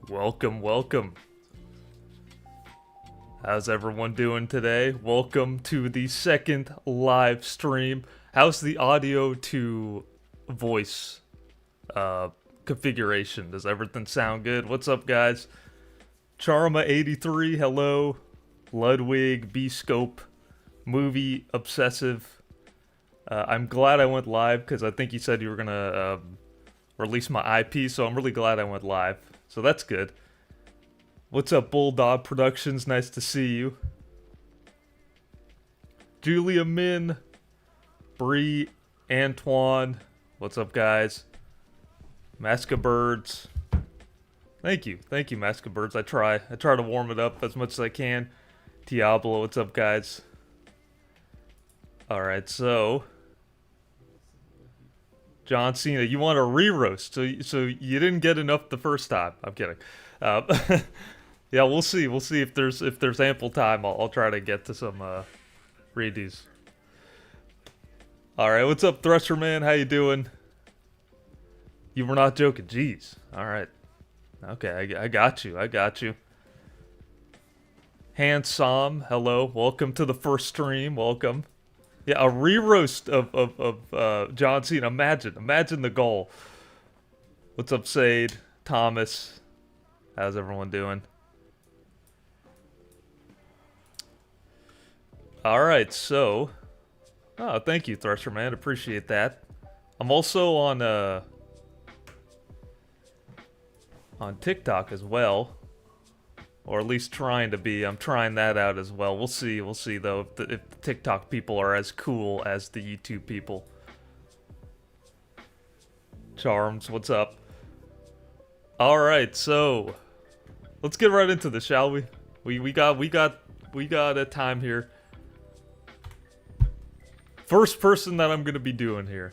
Welcome, welcome. How's everyone doing today? Welcome to the second live stream. How's the audio to voice configuration? Does everything sound good? What's up, guys? Charma83, hello. Ludwig, B-Scope, Movie Obsessive. I'm glad I went live because I think you said you were gonna release my IP, so I'm really glad I went live. So that's good. What's up, Bulldog Productions? Nice to see you. Julia Min, Bree, Antoine. What's up, guys? Masca Birds. Thank you, Masca Birds. I try to warm it up as much as I can. Diablo, what's up, guys? All right, so John Cena, you want a re-roast, so you didn't get enough the first time. I'm kidding. Yeah, we'll see if there's ample time. I'll try to get to some redos. All right, what's up, Thresher Man? How you doing? You were not joking. Jeez. All right. Okay, I got you. Handsome, hello. Welcome to the first stream. Welcome. Yeah, a re-roast of John Cena. Imagine the goal. What's up, Sade? Thomas? How's everyone doing? Alright, so... Oh, thank you, Thresher Man. Appreciate that. I'm also on TikTok as well. Or at least trying to be. I'm trying that out as well. We'll see though if the TikTok people are as cool as the YouTube people. Charms, what's up? Alright, so let's get right into this, shall we? We got a time here. First person that I'm gonna be doing here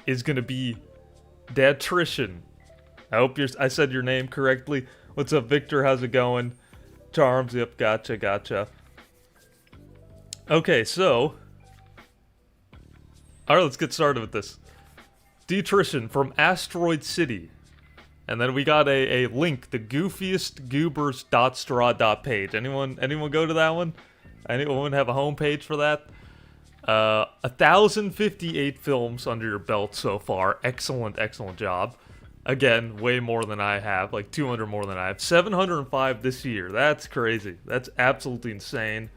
is gonna be Datrition. I hope I said your name correctly. What's up, Victor? How's it going? Charms, yep, gotcha. Okay, so... Alright, let's get started with this. Datrition from Asteroid City. And then we got a link, the goofiestgoobers.straw.page. Anyone go to that one? Anyone have a homepage for that? 1,058 films under your belt so far. Excellent job. Again, way more than I have, like 200 more than I have. 705 this year. That's crazy. That's absolutely insane.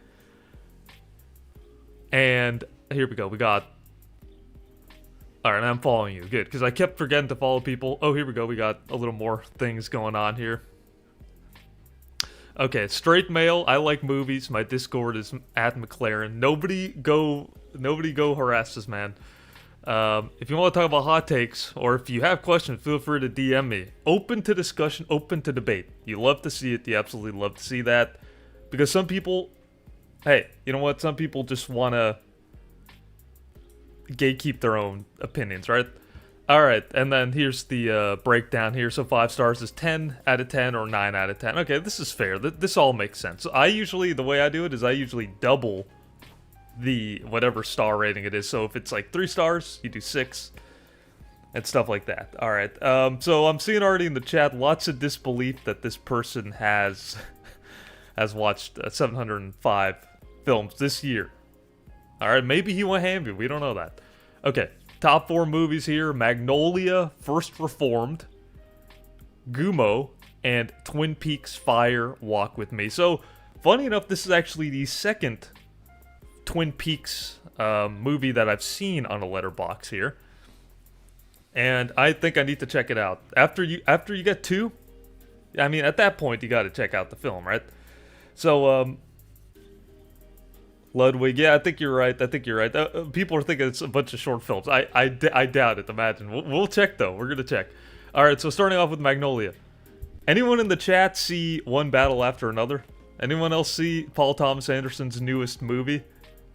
And here we go. We got... Alright, I'm following you. Good, because I kept forgetting to follow people. Oh, here we go. We got a little more things going on here. Okay, straight male. I like movies. My Discord is at McLaren. Nobody go harass this man. If you want to talk about hot takes, or if you have questions, feel free to DM me. Open to discussion, open to debate. You love to see it. You absolutely love to see that. Because some people... Hey, you know what? Some people just want to gatekeep their own opinions, right? Alright, and then here's the breakdown here. So 5 stars is 10 out of 10 or 9 out of 10. Okay, this is fair. This all makes sense. So the way I do it is I usually double the whatever star rating it is. So if it's like 3 stars, you do 6 and stuff like that. Alright, so I'm seeing already in the chat lots of disbelief that this person has watched 705 films this year. Alright, maybe he went hammy. We don't know that. Okay, top 4 movies here. Magnolia, First Reformed, Gumo, and Twin Peaks Fire Walk With Me. So, funny enough, this is actually the second Twin Peaks movie that I've seen on a Letterboxd here. And I think I need to check it out. After you get 2, I mean, at that point, you gotta check out the film, right? So, Ludwig, yeah, I think you're right. People are thinking it's a bunch of short films. I doubt it, imagine. We'll check, though. We're gonna check. Alright, so starting off with Magnolia. Anyone in the chat see One Battle After Another? Anyone else see Paul Thomas Anderson's newest movie?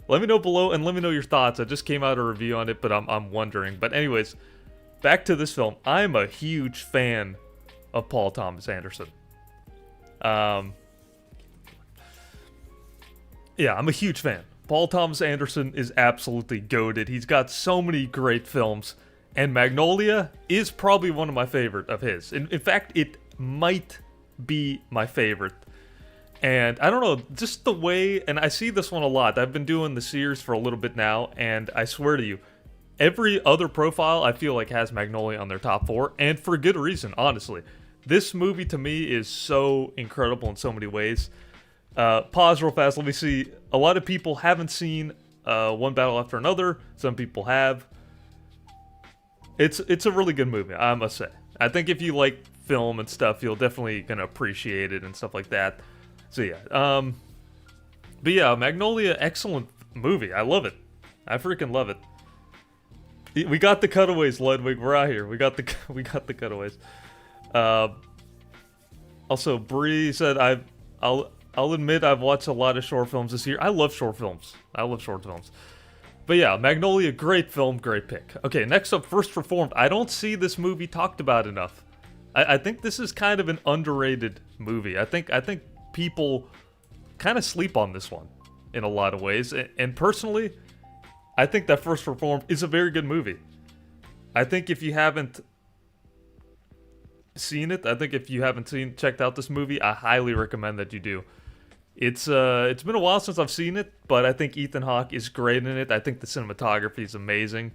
Let me know below, and let me know your thoughts. I just came out a review on it, but I'm wondering. But anyways, back to this film. I'm a huge fan of Paul Thomas Anderson. Yeah, I'm a huge fan. Paul Thomas Anderson is absolutely goated. He's got so many great films, and Magnolia is probably one of my favorite of his. In fact, it might be my favorite. And I don't know, just the way, and I see this one a lot. I've been doing the series for a little bit now, and I swear to you, every other profile I feel like has Magnolia on their top 4, and for good reason, honestly. This movie to me is so incredible in so many ways. Pause real fast, let me see. A lot of people haven't seen One Battle After Another, some people have. It's a really good movie, I must say. I think if you like film and stuff, you'll definitely gonna appreciate it and stuff like that. So yeah, but yeah, Magnolia, excellent movie. I love it. I freaking love it. We got the cutaways, Ludwig. We're out here. We got the cutaways. Also, Bree said I'll admit I've watched a lot of short films this year. I love short films. But yeah, Magnolia, great film, great pick. Okay, next up, First Reformed. I don't see this movie talked about enough. I think this is kind of an underrated movie. I think people kind of sleep on this one in a lot of ways. And personally, I think that First Reformed is a very good movie. I think if you haven't seen it, checked out this movie, I highly recommend that you do. It's been a while since I've seen it, but I think Ethan Hawke is great in it. I think the cinematography is amazing.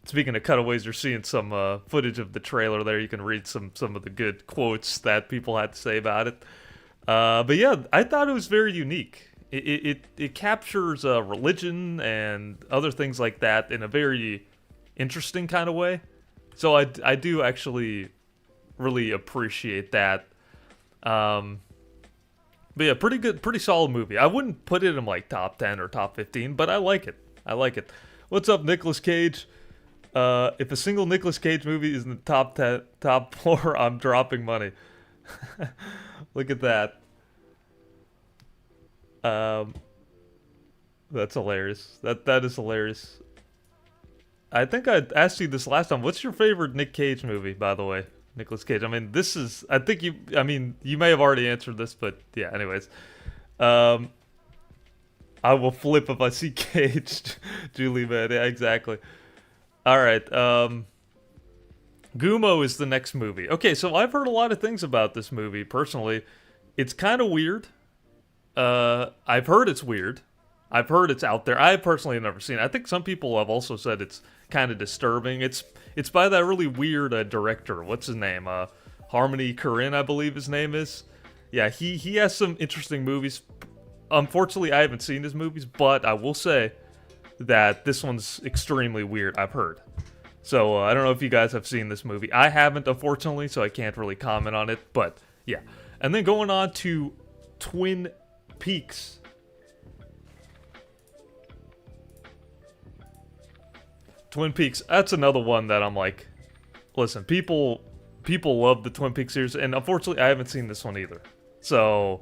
Speaking of cutaways, you're seeing some footage of the trailer there. You can read some of the good quotes that people had to say about it. But yeah, I thought it was very unique. It captures religion and other things like that in a very interesting kind of way. So I do actually really appreciate that. But yeah, pretty good, pretty solid movie. I wouldn't put it in like top 10 or top 15, but I like it. What's up, Nicolas Cage? If a single Nicolas Cage movie is in the top 4, I'm dropping money. Look at that. That's hilarious. That is hilarious. I think I asked you this last time. What's your favorite Nick Cage movie, by the way? Nicolas Cage. I mean, you may have already answered this, but yeah, anyways. I will flip if I see Cage. Julie, man. Yeah, exactly. Alright, Gumo is the next movie. Okay, so I've heard a lot of things about this movie, personally. It's kind of weird. I've heard it's weird. I've heard it's out there. I personally have never seen it. I think some people have also said it's kind of disturbing. It's by that really weird director. What's his name? Harmony Korine, I believe his name is. Yeah, he has some interesting movies. Unfortunately, I haven't seen his movies, but I will say that this one's extremely weird, I've heard. So, I don't know if you guys have seen this movie. I haven't, unfortunately, so I can't really comment on it, but yeah. And then going on to Twin Peaks. Twin Peaks, that's another one that I'm like, listen, people love the Twin Peaks series, and unfortunately, I haven't seen this one either. So,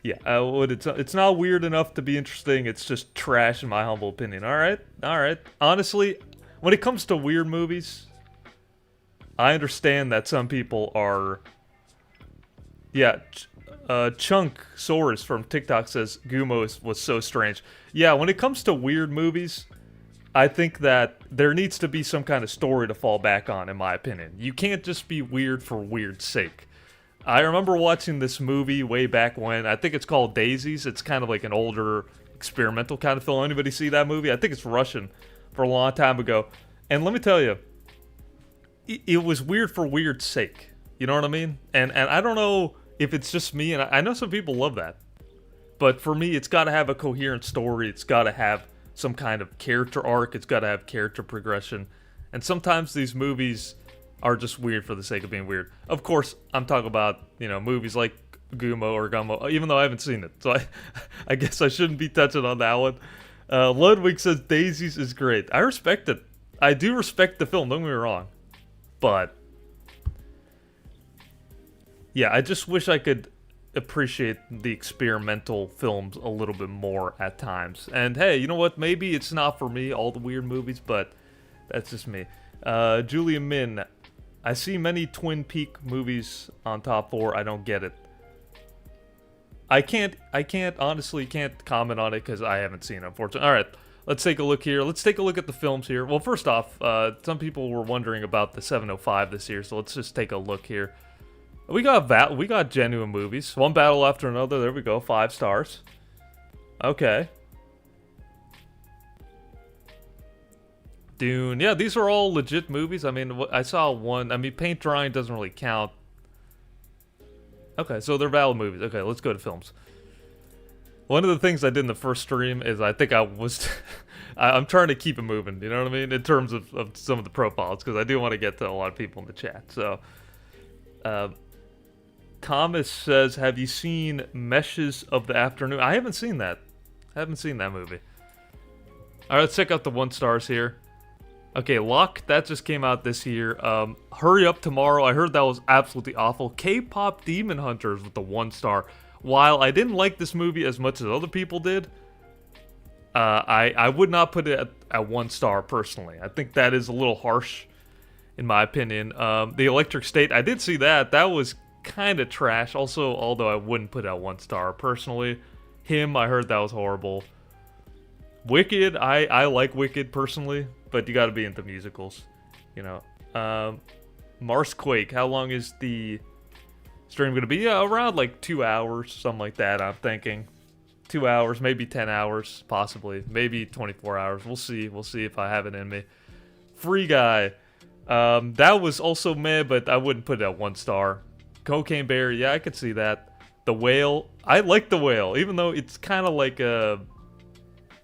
yeah, it's not weird enough to be interesting. It's just trash, in my humble opinion. All right. Honestly, when it comes to weird movies, I understand that some people are. Yeah, Chunk Soares from TikTok says Gumo was so strange. Yeah, when it comes to weird movies, I think that there needs to be some kind of story to fall back on, in my opinion. You can't just be weird for weird's sake. I remember watching this movie way back when. I think it's called Daisies. It's kind of like an older experimental kind of film. Anybody see that movie? I think it's Russian, for a long time ago. And let me tell you, it was weird for weird's sake. You know what I mean? And I don't know if it's just me, and I know some people love that. But for me, it's got to have a coherent story. It's got to have some kind of character arc. It's got to have character progression. And sometimes these movies are just weird for the sake of being weird. Of course, I'm talking about, movies like Gumo or Gummo, even though I haven't seen it. So I guess I shouldn't be touching on that one. Ludwig says Daisies is great. I respect it. I do respect the film, don't get me wrong. But yeah, I just wish I could appreciate the experimental films a little bit more at times. And hey, you know what? Maybe it's not for me, all the weird movies, but that's just me. Julia Min, I see many Twin Peak movies on top 4. I don't get it. I honestly can't comment on it because I haven't seen it, unfortunately. Alright, Let's take a look here. Let's take a look at the films here. Well, first off, some people were wondering about the 705 this year, so let's just take a look here. We got genuine movies. One battle after another. There we go. 5 stars. Okay. Dune. Yeah, these are all legit movies. I mean, I saw one. I mean, paint drying doesn't really count. Okay, so they're valid movies. Okay, let's go to films. One of the things I did in the first stream is I think I was... I'm trying to keep it moving, you know what I mean? In terms of some of the profiles, because I do want to get to a lot of people in the chat. So, Thomas says, have you seen Meshes of the Afternoon? I haven't seen that. I haven't seen that movie. Alright, let's check out the 1 stars here. Okay, Lock, that just came out this year. Hurry Up Tomorrow, I heard that was absolutely awful. K-Pop Demon Hunters with the 1 star. While I didn't like this movie as much as other people did, I would not put it at 1 star personally. I think that is a little harsh, in my opinion. The Electric State, I did see that. That was kind of trash. Also, although I wouldn't put it at 1 star personally. Him, I heard that was horrible. Wicked, I like Wicked personally, but you gotta be into musicals, you know. Marsquake, how long is the stream gonna be? Yeah, around like 2 hours, something like that, I'm thinking. 2 hours, maybe 10 hours, possibly. Maybe 24 hours. We'll see. We'll see if I have it in me. Free Guy. That was also meh, but I wouldn't put it at 1 star. Cocaine Bear, yeah, I could see that. The Whale. I like The Whale, even though it's kind of like a...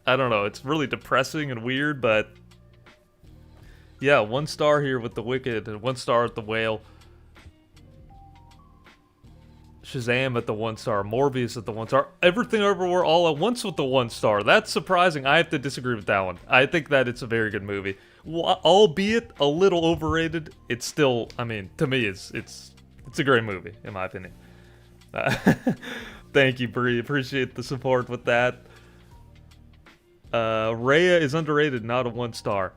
I don't know, it's really depressing and weird, but... yeah, 1 star here with The Wicked, and 1 star at The Whale. Shazam at the 1 star. Morbius at the 1 star. Everything Everywhere All at Once with the 1 star. That's surprising. I have to disagree with that one. I think that it's a very good movie. Albeit a little overrated, it's still, I mean, to me, it's a great movie, in my opinion. Thank you, Bree. Appreciate the support with that. Raya is underrated, not a 1 star.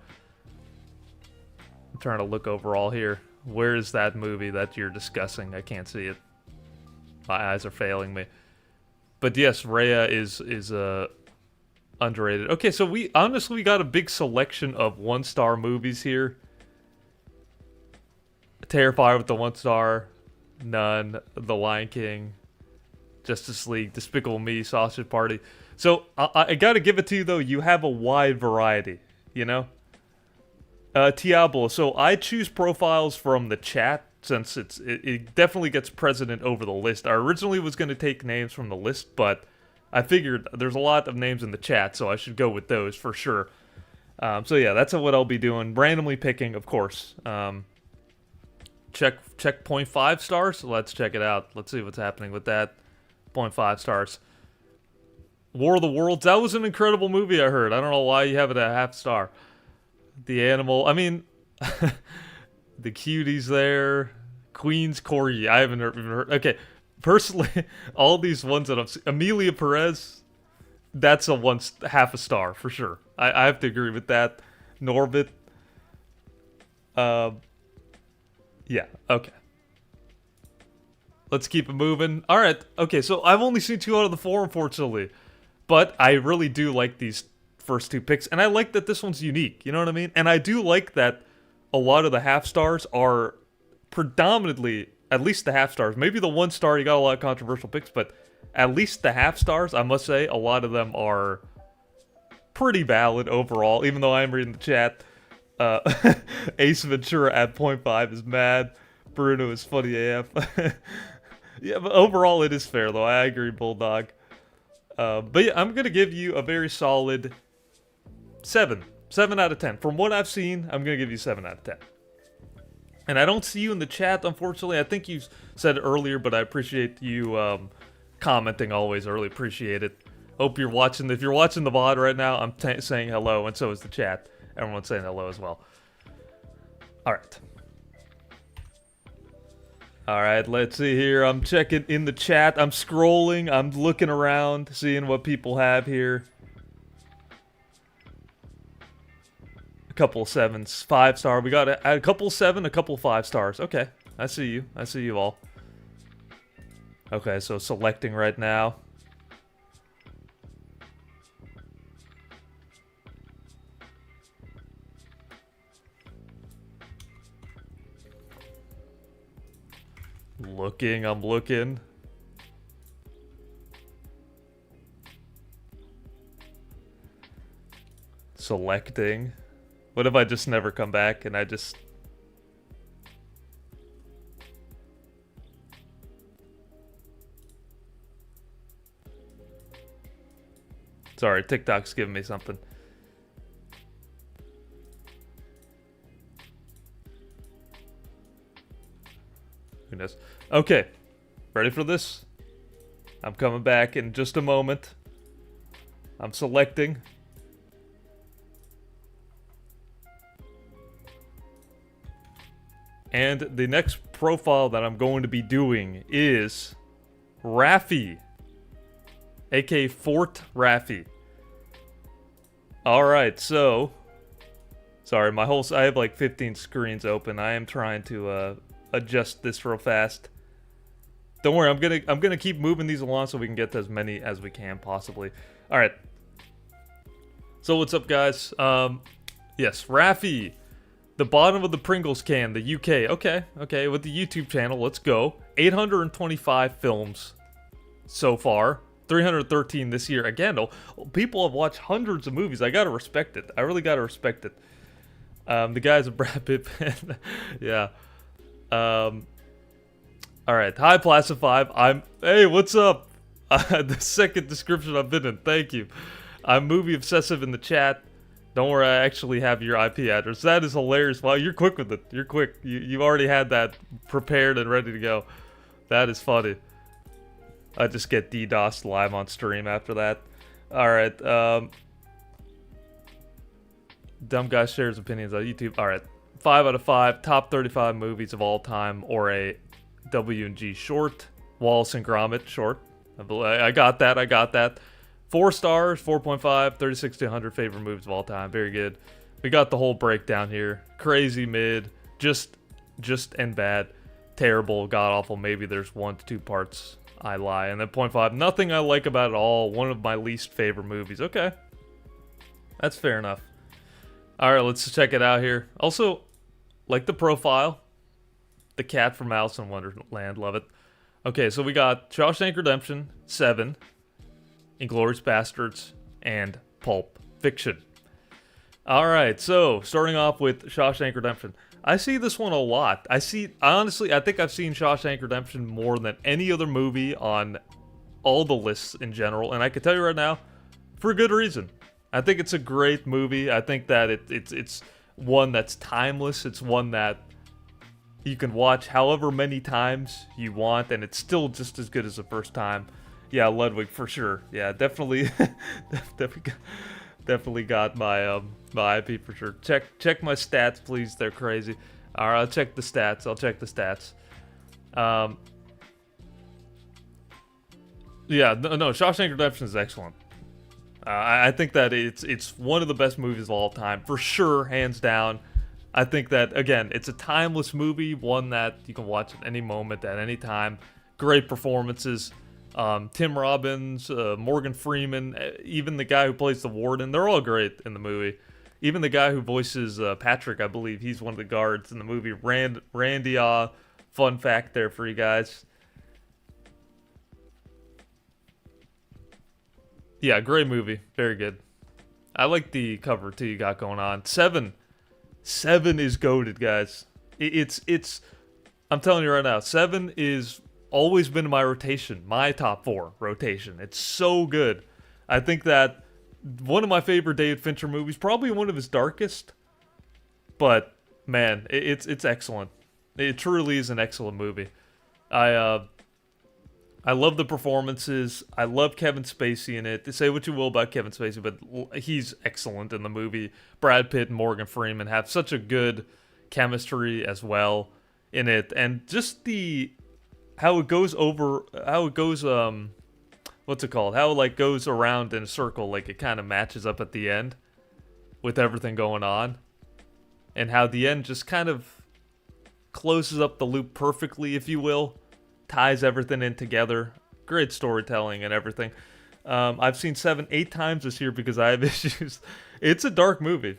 I'm trying to look overall here. Where is that movie that you're discussing? I can't see it. My eyes are failing me. But yes, Raya is underrated. Okay, so we honestly got a big selection of 1 star movies here. Terrifier with the 1 star. None. The Lion King. Justice League. Despicable Me. Sausage Party. So, I gotta give it to you, though. You have a wide variety, you know? Diablo. So, I choose profiles from the chat, since it definitely gets precedent over the list. I originally was going to take names from the list, but I figured there's a lot of names in the chat, so I should go with those for sure. So, yeah, that's what I'll be doing. Randomly picking, of course. Check 0.5 stars. Let's check it out. Let's see what's happening with that. 0.5 stars. War of the Worlds. That was an incredible movie, I heard. I don't know why you have it at half star. The Animal. I mean, the Cuties there. Queen's Corgi. I haven't even heard. Okay, personally, all these ones that I've seen. Amelia Perez. That's half a star for sure. I have to agree with that. Norbit. Yeah. Okay. Let's keep it moving. All right. Okay. So I've only seen 2 out of the 4, unfortunately. But I really do like these first 2 picks, and I like that this one's unique, you know what I mean? And I do like that a lot of the half stars are predominantly, at least the half stars, maybe the 1 star, you got a lot of controversial picks, but at least the half stars, I must say, a lot of them are pretty valid overall, even though I am reading the chat. Ace Ventura at 0.5 is mad. Bruno is funny AF. Yeah, but overall it is fair, though. I agree, Bulldog. But yeah, I'm going to give you a very solid 7. 7 out of 10. From what I've seen, I'm going to give you 7 out of 10. And I don't see you in the chat, unfortunately. I think you said it earlier, but I appreciate you commenting always. I really appreciate it. Hope you're watching. If you're watching the VOD right now, I'm saying hello, and so is the chat. Everyone's saying hello as well. Alright. Alright, let's see here. I'm checking in the chat. I'm scrolling. I'm looking around, seeing what people have here. A couple of 7s. 5 star. We got a couple 7, a couple 5 stars. Okay. I see you. I see you all. Okay, so selecting right now. I'm looking. Selecting. What if I just never come back and I just... Sorry, TikTok's giving me something. Who knows? Okay, ready for this? I'm coming back in just a moment. I'm selecting. And the next profile that I'm going to be doing is Raffi, aka Fort Raffi. Alright, so... Sorry, I have like 15 screens open. I am trying to adjust this real fast. Don't worry, I'm gonna keep moving these along so we can get to as many as we can possibly. Alright. So what's up, guys? Yes, Raffi. The bottom of the Pringles can, the UK. Okay, with the YouTube channel, let's go. 825 films so far. 313 this year. Again, people have watched hundreds of movies. I gotta respect it. I really gotta respect it. The guy's a Brad Pitt fan. Yeah. Alright, hi Placid5. Hey, what's up? The second description I've been in. Thank you. I'm movie obsessive in the chat. Don't worry, I actually have your IP address. That is hilarious. Wow, you're quick with it. You're quick. You already had that prepared and ready to go. That is funny. I just get DDoSed live on stream after that. Alright, Dumb Guy shares opinions on YouTube. Alright, 5 out of 5. Top 35 movies of all time, or a W&G short. Wallace and Gromit short. I got that. 4 stars, 4.5, 36 to 100 favorite movies of all time. Very good. We got the whole breakdown here. Crazy, mid, just and bad. Terrible, god-awful. Maybe there's 1 to 2 parts I lie. And then 0.5, nothing I like about it all. One of my least favorite movies. Okay. That's fair enough. Alright, let's check it out here. Also, like the profile. The cat from Alice in Wonderland. Love it. Okay, so we got Shawshank Redemption, 7. Inglourious Bastards, and Pulp Fiction. Alright, so starting off with Shawshank Redemption. I see this one a lot. I think I've seen Shawshank Redemption more than any other movie on all the lists in general, and I can tell you right now, for a good reason. I think it's a great movie. I think that it's one that's timeless. It's one that you can watch however many times you want, and it's still just as good as the first time. Yeah, Ludwig for sure. Yeah, definitely, definitely got my my IP for sure. Check my stats, please. They're crazy. All right, I'll check the stats. Yeah, no, Shawshank Redemption is excellent. I think that it's one of the best movies of all time for sure, hands down. I think that again, it's a timeless movie, one that you can watch at any moment, at any time. Great performances. Tim Robbins, Morgan Freeman, even the guy who plays the warden, they're all great in the movie. Even the guy who voices Patrick, I believe, he's one of the guards in the movie. Randy, fun fact there for you guys. Yeah, great movie. Very good. I like the cover, too, you got going on. 7 is goated, guys. It's I'm telling you right now, 7 is always been my rotation, my top 4 rotation. It's so good. I think that one of my favorite David Fincher movies, probably one of his darkest, but man, it's excellent. It truly is an excellent movie. I love the performances. I love Kevin Spacey in it. Say what you will about Kevin Spacey, but he's excellent in the movie. Brad Pitt and Morgan Freeman have such a good chemistry as well in it, and just how it goes, what's it called? How it like goes around in a circle, like it kind of matches up at the end with everything going on, and how the end just kind of closes up the loop perfectly, if you will, ties everything in together. Great storytelling and everything. I've seen 7 8 times this year because I have issues. It's a dark movie.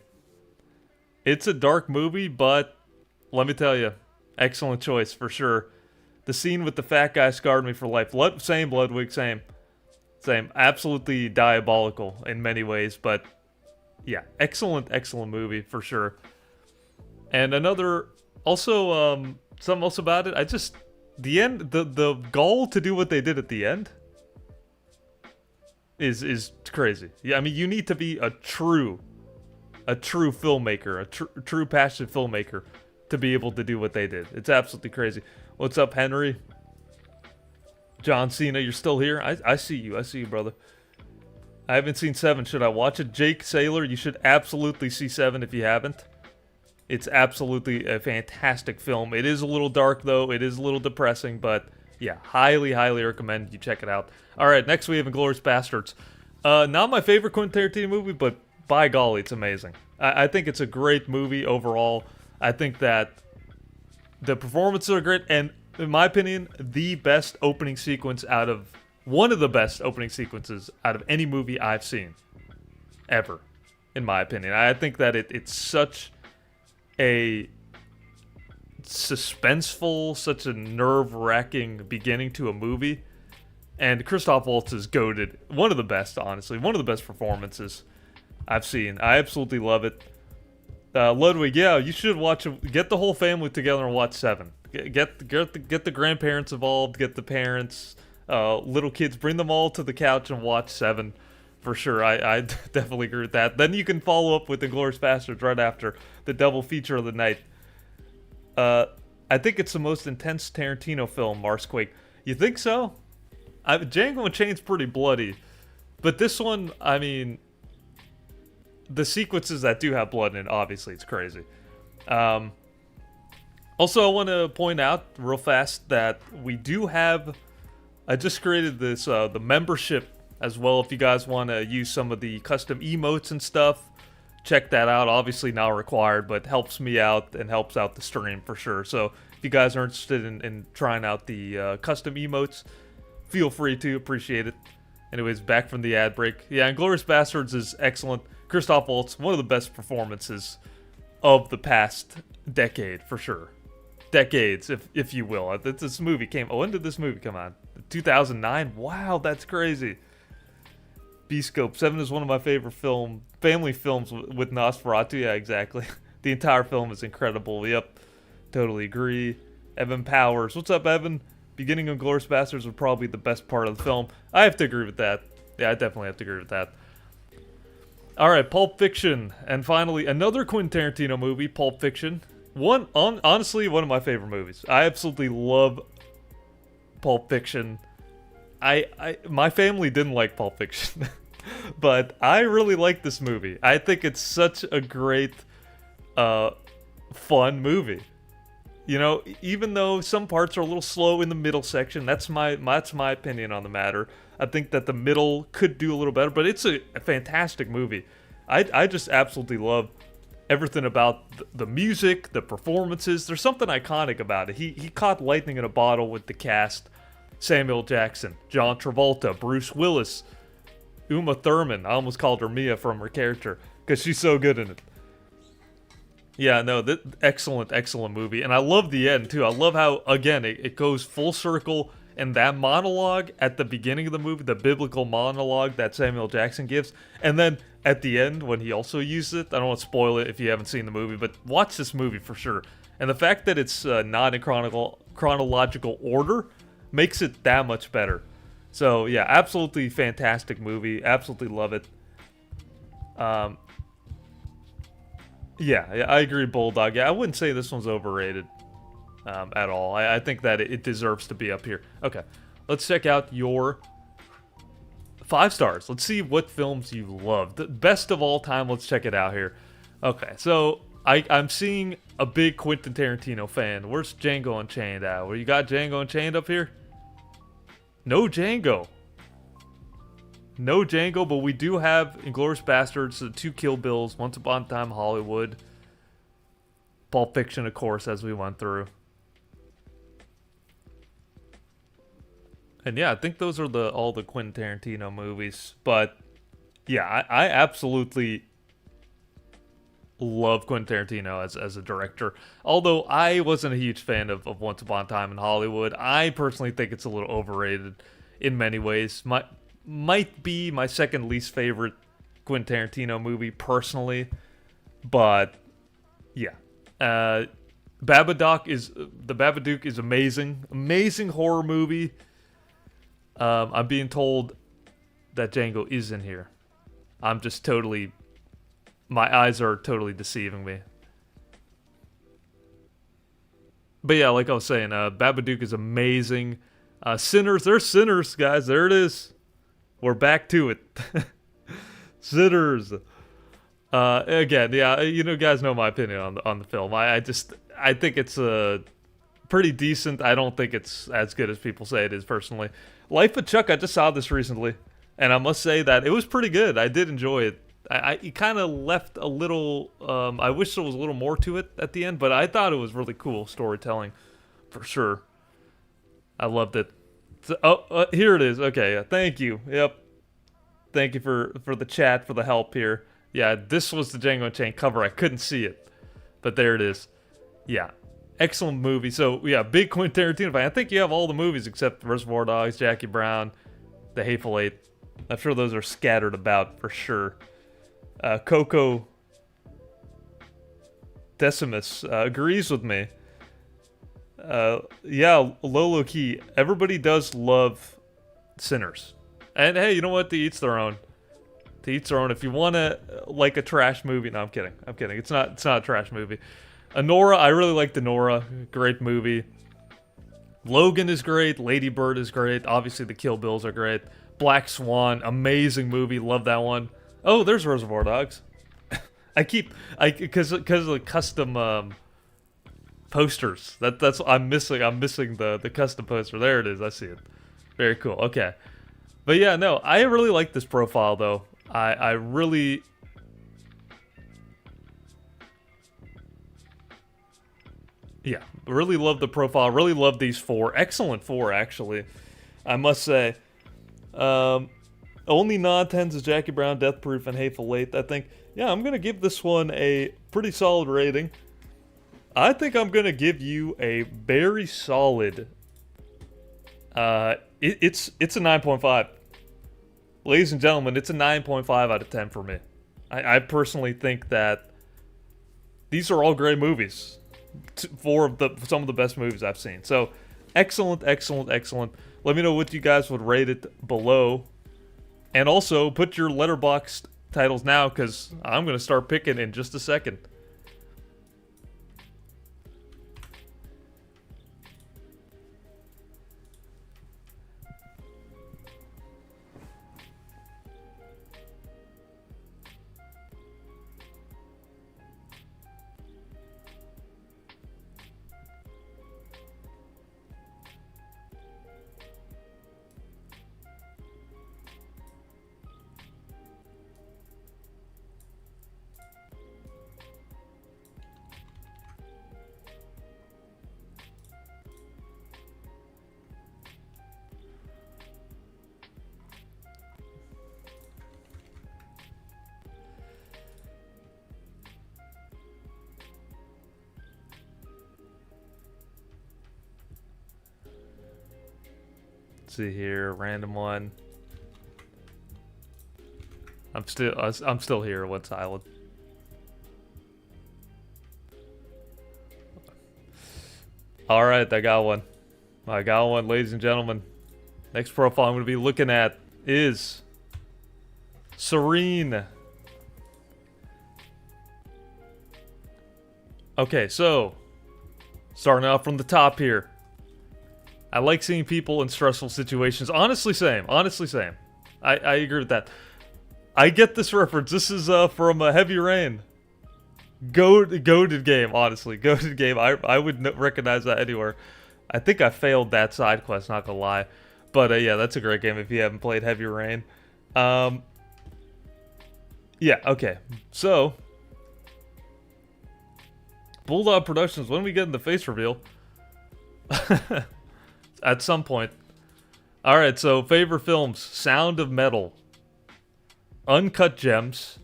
But let me tell you, excellent choice for sure. The scene with the fat guy scarred me for life. Same, Bloodwig, same. Same. Absolutely diabolical in many ways, but yeah, excellent, excellent movie for sure. And another, also, something else about it, the end, the goal to do what they did at the end is crazy. Yeah, I mean, you need to be a true filmmaker, a true passionate filmmaker to be able to do what they did. It's absolutely crazy. What's up, Henry? John Cena, you're still here? I see you, brother. I haven't seen 7. Should I watch it? Jake Saylor, you should absolutely see 7 if you haven't. It's absolutely a fantastic film. It is a little dark, though. It is a little depressing, but yeah, highly, highly recommend you check it out. All right, next we have Inglourious Basterds. Not my favorite Quentin Tarantino movie, but by golly, it's amazing. I think it's a great movie overall. I think that the performances are great, and in my opinion, the best opening sequence one of the best opening sequences out of any movie I've seen. Ever. In my opinion. I think that it's such a suspenseful, such a nerve-wracking beginning to a movie. And Christoph Waltz is goated. One of the best, honestly. One of the best performances I've seen. I absolutely love it. Ludwig, yeah, you should watch it. Get the whole family together and watch 7. Get the grandparents involved, get the parents, little kids, bring them all to the couch and watch 7. For sure, I definitely agree with that. Then you can follow up with Inglourious Basterds right after the double feature of the night. I think it's the most intense Tarantino film, Marsquake. You think so? Django Unchained's pretty bloody. But this one, I mean, the sequences that do have blood in it, obviously, it's crazy. Also, I want to point out real fast that we do have... I just created this, the membership as well, if you guys want to use some of the custom emotes and stuff. Check that out. Obviously not required, but helps me out and helps out the stream for sure. So if you guys are interested in trying out the custom emotes, feel free to. Appreciate it. Anyways, back from the ad break. Yeah, Inglourious Basterds is excellent. Christoph Waltz, one of the best performances of the past decade, for sure. Decades, if you will. This movie came... Oh, when did this movie come out? 2009? Wow, that's crazy. B-Scope. 7 is one of my favorite family films with Nosferatu. Yeah, exactly. The entire film is incredible. Yep, totally agree. Evan Powers. What's up, Evan? Beginning of Inglourious Basterds was probably the best part of the film. I have to agree with that. Yeah, I definitely have to agree with that. Alright, Pulp Fiction. And finally, another Quentin Tarantino movie, Pulp Fiction. Honestly, one of my favorite movies. I absolutely love Pulp Fiction. My family didn't like Pulp Fiction, but I really like this movie. I think it's such a great, fun movie. You know, even though some parts are a little slow in the middle section, that's my opinion on the matter. I think that the middle could do a little better, but it's a fantastic movie. I just absolutely love everything about the music, the performances. There's something iconic about it. He caught lightning in a bottle with the cast. Samuel Jackson, John Travolta, Bruce Willis, Uma Thurman. I almost called her Mia from her character because she's so good in it. Yeah, no, excellent, excellent movie. And I love the end, too. I love how, again, it goes full circle. And that monologue at the beginning of the movie, the biblical monologue that Samuel Jackson gives. And then at the end, when he also uses it, I don't want to spoil it if you haven't seen the movie, but watch this movie for sure. And the fact that it's not in chronological order makes it that much better. So, yeah, absolutely fantastic movie. Absolutely love it. Yeah, I agree, Bulldog. Yeah, I wouldn't say this one's overrated at all. I think that it deserves to be up here. Okay, let's check out your 5 stars. Let's see what films you love. The best of all time, let's check it out here. Okay, so I'm seeing a big Quentin Tarantino fan. Where's Django Unchained at? Where you got Django Unchained up here? No Django. No Django, but we do have Inglourious Basterds, the 2 Kill Bills, Once Upon a Time Hollywood, Pulp Fiction, of course, as we went through. And yeah, I think those are all the Quentin Tarantino movies. But yeah, I absolutely love Quentin Tarantino as a director. Although I wasn't a huge fan of Once Upon a Time in Hollywood. I personally think it's a little overrated in many ways. Might be my second least favorite Quentin Tarantino movie personally, but yeah. Babadook is amazing horror movie. I'm being told that Django is in here. I'm just totally, my eyes are totally deceiving me. But yeah, like I was saying, Babadook is amazing. Sinners, there's Sinners, guys. There it is. We're back to it. Sinners. Again, yeah, guys know my opinion on the film. I think it's pretty decent. I don't think it's as good as people say it is, personally. Life of Chuck, I just saw this recently, and I must say that it was pretty good. I did enjoy it. It kind of left a little. I wish there was a little more to it at the end, but I thought it was really cool storytelling, for sure. I loved it. So, here it is. Okay, thank you. Yep. Thank you for the chat, for the help here. Yeah, this was the Django Unchained cover. I couldn't see it, but there it is. Yeah, excellent movie. So yeah, big Quentin Tarantino fan. I think you have all the movies except Reservoir Dogs, Jackie Brown, The Hateful Eight. I'm sure those are scattered about for sure. Coco Decimus agrees with me. Yeah, Lolo Key. Everybody does love Sinners, and hey, you know what? To each their own. To each their own. If you want to like a trash movie, no, I'm kidding. It's not a trash movie. Anora, I really liked Anora. Great movie. Logan is great. Lady Bird is great. Obviously, the Kill Bills are great. Black Swan, amazing movie. Love that one. Oh, there's Reservoir Dogs. Because of the custom posters. That's I'm missing the custom poster. There it is. I see it. Very cool. Okay. But yeah, no, I really like this profile though. I really. Yeah, really love the profile. Really love these four. Excellent four, actually. I must say. Only non-10s is Jackie Brown, Death Proof, and Hateful Eight. I think, yeah, I'm going to give this one a pretty solid rating. I think I'm going to give you a very solid... It's a 9.5. Ladies and gentlemen, it's a 9.5 out of 10 for me. I personally think that these are all great movies. Some of the best movies I've seen. So, excellent. Let me know what you guys would rate it below. And also, put your Letterboxd titles now, because I'm going to start picking in just a second. See here, random one. I'm still here. What's silent? All right, I got one, ladies and gentlemen. Next profile I'm going to be looking at is Serene. Okay, so starting off from the top here. I like seeing people in stressful situations. Honestly, same. I agree with that. I get this reference. This is from Heavy Rain. Goated game, honestly. Goated game. I would recognize that anywhere. I think I failed that side quest, not gonna lie. But yeah, that's a great game if you haven't played Heavy Rain. Yeah, okay. So, Bulldog Productions, when we get in the face reveal? At some point. Alright, so favorite films: Sound of Metal, Uncut Gems,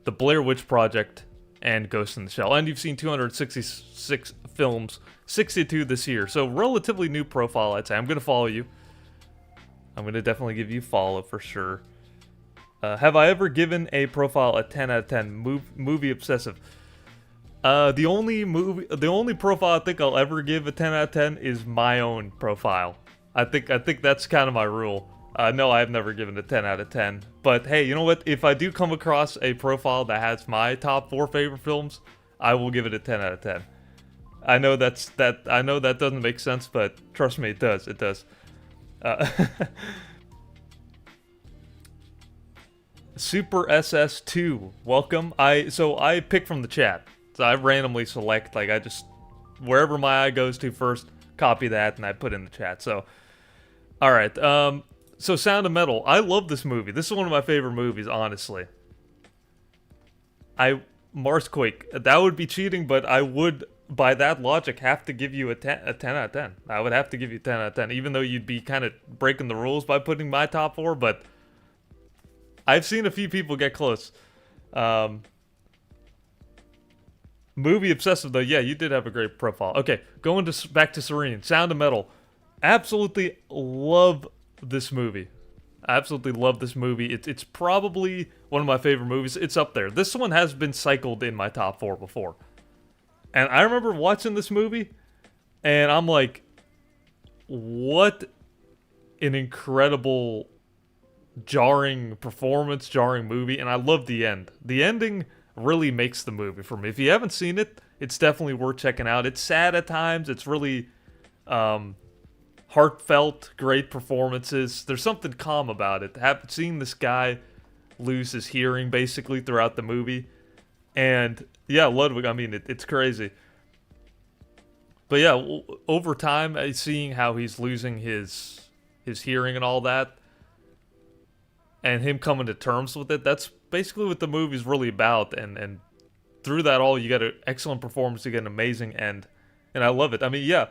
The Blair Witch Project, and Ghost in the Shell. And you've seen 266 films, 62 this year. So relatively new profile, I'd say. I'm going to follow you. I'm going to definitely give you follow for sure. Have I ever given a profile a 10 out of 10? Movie obsessive. The only profile I think I'll ever give a 10 out of 10 is my own profile. I think that's kind of my rule. No, I've never given a 10 out of 10. But hey, you know what? If I do come across a profile that has my top 4 favorite films, I will give it a 10 out of 10. I know I know that doesn't make sense, but trust me, it does. It does. Super SS2, welcome. I pick from the chat. So I randomly select, like, I just, wherever my eye goes to first, copy that, and I put in the chat. So, alright, so Sound of Metal. I love this movie. This is one of my favorite movies, honestly. Marsquake, that would be cheating, but I would, by that logic, have to give you a 10 out of 10. I would have to give you 10 out of 10, even though you'd be kind of breaking the rules by putting my top 4, but I've seen a few people get close. Movie obsessive, though. Yeah, you did have a great profile. Okay, going back to Serene. Sound of Metal. Absolutely love this movie. Absolutely love this movie. It's probably one of my favorite movies. It's up there. This one has been cycled in my top 4 before. And I remember watching this movie, and I'm like, what an incredible, jarring performance, jarring movie. And I love the end. The ending really makes the movie for me. If you haven't seen it, it's definitely worth checking out. It's sad at times. It's really heartfelt, great performances. There's something calm about it. Seeing this guy lose his hearing basically throughout the movie. And yeah, Ludwig, I mean, it's crazy. But yeah, over time, seeing how he's losing his hearing and all that, and him coming to terms with it, that's basically what the movie's really about. And through that all, you get an excellent performance, you get an amazing end. And I love it. I mean, yeah,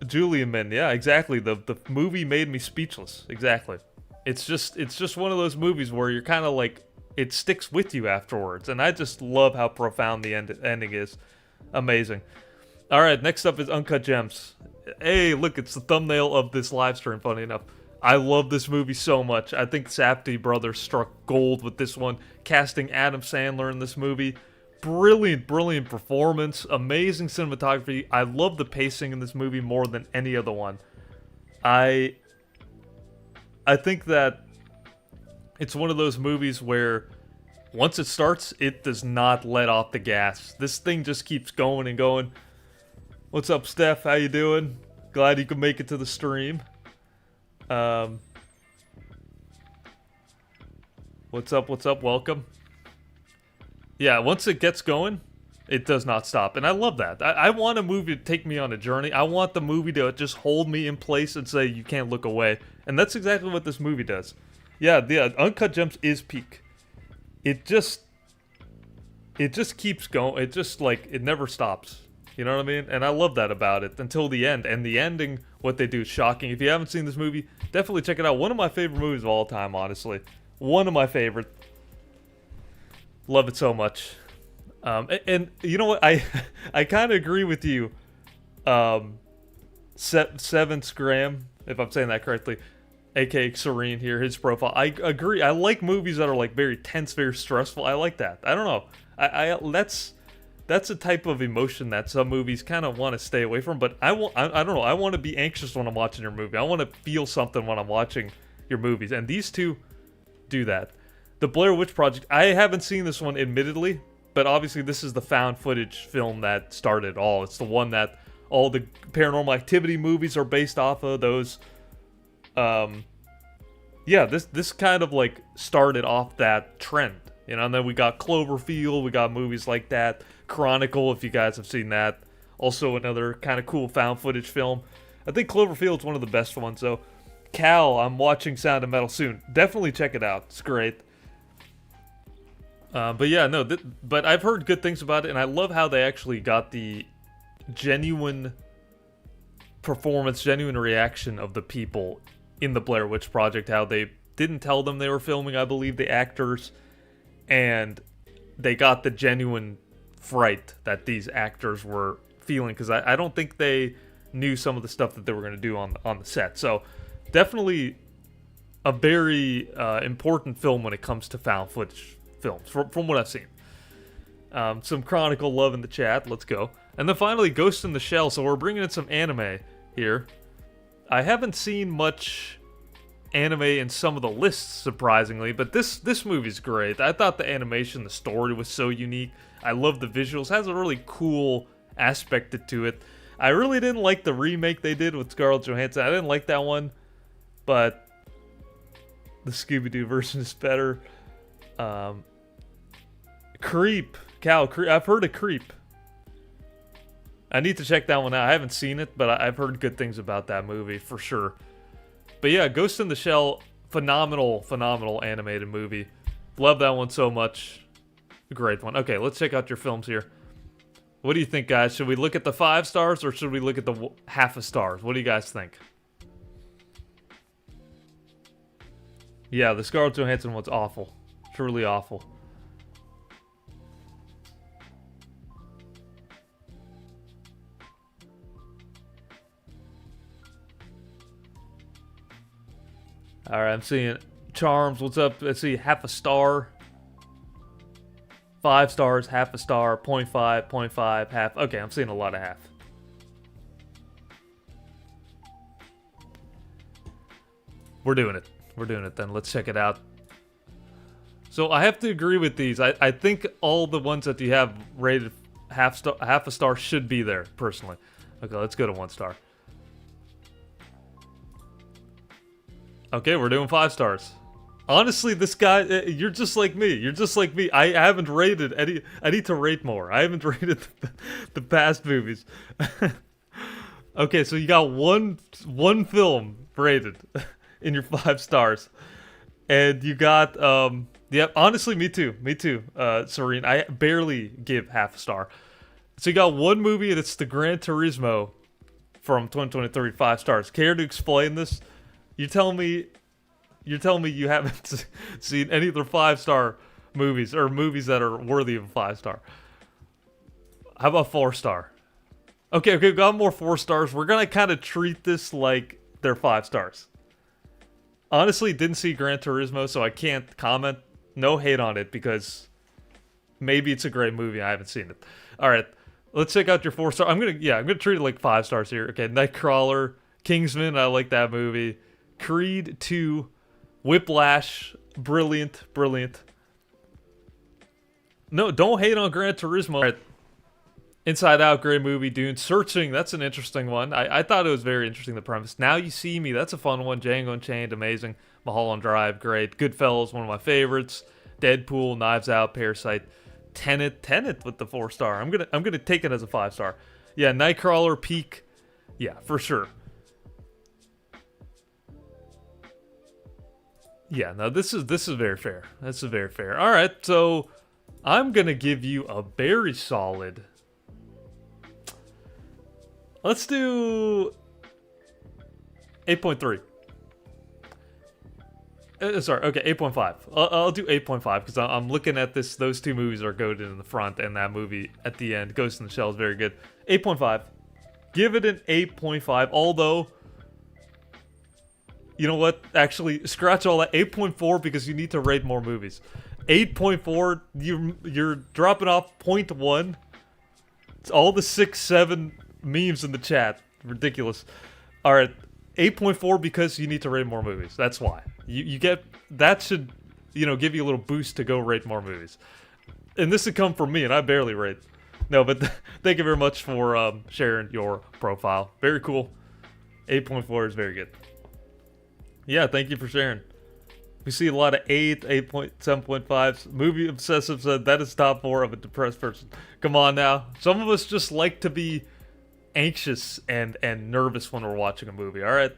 Julian Min, yeah, exactly. The movie made me speechless. Exactly. It's just one of those movies where you're kind of like, it sticks with you afterwards. And I just love how profound the ending is. Amazing. All right, next up is Uncut Gems. Hey, look, it's the thumbnail of this live stream, funny enough. I love this movie so much. I think Safdie brothers struck gold with this one. Casting Adam Sandler in this movie. Brilliant, brilliant performance. Amazing cinematography. I love the pacing in this movie more than any other one. I think that it's one of those movies where once it starts, it does not let off the gas. This thing just keeps going and going. What's up, Steph? How you doing? Glad you could make it to the stream. What's up? What's up? Welcome. Yeah, once it gets going, it does not stop. And I love that. I want a movie to take me on a journey. I want the movie to just hold me in place and say, you can't look away. And that's exactly what this movie does. Yeah, Uncut Gems is peak. It just keeps going. It just, like, it never stops. You know what I mean? And I love that about it until the end. And the ending, what they do is shocking. If you haven't seen this movie, definitely check it out. One of my favorite movies of all time, honestly. One of my favorite. Love it so much. And you know what? I kind of agree with you. Seventh Graham, if I'm saying that correctly, aka Serene here, his profile. I agree. I like movies that are like very tense, very stressful. I like that. I don't know. That's a type of emotion that some movies kind of want to stay away from. But I don't know. I want to be anxious when I'm watching your movie. I want to feel something when I'm watching your movies. And these two do that. The Blair Witch Project. I haven't seen this one, admittedly, but obviously this is the found footage film that started it all. It's the one that all the Paranormal Activity movies are based off of. Those, yeah, this kind of like started off that trend, you know. And then we got Cloverfield. We got movies like that. Chronicle, if you guys have seen that. Also another kind of cool found footage film. I think Cloverfield's one of the best ones. So, Cal, I'm watching Sound of Metal soon. Definitely check it out. It's great. But yeah, no, but I've heard good things about it, and I love how they actually got the genuine performance, genuine reaction of the people in the Blair Witch Project, how they didn't tell them they were filming, I believe, the actors, and they got the genuine fright that these actors were feeling, because I don't think they knew some of the stuff that they were going to do on the set. So definitely a very important film when it comes to found footage films, from what I've seen. Some Chronicle love in the chat. Let's go. And then finally, Ghost in the Shell. So we're bringing in some anime here. I haven't seen much anime in some of the lists, surprisingly, but this movie's great. I thought the animation, the story was so unique. I love the visuals. It has a really cool aspect to it. I really didn't like the remake they did with Scarlett Johansson. I didn't like that one, but the Scooby-Doo version is better. Creep. I've heard of Creep. I need to check that one out. I haven't seen it, but I've heard good things about that movie for sure. But yeah, Ghost in the Shell, phenomenal animated movie. Love that one so much. Great one. Okay, let's check out your films here. What do you think, guys? Should we look at the 5 stars or should we look at the half a stars? What do you guys think? Yeah, the Scarlett Johansson one's awful. Truly awful. Alright, I'm seeing Charms. What's up? Let's see, half a star. 5 stars, half a star, 0.5, 0.5, half. Okay, I'm seeing a lot of half. We're doing it. We're doing it then. Let's check it out. So I have to agree with these. I think all the ones that you have rated half a star should be there, personally. Okay, let's go to 1 star. Okay, we're doing 5 stars. Honestly, this guy, you're just like me. You're just like me. I haven't rated any. I need to rate more. I haven't rated the past movies. Okay, so you got one film rated in your 5 stars, and you got yep. Honestly, me too. Me too. Serene, I barely give half a star. So you got one movie, and it's the Gran Turismo from 2023, 5 stars. Care to explain this? You're telling me you haven't seen any of the 5-star movies, or movies that are worthy of a 5 star. How about 4 star? Okay, we got more 4 stars. We're gonna kind of treat this like they're 5 stars. Honestly, didn't see Gran Turismo, so I can't comment. No hate on it, because maybe it's a great movie. I haven't seen it. All right, let's check out your 4 star. I'm gonna treat it like 5 stars here. Okay, Nightcrawler, Kingsman. I like that movie. Creed 2, Whiplash, brilliant. No, don't hate on Gran Turismo. Right. Inside Out, great movie. Dune, Searching, that's an interesting one. I thought it was very interesting, the premise. Now You See Me, that's a fun one. Django Unchained, amazing. Mulholland Drive, great. Goodfellas, one of my favorites. Deadpool, Knives Out, Parasite. Tenet with the 4 star. I'm gonna take it as a 5 star. Yeah, Nightcrawler, Peak. Yeah, for sure. Yeah, no, this is very fair. This is very fair. All right, so I'm gonna give you a very solid. Let's do 8.3. Sorry, okay, 8.5. I'll do 8.5 because I'm looking at this. Those 2 movies are goated in the front, and that movie at the end, Ghost in the Shell, is very good. 8.5. Give it an 8.5. Although, you know what? Actually, scratch all that. 8.4 because you need to rate more movies. 8.4, you're dropping off 0.1. It's all the 6, 7 memes in the chat. Ridiculous. All right, 8.4 because you need to rate more movies. That's why. You get that should, give you a little boost to go rate more movies. And this would come from me, and I barely rate. No, but thank you very much for sharing your profile. Very cool. 8.4 is very good. Yeah, thank you for sharing. We see a lot of 8, 8.7.5s. Movie Obsessive said that is top 4 of a depressed person. Come on now. Some of us just like to be anxious and nervous when we're watching a movie. All right.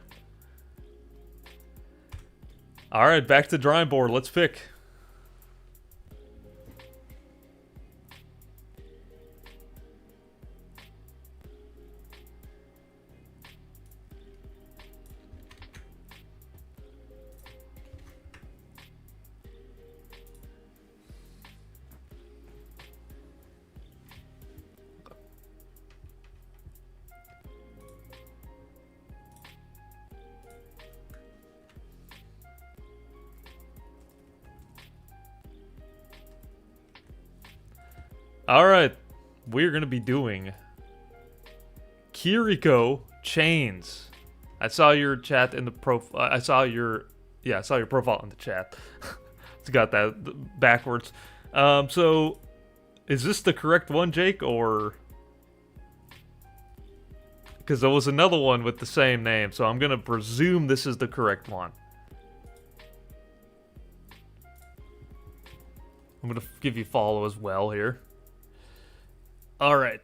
All right, back to drawing board. Let's pick. All right, we're gonna be doing Kiriko Chains. I saw your chat in the I saw your profile in the chat. It's got that backwards. So is this the correct one, Jake, or because there was another one with the same name, so I'm gonna presume this is the correct one. I'm gonna give you follow as well here. All right.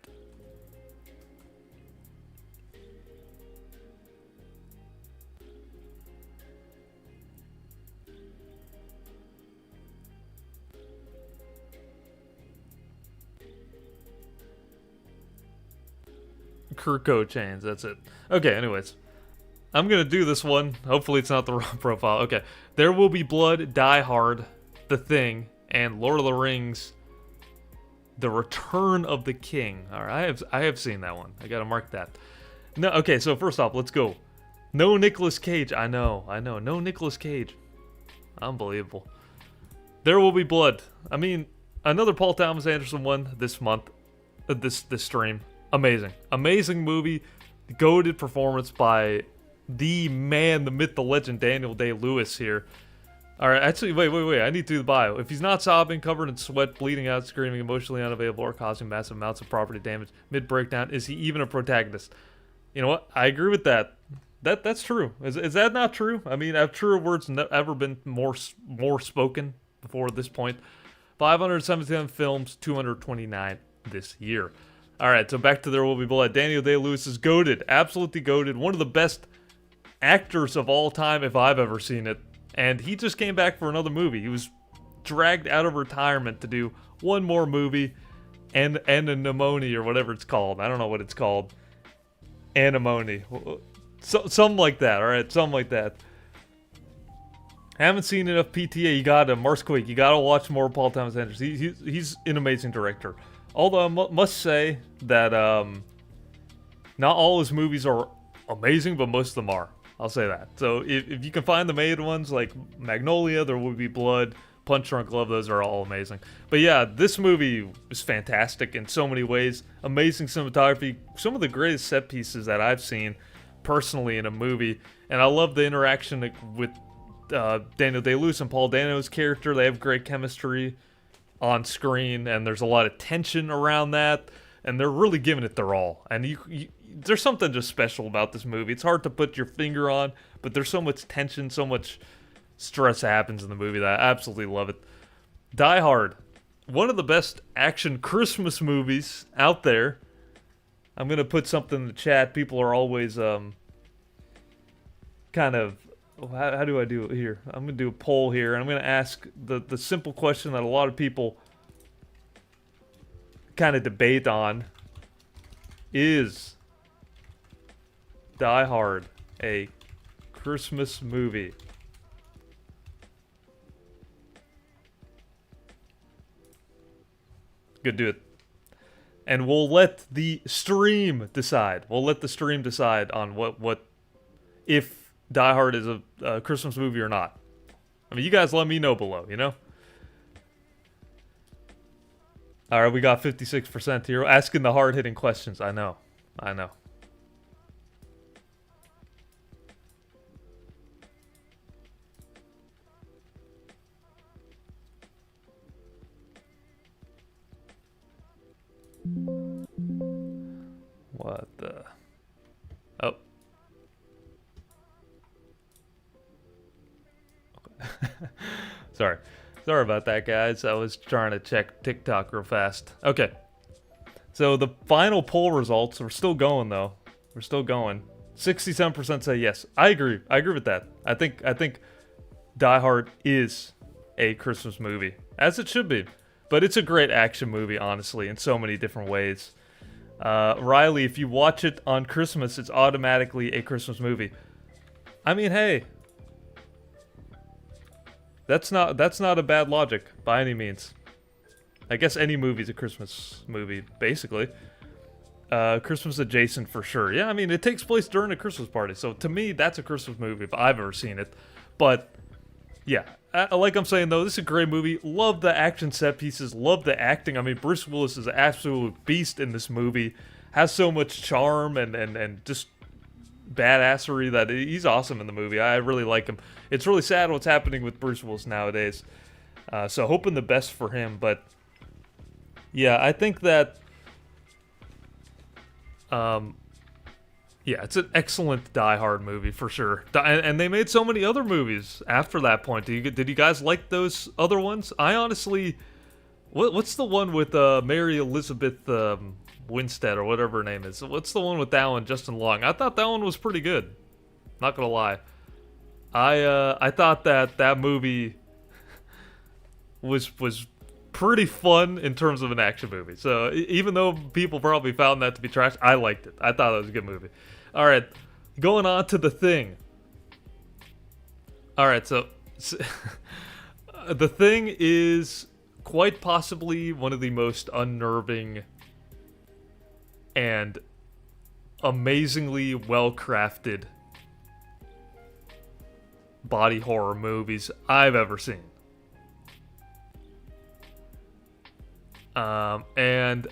Kiriko Chains, that's it. Okay, anyways. I'm gonna do this one. Hopefully it's not the wrong profile. Okay. There Will Be Blood, Die Hard, The Thing, and Lord of the Rings, The Return of the King. Alright, I have seen that one. I gotta mark that. No, okay, so first off, let's go. No Nicolas Cage. I know. No Nicolas Cage. Unbelievable. There Will Be Blood. I mean, another Paul Thomas Anderson one this month. This stream. Amazing movie. Goated performance by the man, the myth, the legend, Daniel Day-Lewis here. Alright, actually, wait. I need to do the bio. If he's not sobbing, covered in sweat, bleeding out, screaming, emotionally unavailable, or causing massive amounts of property damage mid-breakdown, is he even a protagonist? You know what? I agree with that. That's true. Is that not true? I mean, have truer words ever been more spoken before this point? 577 films, 229 this year. Alright, so back to There Will Be Blood. Daniel Day-Lewis is goated. Absolutely goated. One of the best actors of all time, if I've ever seen it. And he just came back for another movie. He was dragged out of retirement to do one more movie. And Anemone, or whatever it's called. I don't know what it's called. Anemone. Something like that, alright? Something like that. Haven't seen enough PTA. You gotta, Marsquake, you gotta watch more Paul Thomas Anderson. He's an amazing director. Although I must say that not all his movies are amazing, but most of them are. I'll say that. So if you can find the made ones like Magnolia, There Will Be Blood, Punch Drunk Love, those are all amazing. But yeah, this movie is fantastic in so many ways. Amazing cinematography. Some of the greatest set pieces that I've seen personally in a movie. And I love the interaction with Daniel Day-Lewis and Paul Dano's character. They have great chemistry on screen, and there's a lot of tension around that, and they're really giving it their all. And there's something just special about this movie. It's hard to put your finger on, but there's so much tension, so much stress happens in the movie that I absolutely love it. Die Hard, one of the best action Christmas movies out there. I'm gonna put something in the chat. People are always kind of, how do I do it here? I'm going to do a poll here, and I'm going to ask the simple question that a lot of people kind of debate on. Is Die Hard a Christmas movie? Good, do it. And we'll let the stream decide. We'll let the stream decide on what if Die Hard is a Christmas movie or not. I mean, you guys let me know below, you know? Alright, we got 56% here. Asking the hard-hitting questions. I know. What the... Oh. Sorry about that, guys. I was trying to check TikTok real fast. Okay. So the final poll results, we're still going though. We're still going. 67% say yes. I agree with that. I think Die Hard is a Christmas movie, as it should be. But it's a great action movie, honestly, in so many different ways. Riley, if you watch it on Christmas, it's automatically a Christmas movie. I mean, hey, that's not a bad logic by any means. I guess any movie's a Christmas movie, basically. Christmas adjacent for sure. Yeah, I mean, it takes place during a Christmas party, so to me, that's a Christmas movie if I've ever seen it. But yeah, like I'm saying though, this is a great movie. Love the action set pieces. Love the acting. I mean, Bruce Willis is an absolute beast in this movie. Has so much charm and just badassery that he's awesome in the movie. I really like him. It's really sad what's happening with Bruce Willis nowadays. So hoping the best for him. But yeah, I think that yeah, it's an excellent Die Hard movie for sure. And they made so many other movies after that point. Did you guys like those other ones? I honestly, what's the one with Mary Elizabeth Winstead or whatever her name is? What's the one with that one, Justin Long? I thought that one was pretty good. Not gonna lie, I thought that movie was pretty fun in terms of an action movie. So even though people probably found that to be trash, I liked it. I thought it was a good movie. All right, going on to The Thing. All right, so The Thing is quite possibly one of the most unnerving and amazingly well-crafted body horror movies I've ever seen. And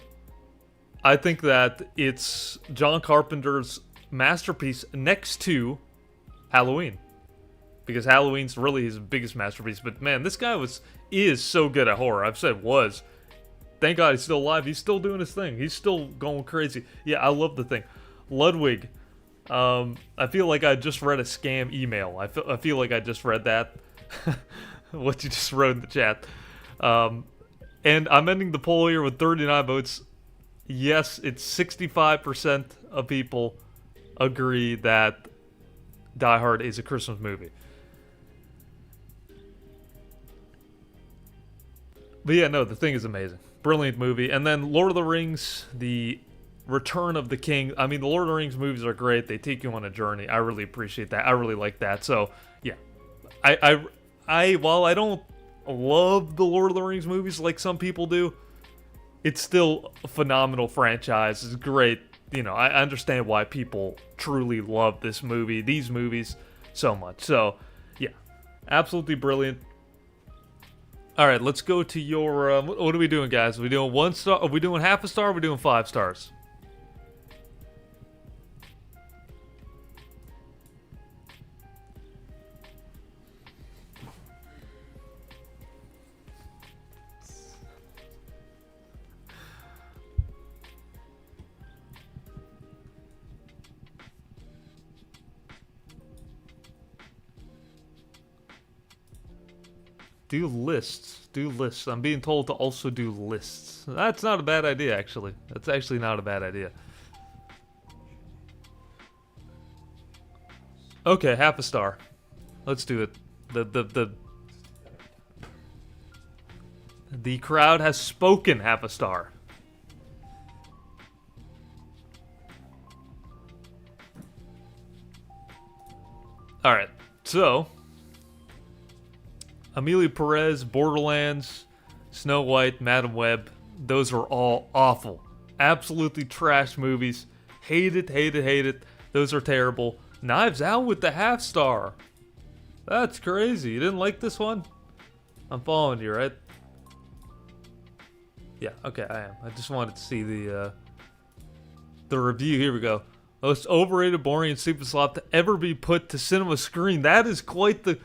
I think that it's John Carpenter's masterpiece next to Halloween, because Halloween's really his biggest masterpiece. But man, this guy is so good at horror. I've said was. Thank God he's still alive. He's still doing his thing. He's still going crazy. Yeah, I love The Thing. Ludwig. I feel like I just read a scam email. I feel like I just read that. What you just wrote in the chat. And I'm ending the poll here with 39 votes. Yes, it's 65% of people agree that Die Hard is a Christmas movie. But yeah, no, The Thing is amazing. Brilliant movie. And then Lord of the Rings, The Return of the King. I mean, the Lord of the Rings movies are great. They take you on a journey. I really appreciate that. I really like that. So, yeah. While I don't love the Lord of the Rings movies like some people do, it's still a phenomenal franchise. It's great. You know, I understand why people truly love these movies so much. So, yeah, absolutely brilliant. All right, let's go to your, what are we doing, guys? Are we doing 1 star? Are we doing half a star? Or are we doing 5 stars? Do lists. I'm being told to also do lists. That's not a bad idea, actually. That's actually not a bad idea. Okay, half a star. Let's do it. The crowd has spoken. Half a star. All right, so Amelia Perez, Borderlands, Snow White, Madam Web, those are all awful. Absolutely trash movies. Hate it. Those are terrible. Knives Out with the half star. That's crazy. You didn't like this one? I'm following you, right? Yeah, okay, I am. I just wanted to see the review. Here we go. Most overrated, boring, and stupid slop to ever be put to cinema screen. That is quite the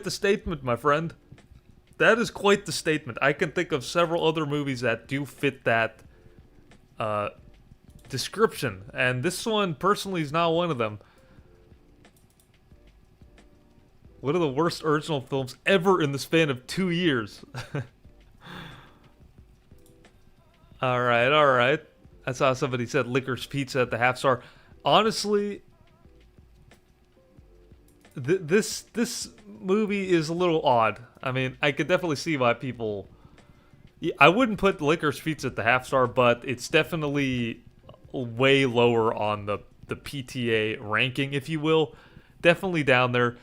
statement, my friend. That is quite the statement. I can think of several other movies that do fit that description, and this one personally is not one of them. One of the worst original films ever in the span of 2 years. All right. I saw somebody said Licorice Pizza at the half star. Honestly, this movie is a little odd. I mean, I could definitely see why people. I wouldn't put Licorice Pizza at the half star, but it's definitely way lower on the PTA ranking, if you will. Definitely down there.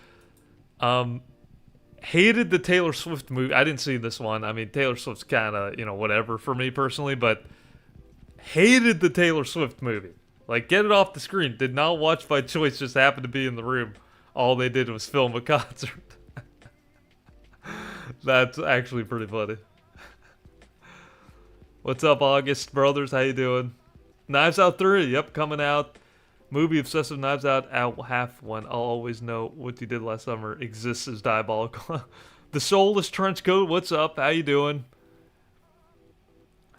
Hated the Taylor Swift movie. I didn't see this one. I mean, Taylor Swift's kind of, whatever for me personally, but hated the Taylor Swift movie. Like, get it off the screen. Did not watch by choice, just happened to be in the room. All they did was film a concert. That's actually pretty funny. What's up, August brothers? How you doing? Knives Out 3, yep, coming out. Movie obsessive Knives Out half one. I'll always know what you did last summer exists as diabolical. The Soulless Trenchcoat, what's up? How you doing?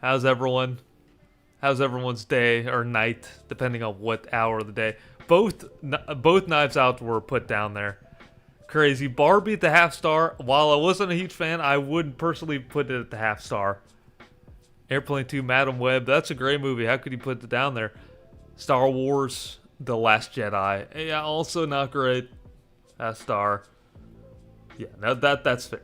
How's everyone? How's everyone's day or night, depending on what hour of the day? Both Knives Out were put down there. Crazy. Barbie at the half star. While I wasn't a huge fan, I would personally put it at the half star. Airplane 2, Madam Web. That's a great movie. How could you put it down there? Star Wars, The Last Jedi. Yeah, also not great. Half star. Yeah, no, that's fair.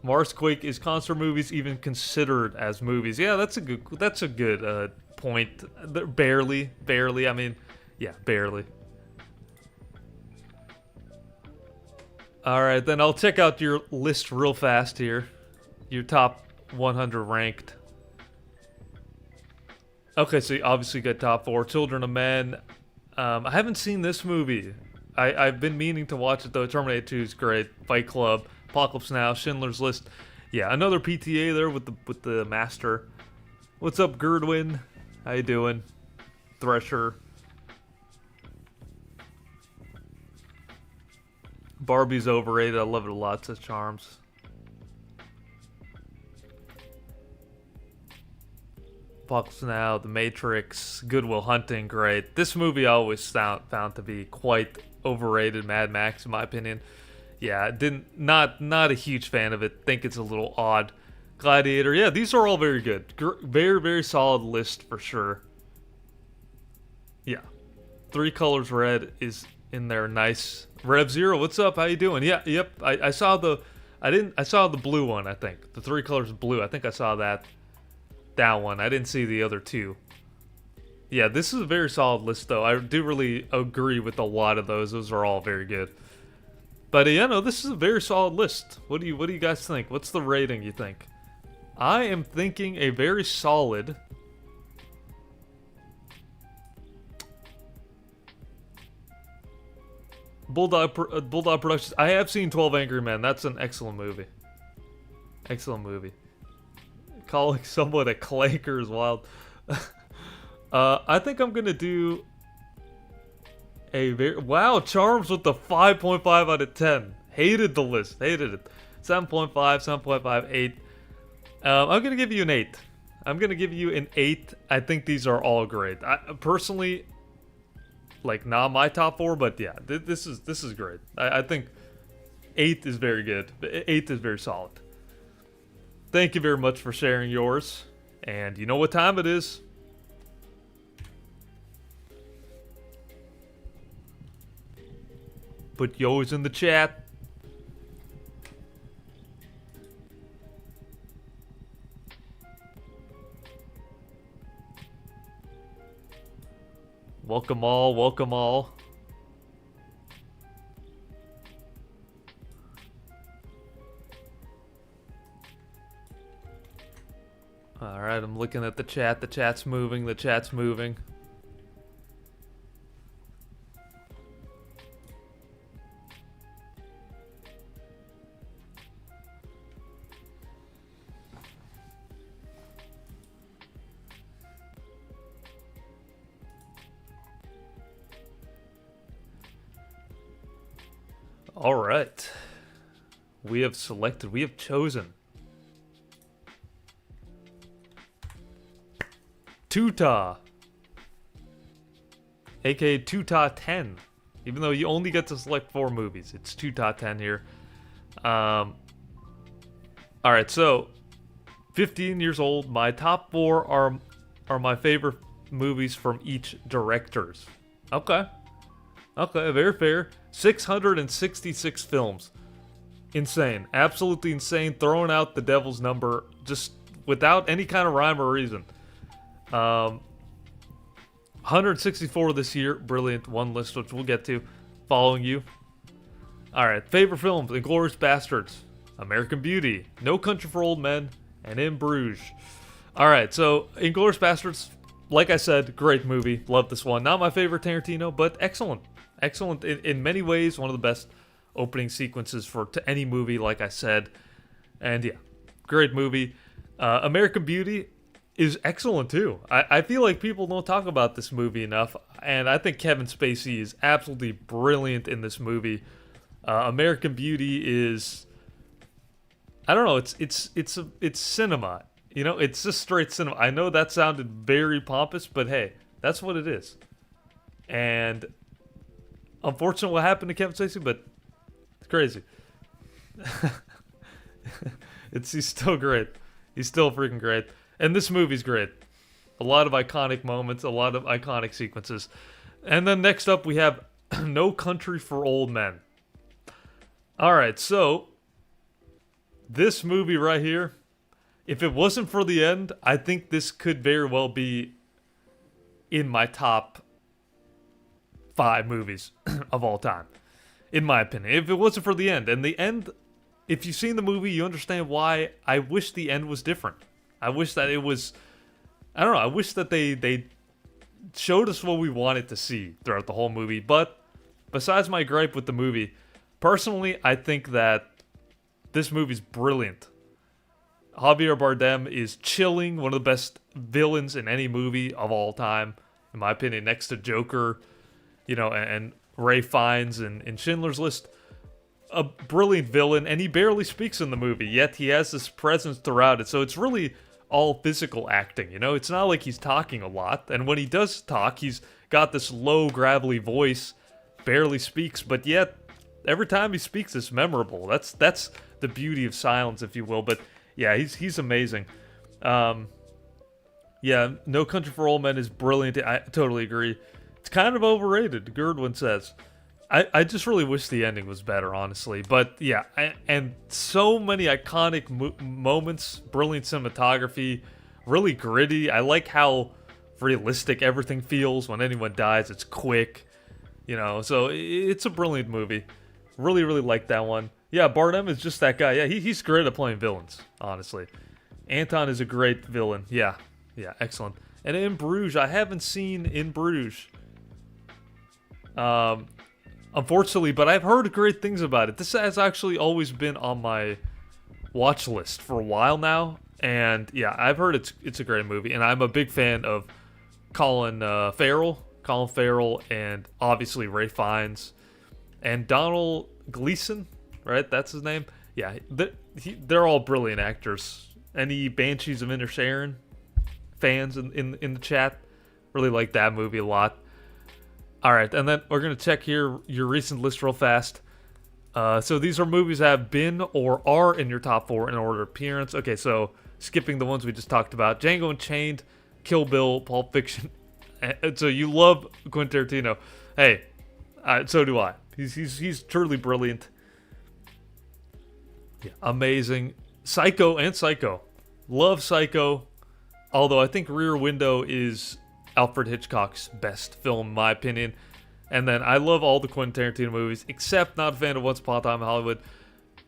Marsquake, is concert movies even considered as movies? Yeah, that's a good point. Barely. I mean, yeah, barely. All right, then I'll check out your list real fast here. Your top 100 ranked. Okay, so you obviously got top 4. Children of Men. I haven't seen this movie. I've been meaning to watch it though. Terminator 2 is great. Fight Club, Apocalypse Now, Schindler's List. Yeah, another PTA there with the master. What's up, Gerdwin? How you doing? Thresher. Barbie's overrated. I love it a lot, says Charms. Apocalypse Now, The Matrix, Good Will Hunting, great. This movie I always found to be quite overrated. Mad Max, in my opinion. Yeah, not a huge fan of it. Think it's a little odd. Gladiator, yeah, these are all very good. Very, very solid list for sure. Yeah. 3 Colors Red is in there, nice. Rev Zero, what's up? How you doing? Yeah, yep. I saw the blue one, I think. The 3 Colors Blue. I think I saw that one. I didn't see the other 2. Yeah, this is a very solid list though. I do really agree with a lot of those. Those are all very good. But yeah, no, this is a very solid list. What do you guys think? What's the rating you think? I am thinking a very solid Bulldog Productions. I have seen 12 Angry Men. That's an excellent movie. Excellent movie. Calling someone a clanker is wild. I think I'm gonna do a very... Wow, Charms with the 5.5 out of 10. Hated the list. Hated it. 7.5, 7.5, 8. I'm gonna give you an 8. I'm gonna give you an 8. I think these are all great. I personally, like, not my top 4, but yeah, this is great. I think 8 is very good. 8 is very solid. Thank you very much for sharing yours. And you know what time it is. Put yours in the chat. Welcome all, welcome all. Alright, I'm looking at the chat. The chat's moving, the chat's moving. Alright. We have selected, we have chosen Tuta, aka Tuta 10. Even though you only get to select 4 movies, it's Tuta 10 here. Alright, so 15 years old. My top 4 are my favorite movies from each directors. Okay, very fair. 666 films. Insane, absolutely insane. Throwing out the devil's number just without any kind of rhyme or reason. 164 this year. Brilliant. One list, which we'll get to. Following you. Alright, favorite films. Inglourious Bastards, American Beauty, No Country for Old Men, and In Bruges. Alright, so Inglourious Bastards, like I said, great movie. Love this one. Not my favorite Tarantino, but excellent. Excellent in many ways. One of the best opening sequences to any movie, like I said. And yeah, great movie. American Beauty is excellent too. I feel like people don't talk about this movie enough, and I think Kevin Spacey is absolutely brilliant in this movie. American Beauty is, I don't know, it's cinema. You know, it's just straight cinema. I know that sounded very pompous, but hey, that's what it is. And unfortunate what happened to Kevin Spacey, but it's crazy. He's still great. He's still freaking great. And this movie's great. A lot of iconic moments, a lot of iconic sequences. And then next up we have No Country for Old Men. Alright, so this movie right here, if it wasn't for the end, I think this could very well be in my top 5 movies of all time, in my opinion. If it wasn't for the end. And the end, if you've seen the movie, you understand why I wish the end was different. I wish that it was, I don't know, I wish that they showed us what we wanted to see throughout the whole movie. But besides my gripe with the movie, personally, I think that this movie's brilliant. Javier Bardem is chilling, one of the best villains in any movie of all time, in my opinion, next to Joker, you know, and Ray Fiennes in Schindler's List. A brilliant villain, and he barely speaks in the movie, yet he has this presence throughout it. So it's really all physical acting, you know? It's not like he's talking a lot, and when he does talk, he's got this low, gravelly voice, barely speaks, but yet every time he speaks, it's memorable. That's the beauty of silence, if you will. But yeah, he's amazing. Yeah, No Country for Old Men is brilliant. I totally agree. It's kind of overrated, Gerdwin says. I just really wish the ending was better, honestly. But yeah, and so many iconic moments, brilliant cinematography, really gritty. I like how realistic everything feels when anyone dies. It's quick, you know. So it's a brilliant movie. Really, really like that one. Yeah, Bardem is just that guy. Yeah, he's great at playing villains, honestly. Anton is a great villain. Yeah, excellent. And In Bruges, I haven't seen In Bruges. Unfortunately, but I've heard great things about it. This has actually always been on my watch list for a while now, and yeah, I've heard it's a great movie, and I'm a big fan of Colin Farrell, and obviously Ray Fiennes, and Donald Gleason, right? That's his name. Yeah, they're all brilliant actors. Any Banshees of Inisherin fans in the chat? Really like that movie a lot. Alright, and then we're going to check here your recent list real fast. So these are movies that have been or are in your top 4 in order of appearance. Okay, so skipping the ones we just talked about. Django Unchained, Kill Bill, Pulp Fiction. So you love Quentin Tarantino. Hey, so do I. He's truly brilliant. Yeah, amazing. Psycho and Psycho. Love Psycho. Although I think Rear Window is Alfred Hitchcock's best film, in my opinion. And then I love all the Quentin Tarantino movies, except not a fan of Once Upon a Time in Hollywood,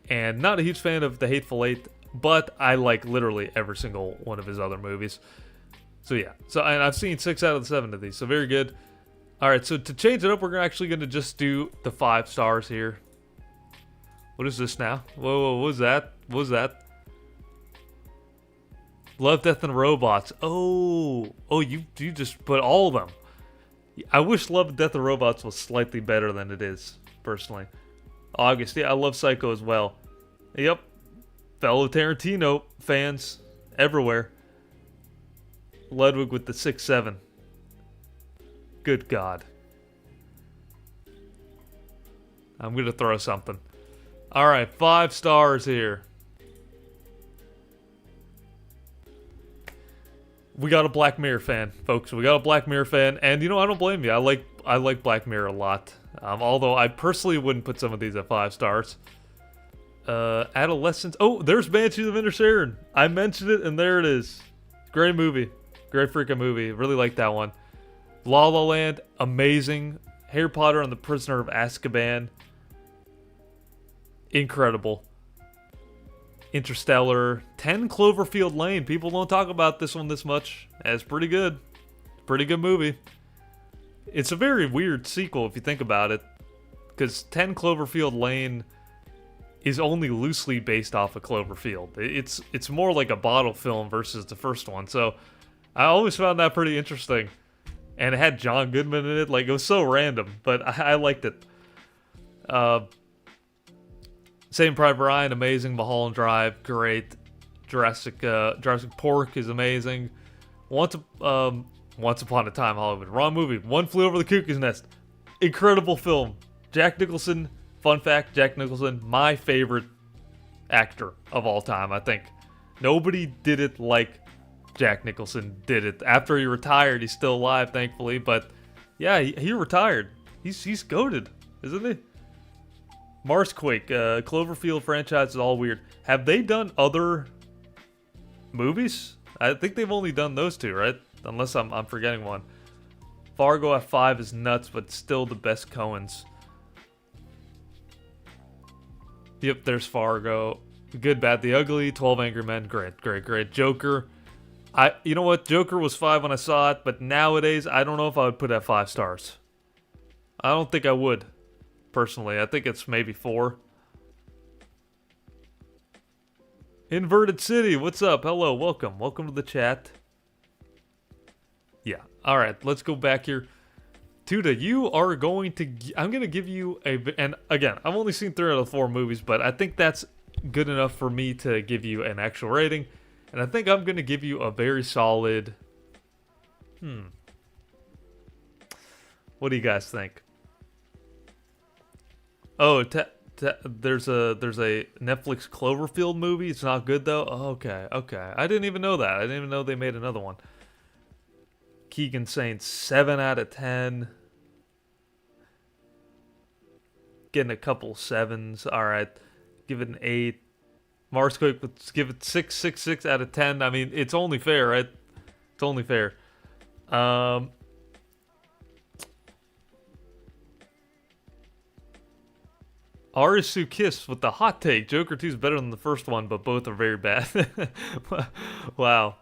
and not a huge fan of The Hateful Eight, but I like literally every single one of his other movies. So yeah, and I've seen 6 out of the 7 of these, so very good. Alright, so to change it up, we're actually going to just do the 5 stars here. What is this now? Whoa, what was that? What was that? Love, Death, and Robots. Oh, you just put all of them. I wish Love, Death, and Robots was slightly better than it is, personally. August, yeah, I love Psycho as well. Yep, fellow Tarantino fans everywhere. Ludwig with the 6-7. Good God. I'm going to throw something. Alright, 5 stars here. We got a Black Mirror fan, folks. We got a Black Mirror fan, and you know, I don't blame you. I like Black Mirror a lot. Although I personally wouldn't put some of these at 5 stars. Adolescence. Oh, there's Banshees of Inisherin. I mentioned it, and there it is. Great movie. Great freaking movie. Really like that one. La La Land, amazing. Harry Potter and the Prisoner of Azkaban, incredible. Interstellar, 10 Cloverfield Lane. People don't talk about this one this much. It's pretty good. Pretty good movie. It's a very weird sequel if you think about it. because 10 Cloverfield Lane is only loosely based off of Cloverfield. It's more like a bottle film versus the first one. So I always found that pretty interesting. And it had John Goodman in it. Like, it was so random, but I liked it. Saving Private Ryan, amazing. Mulholland Drive, great. Jurassic Park is amazing. Once Upon a Time Hollywood, wrong movie. One Flew Over the Cuckoo's Nest, incredible film. Jack Nicholson, fun fact, Jack Nicholson, my favorite actor of all time, I think. Nobody did it like Jack Nicholson did it. After he retired, he's still alive, thankfully, but yeah, he retired. He's goated, isn't he? Marsquake, Cloverfield franchise is all weird. Have they done other movies? I think they've only done those two, right? Unless I'm forgetting one. Fargo F5 is nuts, but still the best Coens. Yep, there's Fargo. The Good, Bad, the Ugly, 12 Angry Men, great. Joker. You know what? Joker was 5 when I saw it, but nowadays, I don't know if I would put it at 5 stars. I don't think I would, personally. I think it's maybe 4. Inverted City, what's up? Hello, welcome. Welcome to the chat. Yeah, alright, let's go back here. Tuda, you are going to... I'm going to give you a... And again, I've only seen 3 out of 4 movies, but I think that's good enough for me to give you an actual rating. And I think I'm going to give you a very solid... What do you guys think? Oh, there's a Netflix Cloverfield movie. It's not good, though? Oh, okay. I didn't even know that. I didn't even know they made another one. Keegan saying 7 out of 10. Getting a couple 7s. Alright. Give it an 8. Marsquake, let's give it 6 out of 10. I mean, it's only fair, right? It's only fair. Arisu Kiss with the hot take. Joker 2 is better than the first one, but both are very bad. Wow.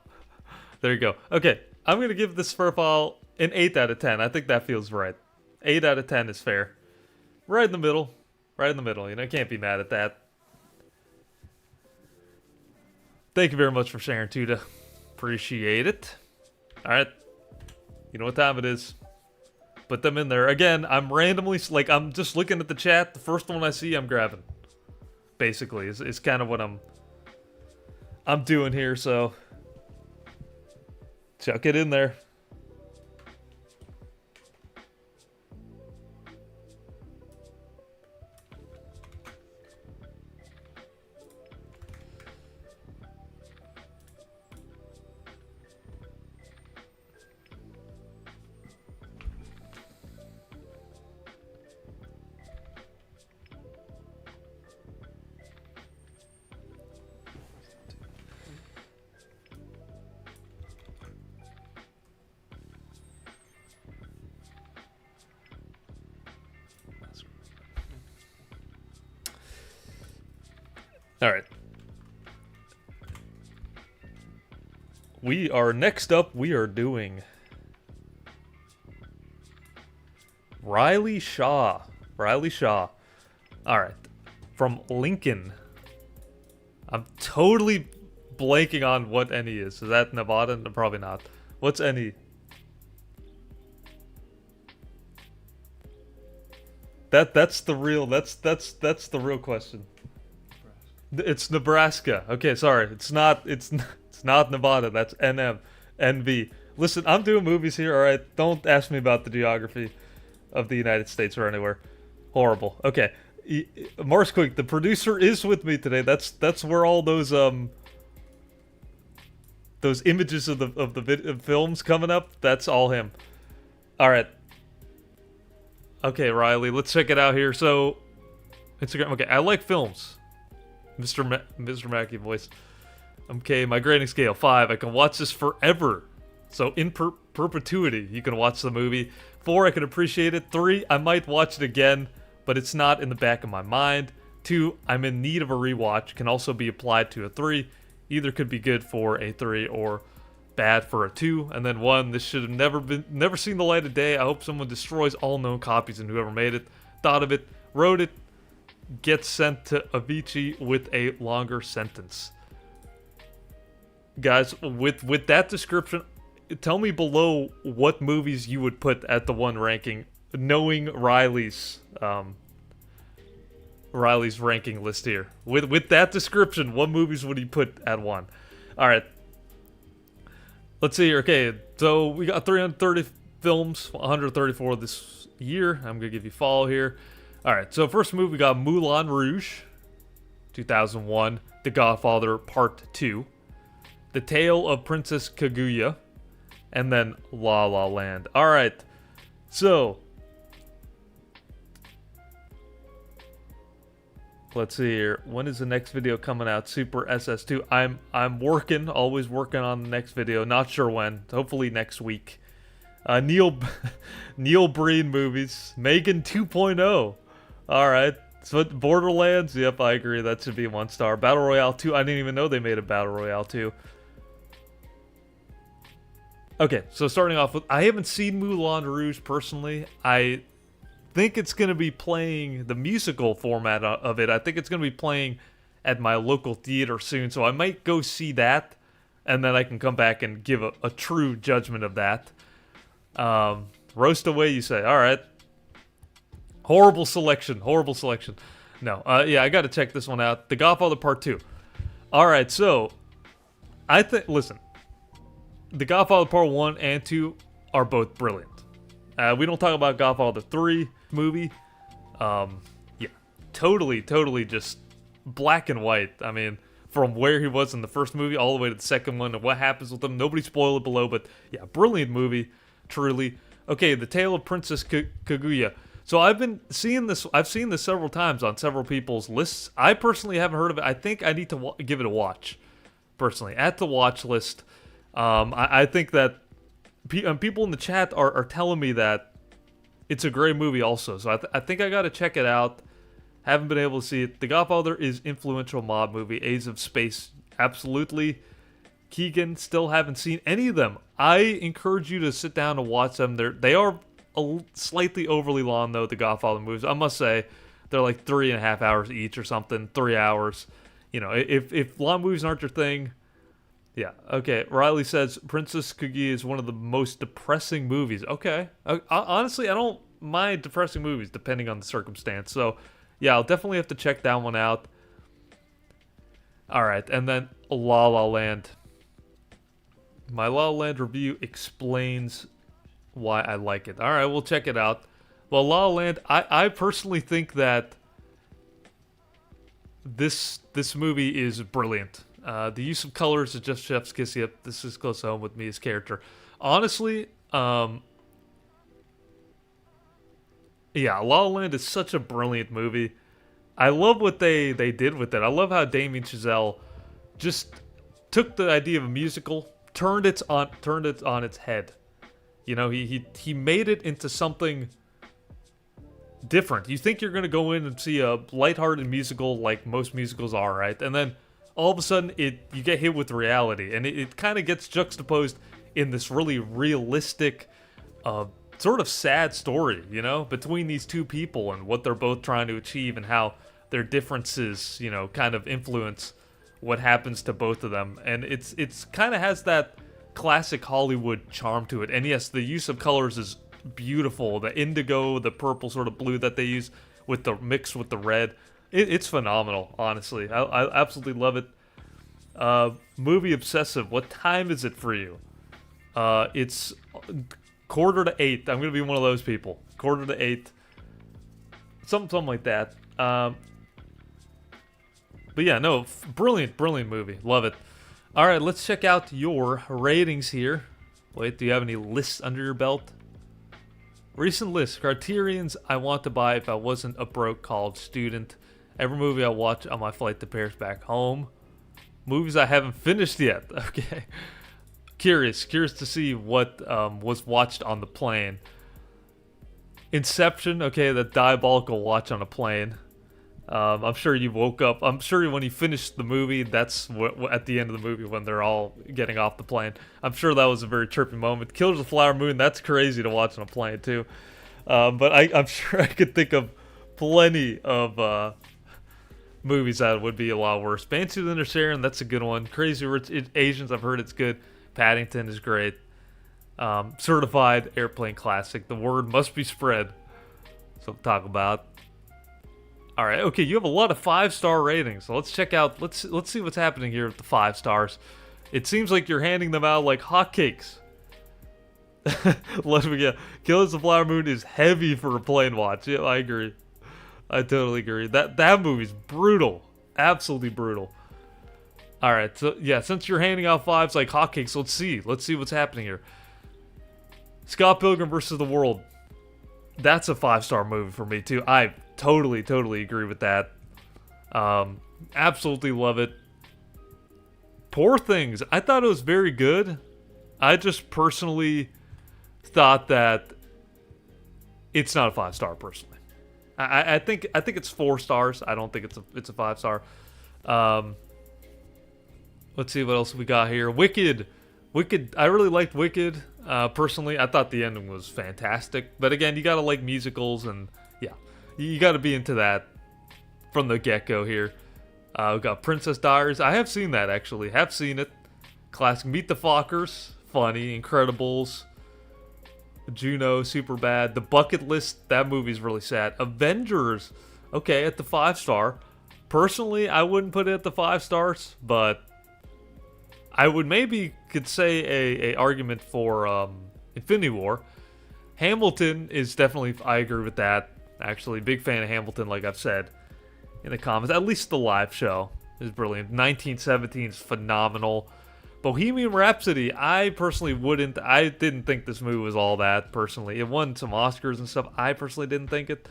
There you go. Okay, I'm going to give this profile an 8 out of 10. I think that feels right. 8 out of 10 is fair. Right in the middle. Right in the middle. You know, can't be mad at that. Thank you very much for sharing, Tuda. Appreciate it. Alright. You know what time it is. Put them in there. Again, I'm randomly... Like, I'm just looking at the chat. The first one I see, I'm grabbing. Basically, is kind of what I'm doing here, so... Chuck it in there. Alright. Next up, we are doing Riley Shaw. Alright. From Lincoln. I'm totally blanking on what NE is. Is that Nevada? No, probably not. What's NE? That's the real question. It's Nebraska. Okay, sorry. It's not Nevada. That's NV. Listen, I'm doing movies here, alright? Don't ask me about the geography of the United States or anywhere. Horrible. Okay. Marsquake, the producer, is with me today. That's where all those images of the films coming up, that's all him. Alright. Okay, Riley, let's check it out here. So, Instagram. Okay, I like films. Mr. Mackey voice. Okay, my grading scale, 5. I can watch this forever. So, in perpetuity, you can watch the movie. 4, I can appreciate it. 3, I might watch it again, but it's not in the back of my mind. 2, I'm in need of a rewatch. Can also be applied to a 3. Either could be good for a 3 or bad for a 2. And then 1, this should have never seen the light of day. I hope someone destroys all known copies and whoever made it thought of it. wrote it gets sent to Avicii with a longer sentence. Guys, with that description, tell me below what movies you would put at the 1 ranking, knowing Riley's ranking list here. With that description, what movies would he put at 1? All right. Let's see here. Okay, so we got 330 films, 134 this year. I'm gonna give you follow here. All right, so first movie we got Moulin Rouge, 2001, The Godfather Part 2, The Tale of Princess Kaguya, and then La La Land. All right, so let's see here. When is the next video coming out? Super SS2. I'm working, always working on the next video. Not sure when. Hopefully next week. Neil Breen movies. Megan 2.0. All right. So Borderlands. Yep, I agree. That should be 1 star. Battle Royale 2. I didn't even know they made a Battle Royale 2. Okay, so starting off with, I haven't seen Moulin Rouge personally. I think it's going to be playing the musical format of it. I think it's going to be playing at my local theater soon, so I might go see that, and then I can come back and give a true judgment of that. Roast away, you say. All right. Horrible selection. Horrible selection. No. Yeah, I got to check this one out. The Godfather Part 2. All right, so I think, listen, The Godfather Part 1 and 2 are both brilliant. We don't talk about Godfather 3 movie. Yeah, totally just black and white. I mean, from where he was in the first movie all the way to the second one and what happens with him. Nobody spoiled it below, but yeah, brilliant movie, truly. Okay, The Tale of Princess Kaguya. So I've seen this several times on several people's lists. I personally haven't heard of it. I think I need to give it a watch, personally. At the watch list, I think that people in the chat are telling me that it's a great movie also. So I think I got to check it out. Haven't been able to see it. The Godfather is influential mob movie. Ace of Space, absolutely. Keegan, still haven't seen any of them. I encourage you to sit down and watch them. They are slightly overly long, though, the Godfather movies. I must say, they're like 3.5 hours each or something. 3 hours. You know, if long movies aren't your thing, yeah. Okay, Riley says Princess Kaguya is one of the most depressing movies. Okay. Honestly, I don't mind depressing movies depending on the circumstance. So, yeah, I'll definitely have to check that one out. All right, and then La La Land. My La La Land review explains why I like it. All right, we'll check it out. Well, La La Land, I personally think that this movie is brilliant. The use of colors is just chef's kiss. Yep, this is close to home with me as character. Honestly, yeah, La La Land is such a brilliant movie. I love what they did with it. I love how Damien Chazelle just took the idea of a musical, turned it on its head. You know, he made it into something different. You think you're gonna go in and see a lighthearted musical like most musicals are, right? And then all of a sudden, you get hit with reality, and it kind of gets juxtaposed in this really realistic, sort of sad story, you know, between these two people and what they're both trying to achieve and how their differences, you know, kind of influence what happens to both of them. And it's kind of has that classic Hollywood charm to it. And yes, the use of colors is beautiful. The indigo, the purple sort of blue that they use with the mix with the red. It's phenomenal, honestly. I absolutely love it. Movie obsessive. What time is it for you? It's 7:45. I'm gonna be one of those people. 7:45. Something like that. But yeah, no, brilliant movie. Love it. All right, let's check out your ratings here. Wait, do you have any lists under your belt? Recent lists. Criterion's I want to buy if I wasn't a broke college student. Every movie I watch on my flight to Paris back home. Movies I haven't finished yet. Okay. Curious to see what was watched on the plane. Inception. Okay, that diabolical watch on a plane. I'm sure you woke up. I'm sure when you finished the movie, that's what at the end of the movie when they're all getting off the plane. I'm sure that was a very trippy moment. Killers of the Flower Moon. That's crazy to watch on a plane too. But I'm sure I could think of plenty of movies that would be a lot worse. Banshees of Inisherin, that's a good one. Crazy Rich Asians, I've heard it's good. Paddington is great. Certified Airplane Classic. The word must be spread. So we'll talk about. All right, okay, you have a lot of 5-star ratings. So let's check out. Let's see what's happening here with the 5 stars. It seems like you're handing them out like hotcakes. Let me get. Killers of the Flower Moon is heavy for a plane watch. Yeah, I agree. I totally agree. That movie's brutal. Absolutely brutal. All right, so yeah, since you're handing out 5s like hotcakes, let's see what's happening here. Scott Pilgrim versus the World. That's a 5-star movie for me too. I totally agree with that. Absolutely love it. Poor Things. I thought it was very good. I just personally thought that it's not a 5-star personally. I think it's 4 stars. I don't think it's a 5-star. Let's see what else we got here. Wicked. I really liked Wicked. Personally, I thought the ending was fantastic. But again, you gotta like musicals, and yeah, you gotta be into that from the get-go here. We've got Princess Diaries. I have seen that, actually. Have seen it. Classic. Meet the Fockers. Funny. Incredibles. Juno. Superbad. The Bucket List. That movie's really sad. Avengers. Okay, at the 5-star. Personally, I wouldn't put it at the 5 stars, but I would maybe could say a argument for Infinity War. Hamilton is definitely, I agree with that. Actually, big fan of Hamilton, like I've said in the comments. At least the live show is brilliant. 1917 is phenomenal. Bohemian Rhapsody, I personally didn't think this movie was all that, personally. It won some Oscars and stuff. I personally didn't think it.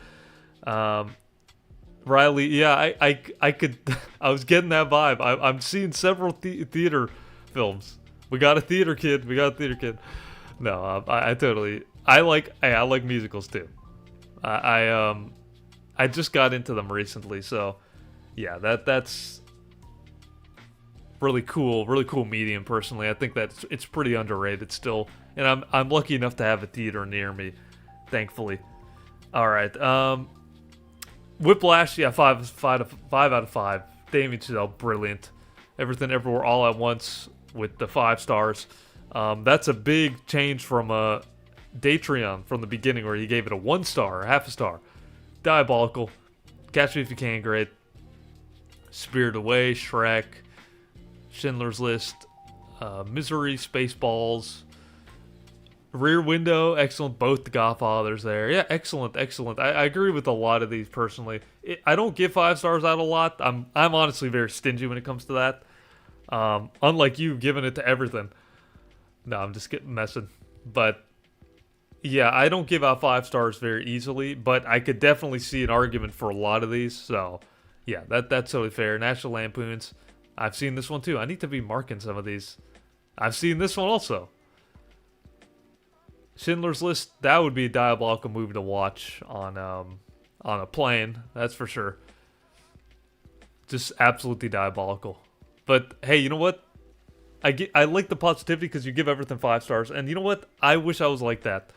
Riley, yeah, I could, I was getting that vibe. I'm seeing several theater films. We got a theater kid. No, I like musicals too. I just got into them recently, so yeah, that's really cool medium personally. I think that it's pretty underrated still, and I'm lucky enough to have a theater near me, thankfully. All right, Whiplash, yeah, 5 out of 5. Damien Chazelle, brilliant. Everything Everywhere All at Once with the 5 stars. That's a big change from Datreon from the beginning, where he gave it a 1 star or half a star. Diabolical. Catch Me If You Can, great. Spirited Away, Shrek, Schindler's List, Misery, Spaceballs, Rear Window, excellent. Both the Godfathers there. Yeah, excellent. I agree with a lot of these personally. I don't give 5 stars out a lot. I'm honestly very stingy when it comes to that. Unlike you, giving it to everything. No, I'm just messing. But yeah, I don't give out 5 stars very easily, but I could definitely see an argument for a lot of these. So yeah, that's totally fair. National Lampoons. I've seen this one too. I need to be marking some of these. I've seen this one also. Schindler's List, that would be a diabolical movie to watch on a plane, that's for sure. Just absolutely diabolical. But hey, you know what? I like the positivity because you give everything 5 stars, and you know what? I wish I was like that.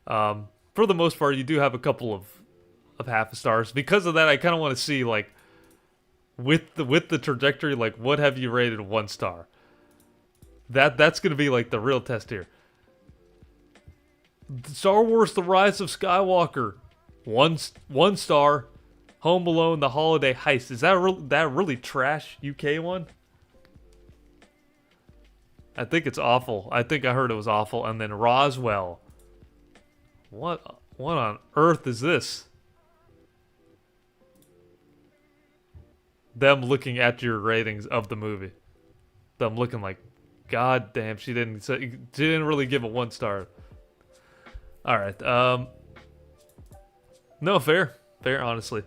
For the most part, you do have a couple of half a stars. Because of that, I kind of want to see, like, with the trajectory, like, what have you rated 1 star? That's gonna be like the real test here. Star Wars: The Rise of Skywalker, 1 star. Home Alone: The Holiday Heist. Is that really trash UK one? I think it's awful. I think I heard it was awful. And then Roswell. What on earth is this? Them looking at your ratings of the movie. Them looking like, God damn, she didn't really give a 1 star. All right. No, fair, honestly.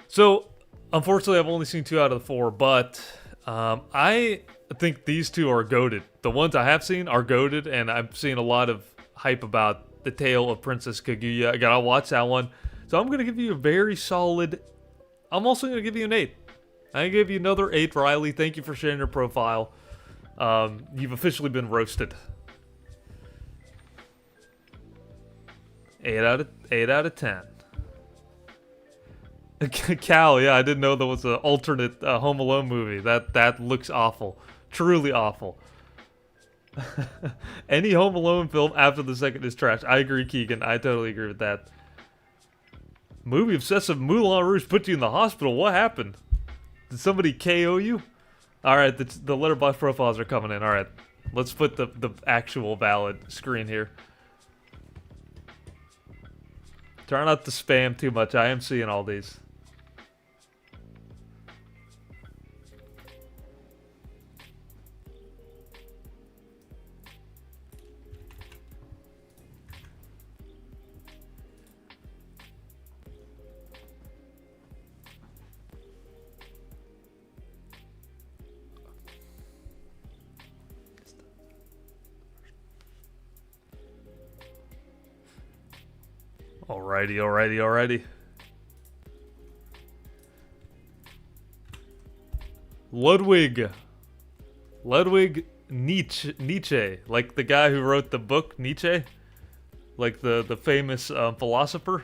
So, unfortunately, I've only seen 2 out of the 4, but I think these 2 are goated. The ones I have seen are goated, and I've seen a lot of hype about The Tale of Princess Kaguya. I gotta watch that one. So I'm gonna give you a very solid. I'm also gonna give you an 8. I give you another 8, Riley. Thank you for sharing your profile. You've officially been roasted. 8 out of 10. Cal, yeah, I didn't know there was an alternate Home Alone movie. That looks awful, truly awful. Any Home Alone film after the second is trash. I agree, Keegan. I totally agree with that. Movie obsessive Moulin Rouge put you in the hospital. What happened? Did somebody KO you? All right, the Letterboxd profiles are coming in. All right, let's put the actual valid screen here. Try not to spam too much. I am seeing all these. Alrighty. Ludwig Nietzsche, like the guy who wrote the book Nietzsche, like the famous philosopher.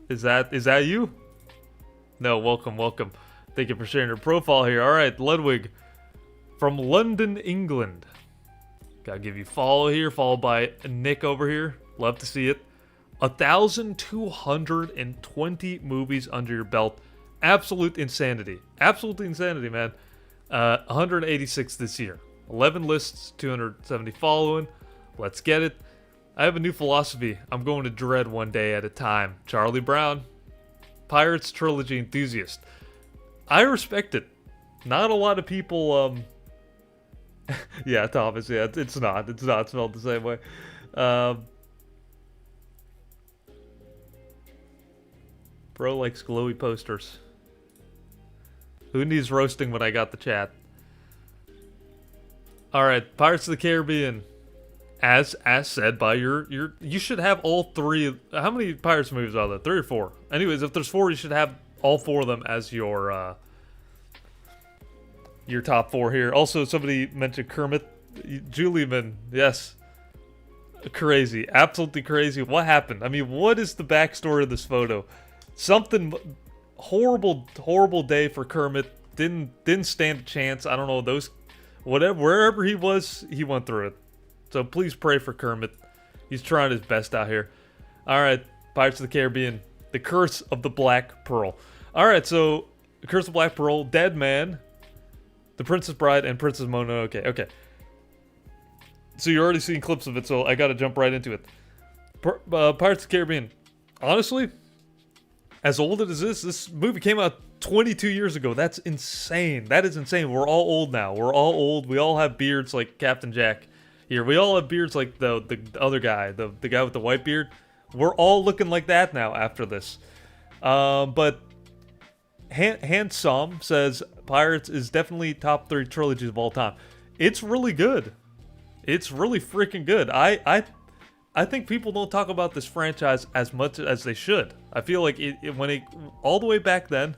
Is that you? No, welcome. Thank you for sharing your profile here. All right, Ludwig from London, England. Gotta give you follow here, followed by Nick over here. Love to see it. 1,220 movies under your belt. Absolute insanity. Absolute insanity, man. 186 this year. 11 lists, 270 following. Let's get it. I have a new philosophy. I'm going to dread one day at a time. Charlie Brown, Pirates trilogy enthusiast. I respect it. Not a lot of people, yeah, Thomas, yeah, it's not spelled the same way. Bro likes glowy posters. Who needs roasting when I got the chat? Alright, Pirates of the Caribbean. As said by you should have all three. How many Pirates movies are there? 3 or 4? Anyways, if there's 4, you should have all 4 of them as your top 4 here. Also, somebody mentioned Kermit. Julian, yes. Crazy. Absolutely crazy. What happened? I mean, what is the backstory of this photo? Something horrible day for Kermit. Didn't stand a chance. I don't know, wherever he was, he went through it. So please pray for Kermit. He's trying his best out here. Alright, Pirates of the Caribbean. The Curse of the Black Pearl. Alright, so The Curse of the Black Pearl, Dead Man, The Princess Bride, and Princess Mononoke. Okay. So you're already seeing clips of it, so I gotta jump right into it. Pirates of the Caribbean. Honestly, as old as this movie came out 22 years ago. That's insane. That is insane. We're all old now. We're all old. We all have beards like Captain Jack. Here, we all have beards like the other guy, the guy with the white beard. We're all looking like that now after this. But Handsome says Pirates is definitely top 3 trilogies of all time. It's really good. It's really freaking good. I think people don't talk about this franchise as much as they should. I feel like when it all the way back then,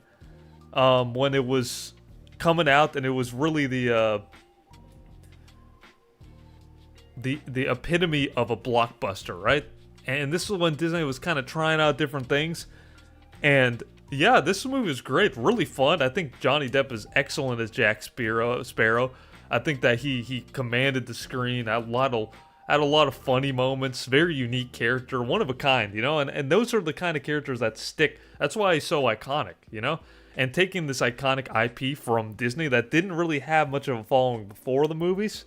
when it was coming out and it was really the epitome of a blockbuster, right? And this is when Disney was kind of trying out different things. And yeah, this movie was great, really fun. I think Johnny Depp is excellent as Jack Sparrow. I think that he commanded the screen. Had a lot of funny moments. Very unique character, one of a kind, you know. And those are the kind of characters that stick. That's why he's so iconic, you know. And taking this iconic IP from Disney that didn't really have much of a following before the movies.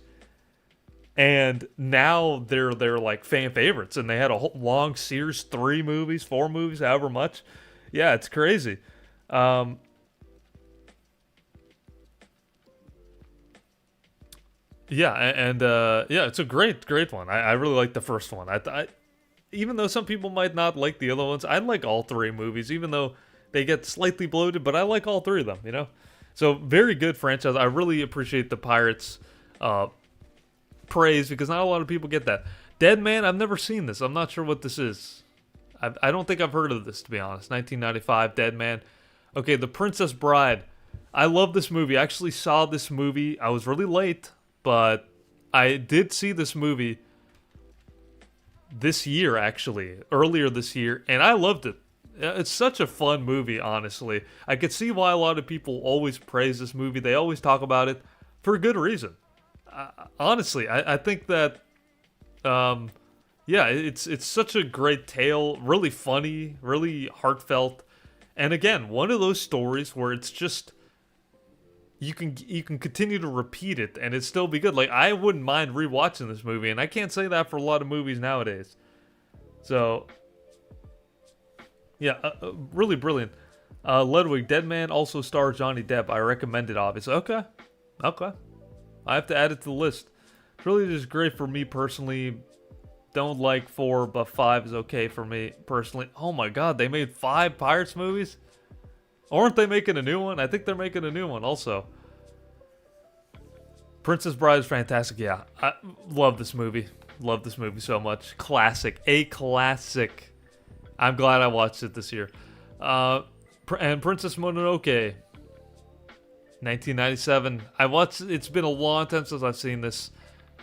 And now they're like fan favorites, and they had a whole long series, 3 movies, 4 movies, however much. Yeah, it's crazy. Yeah, and yeah, it's a great one. I really like the first one. I even though some people might not like the other ones, I like all 3 movies, even though they get slightly bloated. But I like all 3 of them, you know. So very good franchise. I really appreciate the Pirates praise, because not a lot of people get that. Dead Man, I've never seen this. I'm not sure what this is. I don't think I've heard of this, to be honest. 1995, Dead Man. Okay, The Princess Bride. I love this movie. I actually saw this movie. I was really late, but I did see this movie this year, actually. Earlier this year, and I loved it. It's such a fun movie, honestly. I could see why a lot of people always praise this movie. They always talk about it for a good reason. Honestly, I think that, yeah, it's such a great tale. Really funny, really heartfelt, and again, one of those stories where it's just you can continue to repeat it and it still be good. Like I wouldn't mind rewatching this movie, and I can't say that for a lot of movies nowadays. So yeah, really brilliant. Ludwig, Dead Man also stars Johnny Depp. I recommend it, obviously. Okay. Okay. I have to add it to the list. It's really just great for me personally. Don't like 4, but 5 is okay for me personally. Oh my god, they made 5 Pirates movies? Aren't they making a new one? I think they're making a new one also. Princess Bride is fantastic. Yeah, I love this movie. Love this movie so much. Classic. A classic. I'm glad I watched it this year. And Princess Mononoke, 1997. I watched. It's been a long time since I've seen this.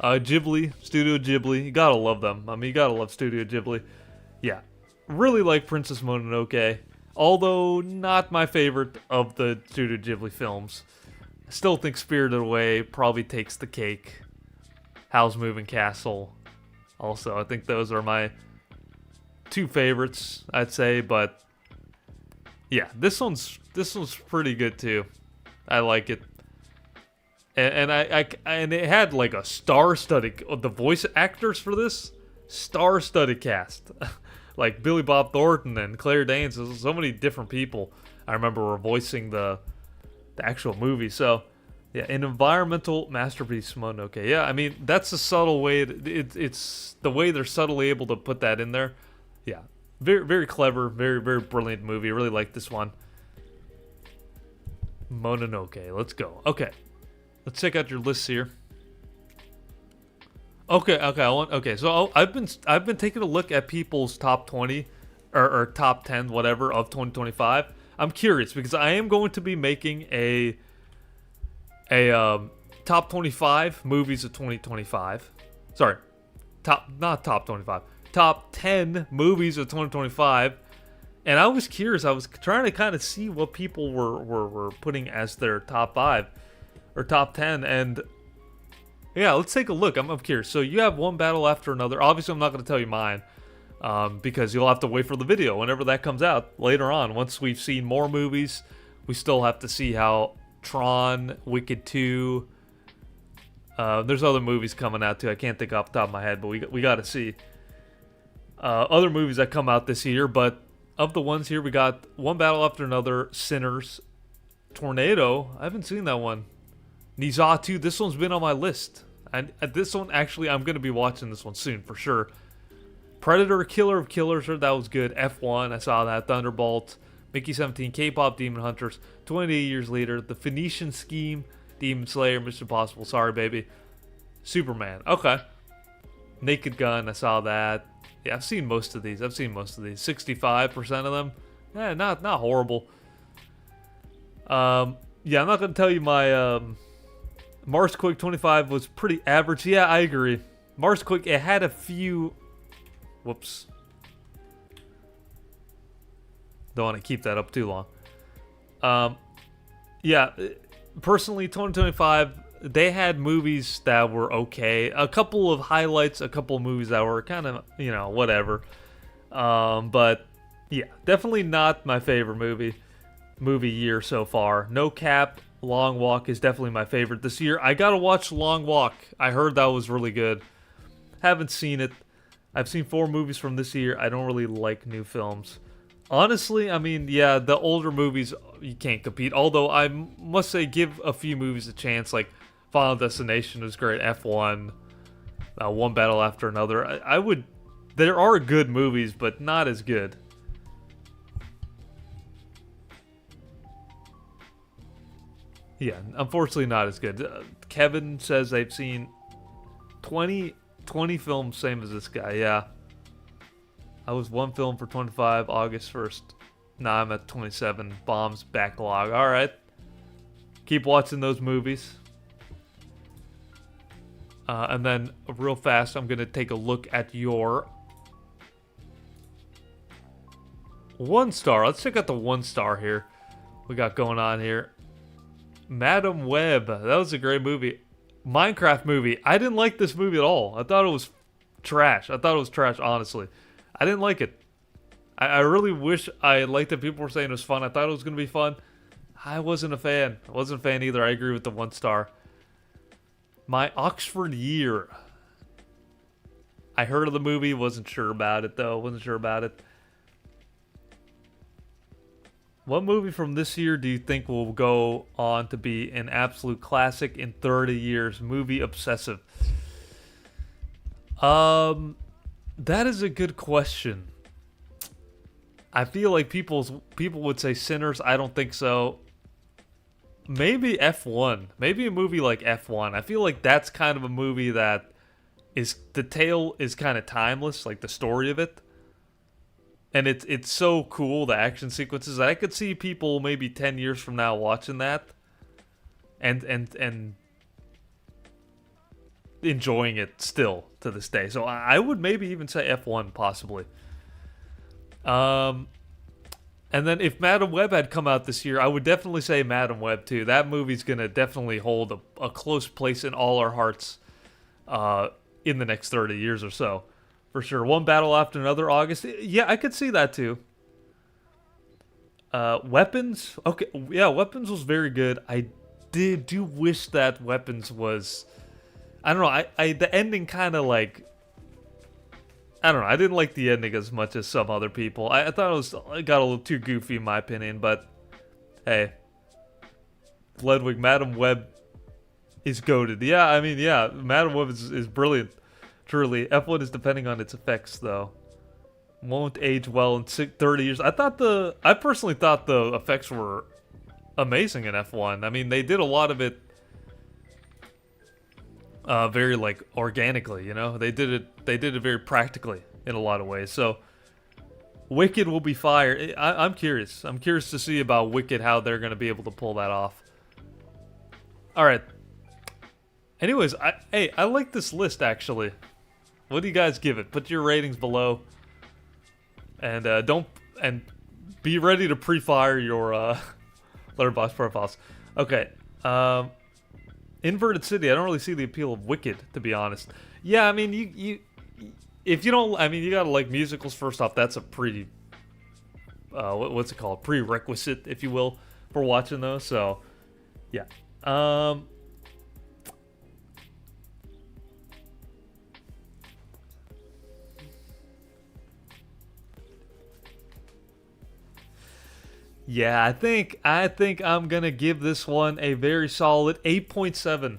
Ghibli, Studio Ghibli. You gotta love them. I mean, you gotta love Studio Ghibli. Yeah, really like Princess Mononoke. Although not my favorite of the Studio Ghibli films. I still think Spirited Away probably takes the cake. Howl's Moving Castle. Also, I think those are my 2 favorites, I'd say, but yeah, this one's pretty good too. I like it, and and it had like a star-studded the voice actors for this star-studded cast, like Billy Bob Thornton and Claire Danes. There's so many different people I remember were voicing the actual movie. So yeah, an environmental masterpiece, Mononoke. Yeah, I mean that's a subtle way. It's the way they're subtly able to put that in there. Yeah, very, very clever, very, very brilliant movie. I really like this one. Mononoke, let's go. Okay, let's check out your lists here. Okay. So I've been taking a look at people's top 20 or top 10, whatever, of 2025. I'm curious because I am going to be making a top 25 movies of 2025. Sorry, not top 25. Top 10 movies of 2025, and I was curious. I was trying to kind of see what people were putting as their top 5 or top 10, and yeah, let's take a look. I'm curious. So you have One Battle After Another. Obviously, I'm not going to tell you mine because you'll have to wait for the video whenever that comes out later on. Once we've seen more movies, we still have to see how Tron, Wicked 2. There's other movies coming out too. I can't think off the top of my head, but we got to see. Other movies that come out this year, but of the ones here, we got One Battle After Another, Sinners, Tornado. I haven't seen that one. Nizatu, this one's been on my list. And this one, actually, I'm going to be watching this one soon, for sure. Predator, Killer of Killers, heard that was good. F1, I saw that. Thunderbolt, Mickey 17, K-Pop Demon Hunters, 28 Years Later, The Phoenician Scheme, Demon Slayer, Mission Impossible, Sorry Baby, Superman. Okay. Naked Gun, I saw that. Yeah, I've seen most of these. 65% of them. Yeah, not horrible. Yeah, I'm not going to tell you my Mars Quake 25 was pretty average. Yeah, I agree. Mars Quake, it had a few... Whoops. Don't want to keep that up too long. Yeah, personally, 2025... They had movies that were okay. A couple of highlights, a couple of movies that were kind of, whatever. But, yeah, definitely not my favorite movie year so far. No Cap, Long Walk is definitely my favorite this year. I gotta watch Long Walk. I heard that was really good. Haven't seen it. I've seen 4 movies from this year. I don't really like new films. Honestly, I mean, yeah, the older movies, you can't compete. Although, I must say, give a few movies a chance, like Final Destination was great, F1, One Battle After Another. I would... There are good movies, but not as good. Yeah, unfortunately not as good. Kevin says they've seen 20 films, same as this guy, yeah. I was 1 film for 25, August 1st. Now I'm at 27, Bombs backlog. Alright. Keep watching those movies. And then, real fast, I'm going to take a look at your 1 star. Let's check out the 1 star here. We got going on here. Madam Web. That was a great movie. Minecraft movie. I didn't like this movie at all. I thought it was trash. Honestly. I didn't like it. I really wish I liked it. People were saying it was fun. I thought it was going to be fun. I wasn't a fan. I wasn't a fan either. I agree with the 1 star. My Oxford Year. I heard of the movie. Wasn't sure about it, though. What movie from this year do you think will go on to be an absolute classic in 30 years? Movie obsessive. That is a good question. I feel like people would say Sinners. I don't think so. Maybe F1. Maybe a movie like F1. I feel like that's kind of a movie that the tale is kind of timeless, like the story of it. And it's so cool, the action sequences. I could see people maybe 10 years from now watching that and enjoying it still to this day. So I would maybe even say F1 possibly. And then if Madam Web had come out this year, I would definitely say Madam Web too. That movie's going to definitely hold a close place in all our hearts in the next 30 years or so. For sure. One battle after another, August. Yeah, I could see that too. Weapons? Okay, yeah, Weapons was very good. I do wish that Weapons was... I don't know, the ending kind of like... I don't know, I didn't like the ending as much as some other people. I thought it got a little too goofy in my opinion, but... Hey. Ludwig, Madam Web is goated. Yeah, I mean, yeah, Madam Web is brilliant. Truly. F1 is depending on its effects, though. Won't age well in 30 years. I personally thought the effects were amazing in F1. I mean, they did a lot of it very, like, organically, you know? They did it very practically in a lot of ways. So, Wicked will be fire. I'm curious. I'm curious to see about Wicked, how they're going to be able to pull that off. Alright. Anyways, I like this list, actually. What do you guys give it? Put your ratings below, and be ready to pre-fire your Letterboxd profiles. Okay, Inverted City. I don't really see the appeal of Wicked, to be honest. Yeah, I mean, if you don't, I mean, you gotta like musicals. First off, that's a pretty what's it called? Prerequisite, if you will, for watching those. So, yeah. Yeah, I think I'm gonna give this one a very solid 8.7.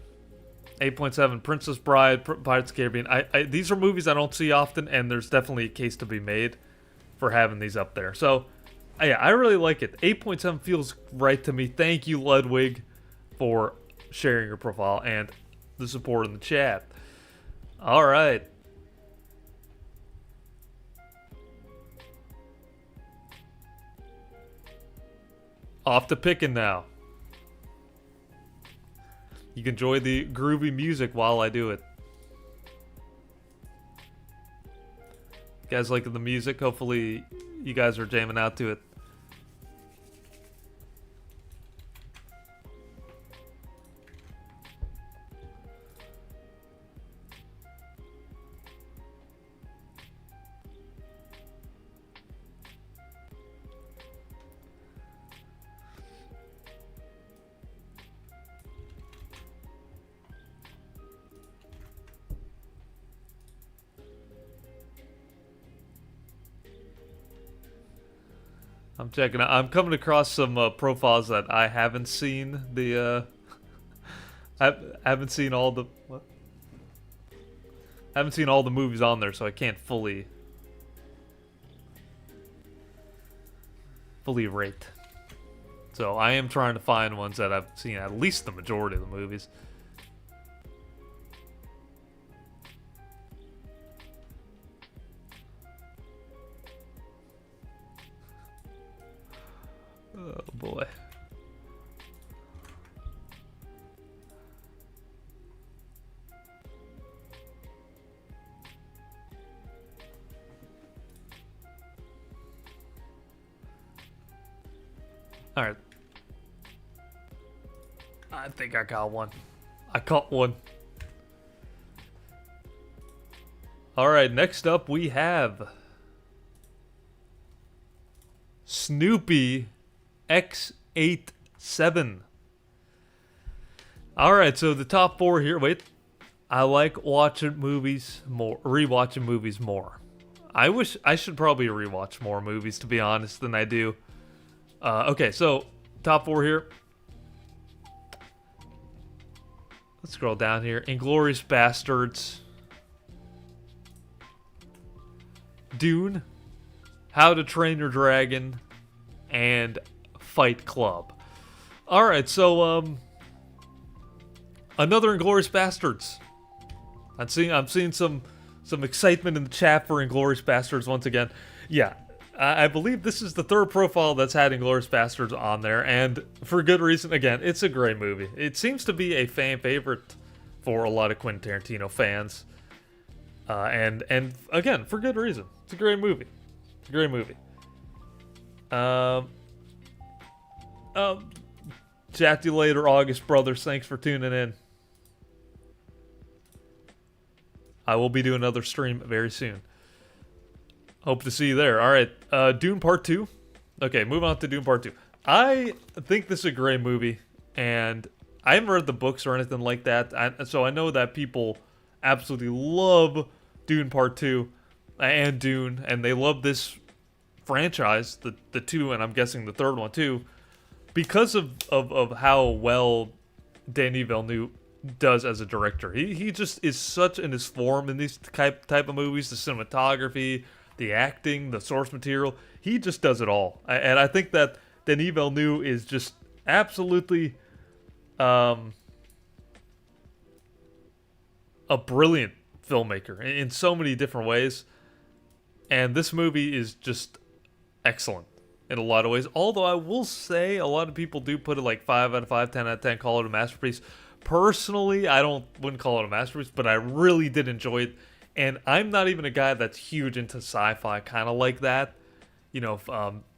8.7. Princess Bride, Pirates of the Caribbean. These are movies I don't see often, and there's definitely a case to be made for having these up there. So, yeah, I really like it. 8.7 feels right to me. Thank you, Ludwig, for sharing your profile and the support in the chat. All right. Off to picking now. You can enjoy the groovy music while I do it. You guys liking the music? Hopefully you guys are jamming out to it. I'm checking out. I'm coming across some profiles that I haven't seen. I haven't seen all the what? I haven't seen all the movies on there, so I can't fully rate. So I am trying to find ones that I've seen at least the majority of the movies. Oh boy. All right. I think I got one. I caught one. All right, next up we have Snoopy X87. All right, so the top four here. Wait, I like watching movies more, rewatching movies more. I wish I should probably rewatch more movies, to be honest, than I do. Okay, so top four here. Let's scroll down here. Inglourious Bastards, Dune, How to Train Your Dragon, and Fight Club. All right, so another Inglourious Bastards. I'm seeing some excitement in the chat for Inglourious Bastards once again. Yeah, I believe this is the third profile that's had Inglourious Bastards on there, and for good reason. Again, it's a great movie. It seems to be a fan favorite for a lot of Quentin Tarantino fans, and again, for good reason. It's a great movie. It's a great movie. Chat to you later, August Brothers. Thanks for tuning in. I will be doing another stream very soon. Hope to see you there. All right, Dune Part 2. Okay, moving on to Dune Part 2. I think this is a great movie, and I haven't read the books or anything like that, so I know that people absolutely love Dune Part 2 and Dune, and they love this franchise, the two, and I'm guessing the third one too, because of how well Denis Villeneuve does as a director. He just is such in his form in these type of movies, the cinematography, the acting, the source material. He just does it all. And I think that Denis Villeneuve is just absolutely a brilliant filmmaker in so many different ways. And this movie is just excellent in a lot of ways. Although I will say a lot of people do put it like 5 out of 5, 10 out of 10, call it a masterpiece. Personally, I wouldn't call it a masterpiece, but I really did enjoy it. And I'm not even a guy that's huge into sci-fi, kind of like that. You know,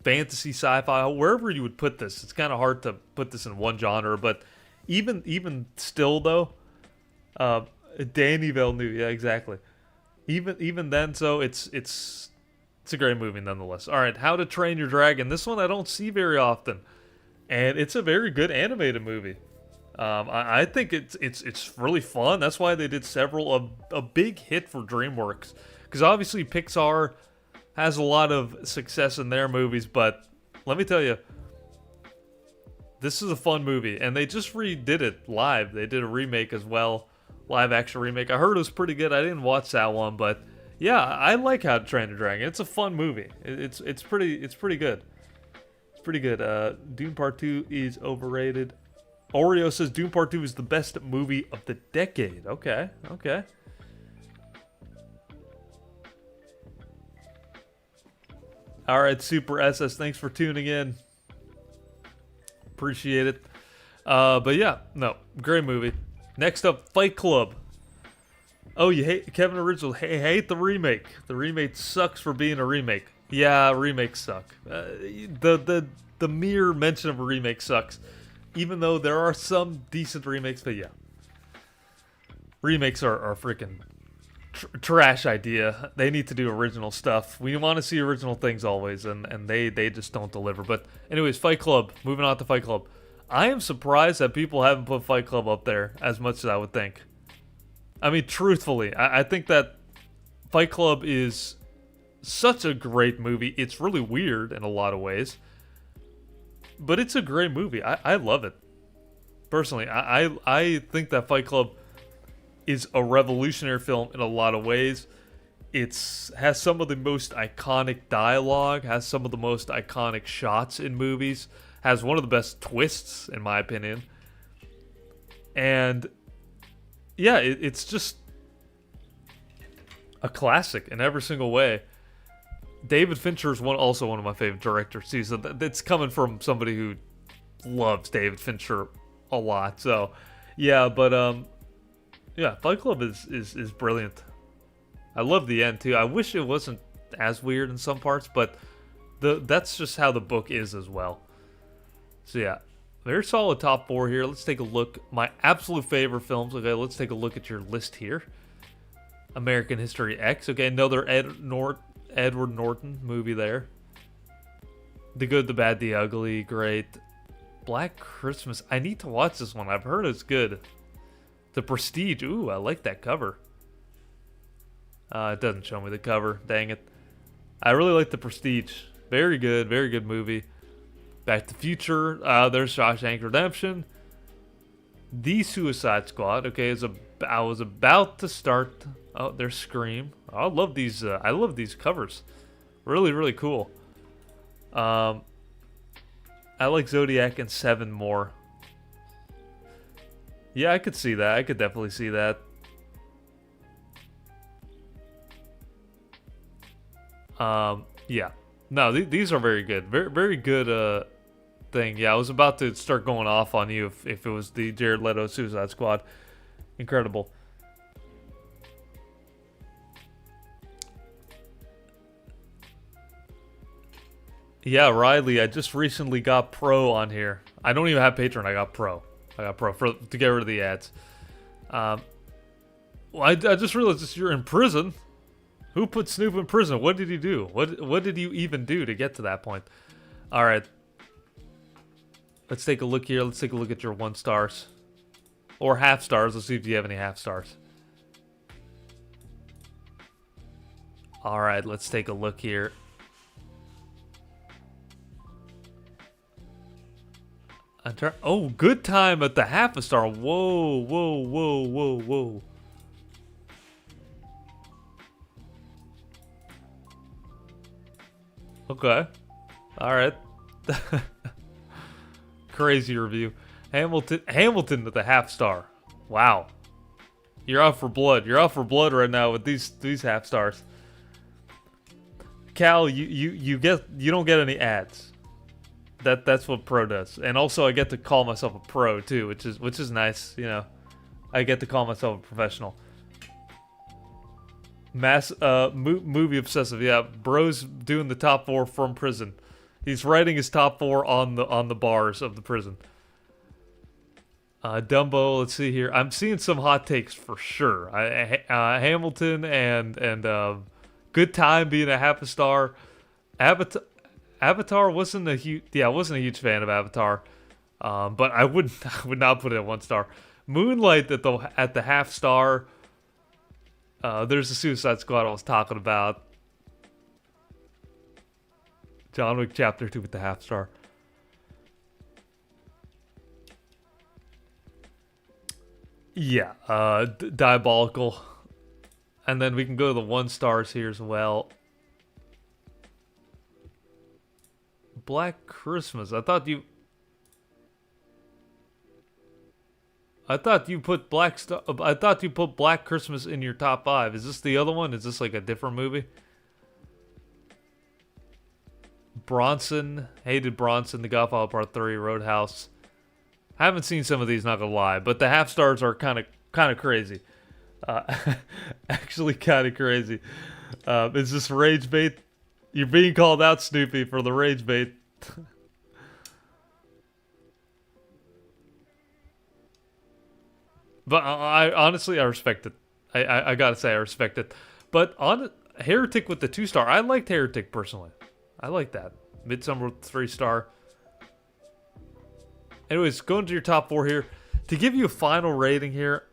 fantasy, sci-fi, wherever you would put this. It's kind of hard to put this in one genre, but even still though, Denis Villeneuve, yeah, exactly. Even then, so it's a great movie nonetheless. All right, How to Train Your Dragon. This one I don't see very often, and it's a very good animated movie. I think it's really fun. That's why they did several a big hit for DreamWorks, because obviously Pixar has a lot of success in their movies, but let me tell you, this is a fun movie, and they just redid it live. They did a remake as well, live action remake. I heard it was pretty good. I didn't watch that one, but yeah, I like How to Train Your Dragon. It's a fun movie. It's pretty good. It's pretty good. Dune Part 2 is overrated. Oreo says Dune Part 2 is the best movie of the decade. Okay. All right, Super SS, thanks for tuning in. Appreciate it. But yeah, no, great movie. Next up, Fight Club. Oh, you hate Kevin Original? Hate the remake. The remake sucks for being a remake. Yeah, remakes suck. The mere mention of a remake sucks. Even though there are some decent remakes, but yeah. Remakes are freaking trash idea. They need to do original stuff. We want to see original things always, and they just don't deliver. But anyways, Fight Club. Moving on to Fight Club. I am surprised that people haven't put Fight Club up there as much as I would think. I mean, truthfully, I think that Fight Club is such a great movie. It's really weird in a lot of ways, but it's a great movie. I love it. Personally, I think that Fight Club is a revolutionary film in a lot of ways. Has some of the most iconic dialogue, has some of the most iconic shots in movies, has one of the best twists, in my opinion. And yeah, it's just a classic in every single way. David Fincher is also one of my favorite directors too, so that's coming from somebody who loves David Fincher a lot. So yeah, but yeah, Fight Club is brilliant. I love the end too. I wish it wasn't as weird in some parts, but that's just how the book is as well. So yeah, very solid top 4 here. Let's take a look. My absolute favorite films. Okay, let's take a look at your list here. American History X. Okay, another Edward Norton movie there. The Good, the Bad, the Ugly. Great. Black Christmas. I need to watch this one. I've heard it's good. The Prestige. Ooh, I like that cover. It doesn't show me the cover. Dang it. I really like The Prestige. Very good movie. Back to the Future. There's Shawshank Redemption. The Suicide Squad. Okay, I was about to start. Oh, there's Scream. I love these. I love these covers. Really cool. I like Zodiac and 7 more. Yeah, I could see that. I could definitely see that. Yeah. No, these are very good. Very good thing. Yeah, I was about to start going off on you if it was the Jared Leto Suicide Squad. Incredible. Yeah, Riley, I just recently got Pro on here. I don't even have Patreon, I got Pro. To get rid of the ads. Well, I just realized this, you're in prison. Who put Snoop in prison? What did he do? What did you even do to get to that point? Alright. Let's take a look here. Let's take a look at your 1 stars. Or half stars. Let's see if you have any half stars. Alright, let's take a look here. Oh, Good Time at the half a star. Whoa. Okay. Alright. Crazy review. Hamilton at the half star. Wow. You're out for blood. You're out for blood right now with these half stars. Cal, you don't get any ads. That's what Pro does. And also I get to call myself a pro too, which is nice, you know. I get to call myself a professional. Movie obsessive. Yeah, bro's doing the top 4 from prison. He's writing his top 4 on the bars of the prison. Dumbo, let's see here. I'm seeing some hot takes for sure. Hamilton and Good Time being a half a star. Avatar wasn't a huge fan of Avatar. But I would not put it at 1 star. Moonlight at the half star. There's the Suicide Squad I was talking about. John Wick Chapter 2 with the half star. Yeah, diabolical. And then we can go to the 1 stars here as well. Black Christmas. I thought you put Black Christmas in your top 5. Is this the other one? Is this like a different movie? Bronson, hated Bronson, The Godfather Part 3, Roadhouse. Haven't seen some of these, not gonna lie, but the half stars are kind of crazy. Actually, kind of crazy. Is this rage bait? You're being called out, Snoopy, for the rage bait. But I honestly, I respect it. I gotta say, I respect it. But on Heretic with the 2 star, I liked Heretic personally. I like that. Midsummer with 3 star. Anyways, going to your top 4 here. To give you a final rating here.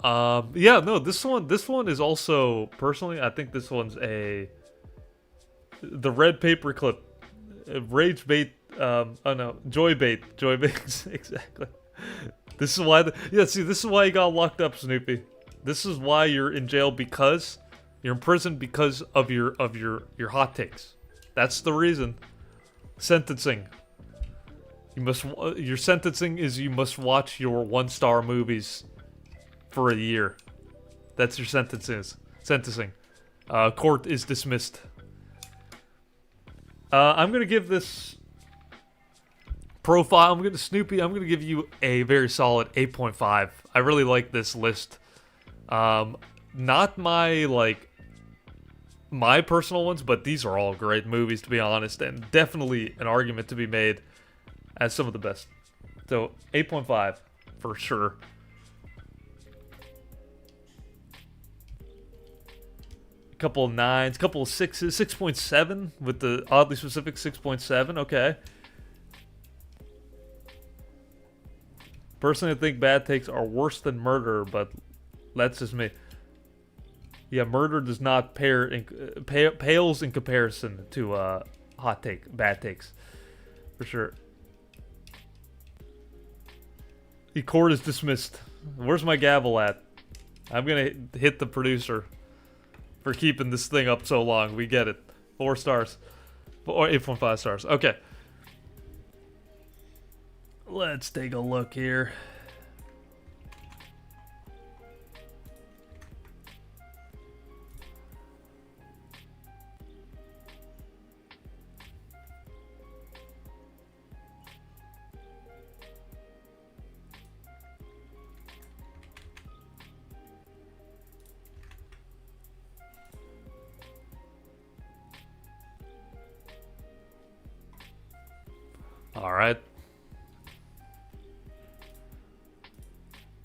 Yeah, no, this one is also, personally, I think this one's the red paperclip. Rage bait, oh no, joy bait, exactly. This is why, this is why you got locked up, Snoopy. This is why you're in jail, because you're in prison because of your hot takes. That's the reason. Sentencing. Your sentencing is you must watch your 1 star movies for a year. That's your sentencing. Court is dismissed. I'm gonna give this profile. Snoopy. I'm gonna give you a very solid 8.5. I really like this list. Not my personal ones, but these are all great movies, to be honest, and definitely an argument to be made as some of the best. So 8.5 for sure. A couple of 9s, a couple of 6s, 6.7 with the oddly specific 6.7. Okay. Personally, I think bad takes are worse than murder, but that's just me. Yeah, murder does not pales in comparison to bad takes, for sure. The court is dismissed. Where's my gavel at? I'm gonna hit the producer for keeping this thing up so long. We get it. 4 stars. Or 8.5 stars. Okay. Let's take a look here. All right.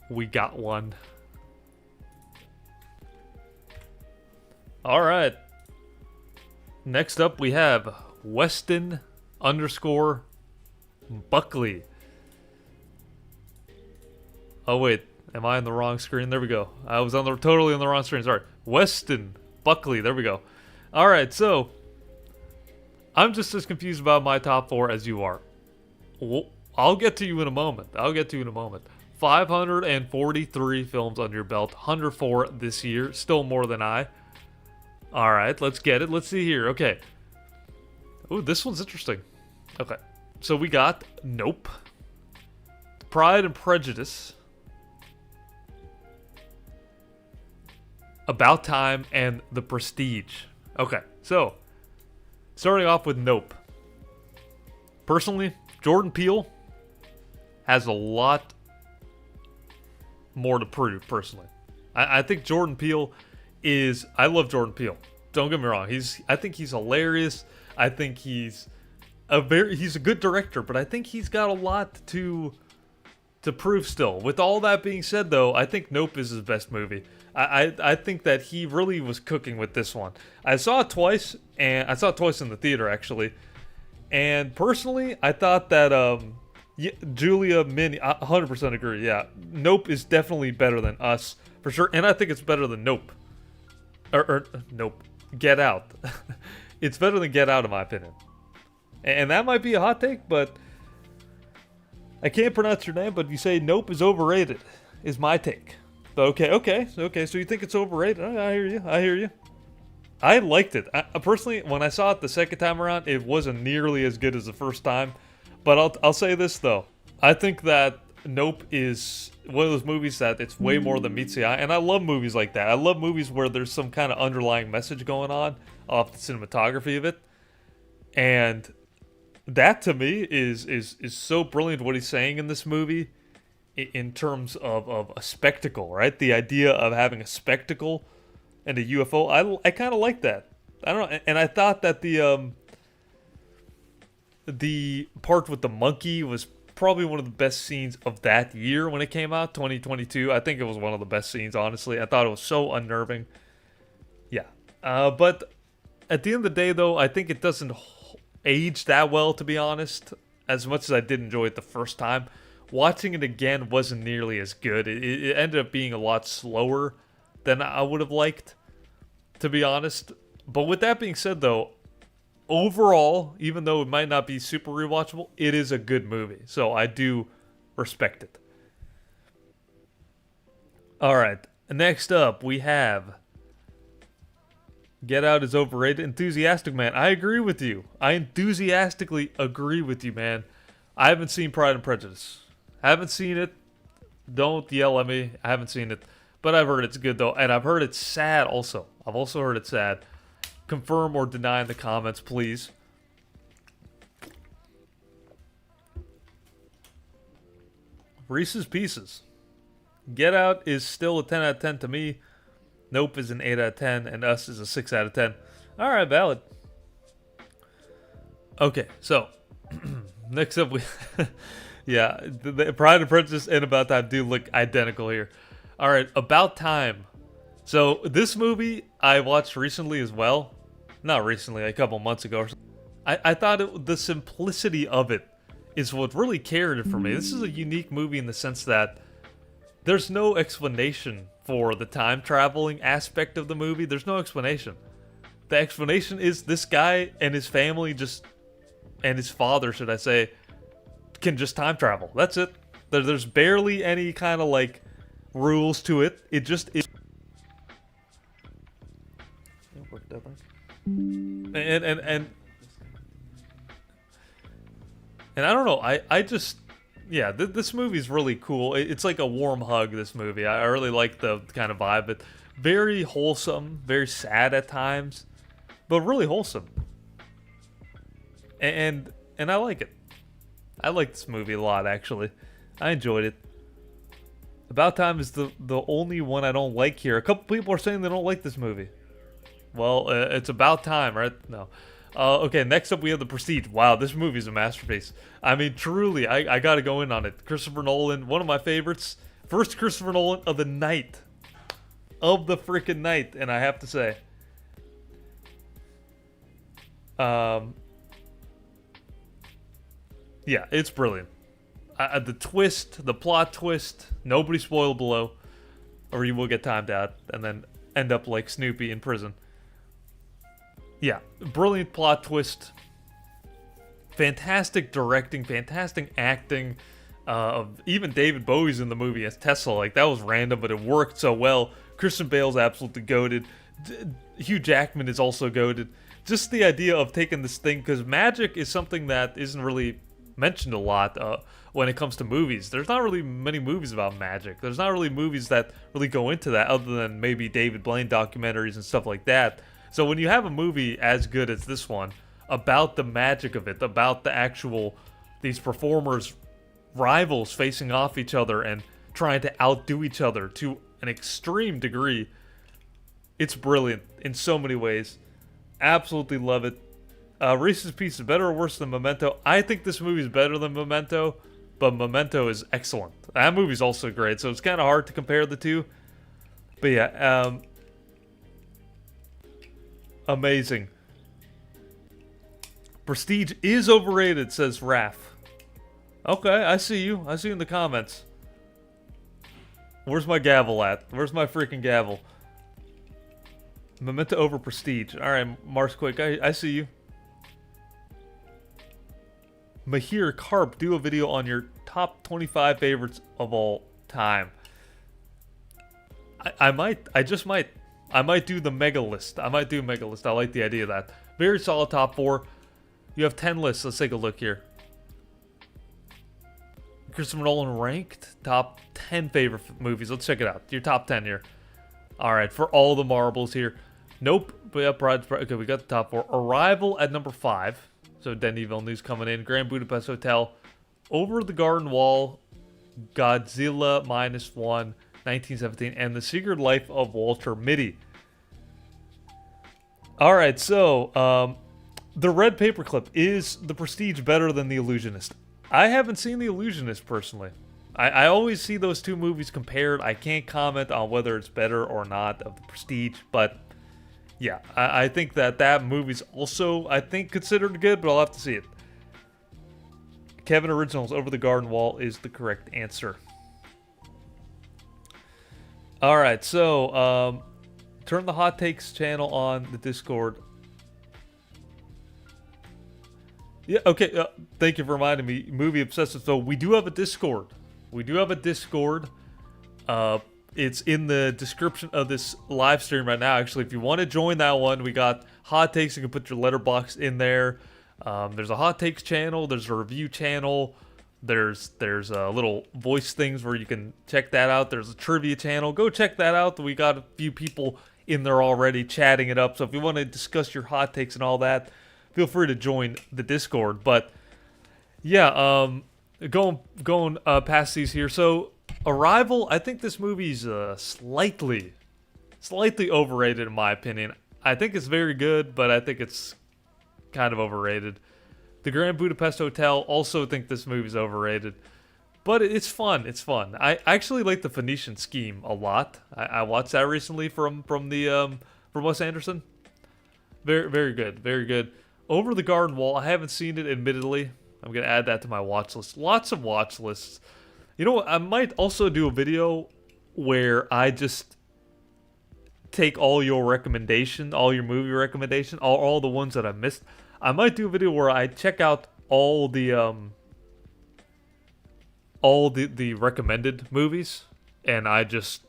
We got one. All right. Next up, we have Weston _ Buckley. Oh wait, am I on the wrong screen? There we go. I was totally on the wrong screen. Sorry, Weston Buckley. There we go. All right, so I'm just as confused about my top 4 as you are. Well, I'll get to you in a moment. 543 films under your belt, 104 this year, still more than I. All right, let's get it. Let's see here. Okay. Ooh, this one's interesting. Okay, so we got Nope, Pride and Prejudice, About Time, and The Prestige. Okay, so starting off with Nope. Personally, Jordan Peele has a lot more to prove, personally. I think Jordan Peele is... I love Jordan Peele. Don't get me wrong. I think he's hilarious. I think he's a good director, but I think he's got a lot to prove still. With all that being said, though, I think Nope is his best movie. I think that he really was cooking with this one. I saw it twice, and I saw it twice in the theater, actually. And personally, I thought that Julia Minnie, 100% agree. Yeah, Nope is definitely better than Us for sure, and I think it's better than Nope. Or Nope, Get Out. It's better than Get Out in my opinion. And that might be a hot take, but I can't pronounce your name. But you say Nope is overrated, is my take. Okay. So you think it's overrated? I hear you. I liked it. Personally, when I saw it the second time around, it wasn't nearly as good as the first time. But I'll say this, though. I think that Nope is one of those movies that it's way more than meets the eye. And I love movies like that. I love movies where there's some kind of underlying message going on off the cinematography of it. And that, to me, is so brilliant what he's saying in this movie in terms of a spectacle, right? The idea of having a spectacle and a UFO, I kind of like that. I don't know, and I thought that the part with the monkey was probably one of the best scenes of that year when it came out, 2022. I think it was one of the best scenes, honestly. I thought it was so unnerving. Yeah, but at the end of the day, though, I think it doesn't age that well, to be honest. As much as I did enjoy it the first time, watching it again wasn't nearly as good. It ended up being a lot slower than I would have liked, to be honest. But with that being said, though, overall, even though it might not be super rewatchable, it is a good movie. So I do respect it. All right, next up we have Get Out is overrated. Enthusiastic Man. I agree with you. I enthusiastically agree with you, man. I haven't seen Pride and Prejudice. Haven't seen it. Don't yell at me. I haven't seen it. But I've heard it's good, though. And I've heard it's sad, also. I've also heard it's sad. Confirm or deny in the comments, please. Reese's Pieces. Get Out is still a 10 out of 10 to me. Nope is an 8 out of 10. And Us is a 6 out of 10. Alright, valid. Okay, so... Next up, we yeah, the Pride and Prejudice and About Time do look identical here. All right, About Time. So this movie I watched recently as well. Not recently, a couple months ago. I thought the simplicity of it is what really carried it for me. This is a unique movie in the sense that there's no explanation for the time traveling aspect of the movie. There's no explanation. The explanation is this guy and his family and his father, should I say, can just time travel. That's it. There's barely any kind of like rules to it. It just is. And I don't know. I just yeah. This movie's really cool. It's like a warm hug. This movie. I really like the kind of vibe. But very wholesome. Very sad at times, but really wholesome. And I like it. I like this movie a lot, actually. I enjoyed it. About Time is the only one I don't like here. A couple people are saying they don't like this movie. Well, it's about time, right? No. Okay, next up we have The Prestige. Wow, this movie is a masterpiece. I mean, truly, I gotta go in on it. Christopher Nolan, one of my favorites. First Christopher Nolan of the night. Of the freaking night, and I have to say. Yeah, it's brilliant. The twist, the plot twist, nobody spoil below, or you will get timed out and then end up like Snoopy in prison. Yeah, brilliant plot twist. Fantastic directing, fantastic acting. Even David Bowie's in the movie as Tesla. Like, that was random, but it worked so well. Christian Bale's absolutely goated. Hugh Jackman is also goated. Just the idea of taking this thing, because magic is something that isn't really mentioned a lot when it comes to movies. There's not really many movies about magic. There's not really movies that really go into that other than maybe David Blaine documentaries and stuff like that. So when you have a movie as good as this one about the magic of it, about the actual, these performers, rivals facing off each other and trying to outdo each other to an extreme degree, it's brilliant in so many ways. Absolutely love it. Reese's Pieces, better or worse than Memento? I think this movie is better than Memento, but Memento is excellent. That movie's also great, so it's kind of hard to compare the two. But yeah, amazing. Prestige is overrated, says Raph. Okay, I see you. I see you in the comments. Where's my gavel at? Where's my freaking gavel? Memento over Prestige. Alright, Mars Quick, I see you. Mahir Karp, do a video on your top 25 favorites of all time. I might. I just might. I might do the mega list. I might do a mega list. I like the idea of that. Very solid top 4. You have 10 lists. Let's take a look here. Christopher Nolan ranked top 10 favorite movies. Let's check it out. Your top 10 here. All right, for all the marbles here. Nope. But yeah, okay, we got the top 4. Arrival at number 5. So Denis Villeneuve's coming in. Grand Budapest Hotel. Over the Garden Wall. Godzilla Minus One. 1917. And The Secret Life of Walter Mitty. Alright, so the red paperclip. Is The Prestige better than The Illusionist? I haven't seen The Illusionist personally. I always see those two movies compared. I can't comment on whether it's better or not of The Prestige, but yeah, I think that movie's also, I think, considered good, but I'll have to see it. Kevin Originals, Over the Garden Wall is the correct answer. Alright, so, turn the Hot Takes channel on the Discord. Yeah, okay, thank you for reminding me. Movie Obsessive. So, we do have a Discord. We do have a Discord. It's in the description of this live stream right now. Actually, if you want to join that one, we got hot takes. You can put your Letterboxd in there. There's a hot takes channel. There's a review channel. There's little voice things where you can check that out. There's a trivia channel. Go check that out. We got a few people in there already chatting it up. So if you want to discuss your hot takes and all that, feel free to join the Discord. But yeah, going past these here. So Arrival, I think this movie's slightly overrated in my opinion. I think it's very good, but I think it's kind of overrated. The Grand Budapest Hotel, also think this movie's overrated. But it's fun. It's fun. I actually like the Phoenician Scheme a lot. I watched that recently from Wes Anderson. Very good. Very good. Over the Garden Wall. I haven't seen it, admittedly. I'm gonna add that to my watch list. Lots of watch lists. You know what? I might also do a video where I just take all your recommendation, all your movie recommendation, all the ones that I missed. I might do a video where I check out all the recommended movies, and I just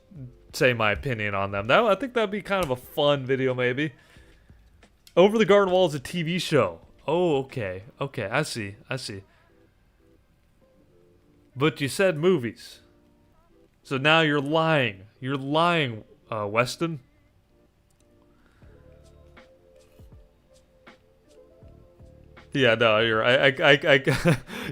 say my opinion on them. I think that'd be kind of a fun video, maybe. Over the Garden Wall is a TV show. Oh, okay. Okay, I see. But you said movies. So now you're lying. You're lying, Weston. Yeah, no, you're right.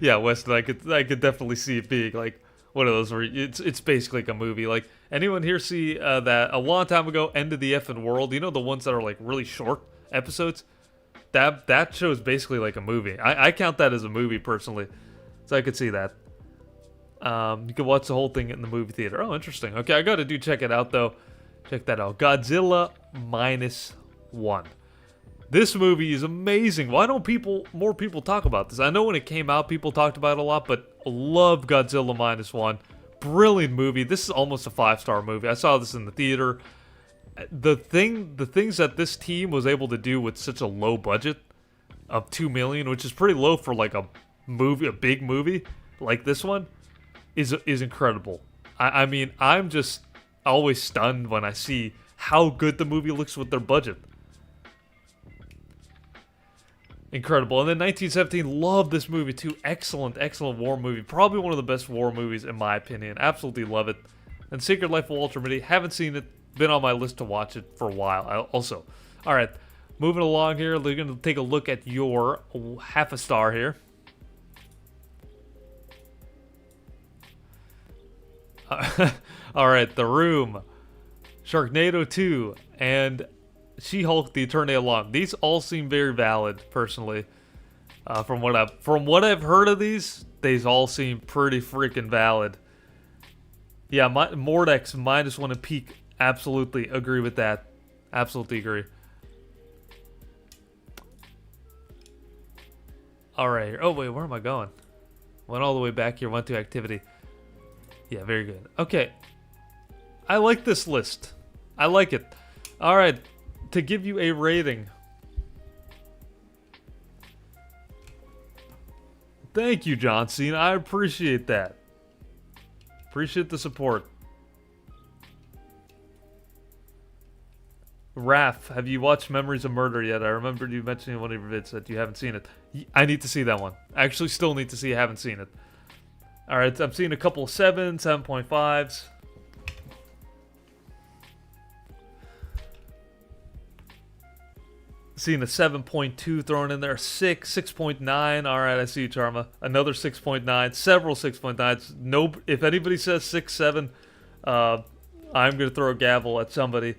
Yeah, Weston, I could definitely see it being like one of those where it's basically like a movie. Like, anyone here see that a long time ago, End of the Effing World? You know, the ones that are like really short episodes? That show is basically like a movie. I count that as a movie personally, so I could see that. You can watch the whole thing in the movie theater. Oh, interesting. Okay, I gotta check it out though. Check that out. Godzilla -1. This movie is amazing. Why don't more people talk about this? I know when it came out, people talked about it a lot, but love Godzilla -1. Brilliant movie. This is almost a 5-star movie. I saw this in the theater. The things that this team was able to do with such a low budget of $2 million, which is pretty low for like a big movie like this one, is incredible. I mean, I'm just always stunned when I see how good the movie looks with their budget. Incredible. And then 1917, love this movie too. Excellent war movie. Probably one of the best war movies in my opinion. Absolutely love it. And Secret Life of Walter Mitty, haven't seen it. Been on my list to watch it for a while also. All right, moving along here. We're going to take a look at your half a star here. All right, The Room, Sharknado 2, and She-Hulk: The Eternity Alone. These all seem very valid, personally. From what I've heard of these all seem pretty freaking valid. Yeah, Mordex -1 in peak. Absolutely agree with that. Absolutely agree. All right. Oh wait, where am I going? Went all the way back here. Went to activity. Yeah, very good. Okay. I like this list. I like it. All right. To give you a rating. Thank you, John Cena. I appreciate that. Appreciate the support. Raph, have you watched Memories of Murder yet? I remember you mentioning in one of your vids that you haven't seen it. I need to see that one. I actually still need to see it. I haven't seen it. Alright, I'm seeing a couple of 7.5s. Seeing a 7.2 thrown in there. 6.9. Alright, I see you, Charma. Another 6.9. Several 6.9s. Nope. If anybody says 6, 7, I'm going to throw a gavel at somebody.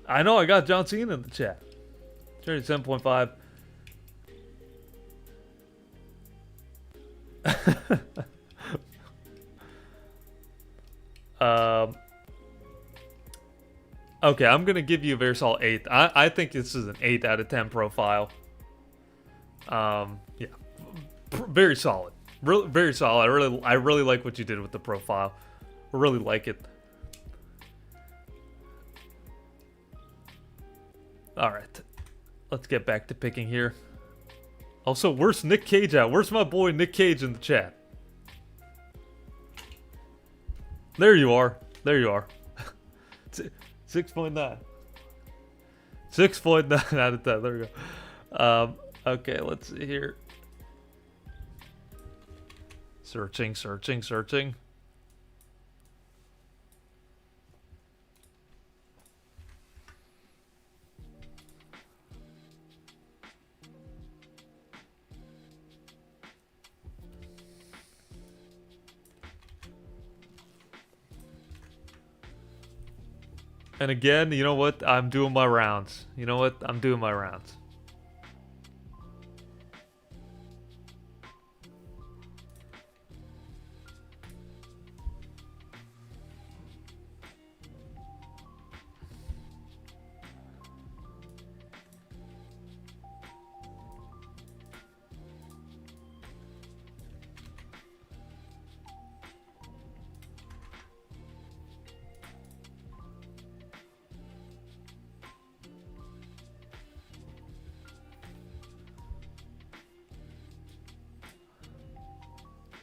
I know I got John Cena in the chat. 7.5. Okay, I'm gonna give you a very solid 8. I think this is an 8 out of 10 profile. Yeah, very solid. Very solid. I really like what you did with the profile. I really like it. All right, let's get back to picking here. Also, where's Nick Cage at? Where's my boy Nick Cage in the chat? There you are. There you are. 6.9. 6.9 out of 10. There we go. Okay, let's see here. Searching. And again, you know what? I'm doing my rounds.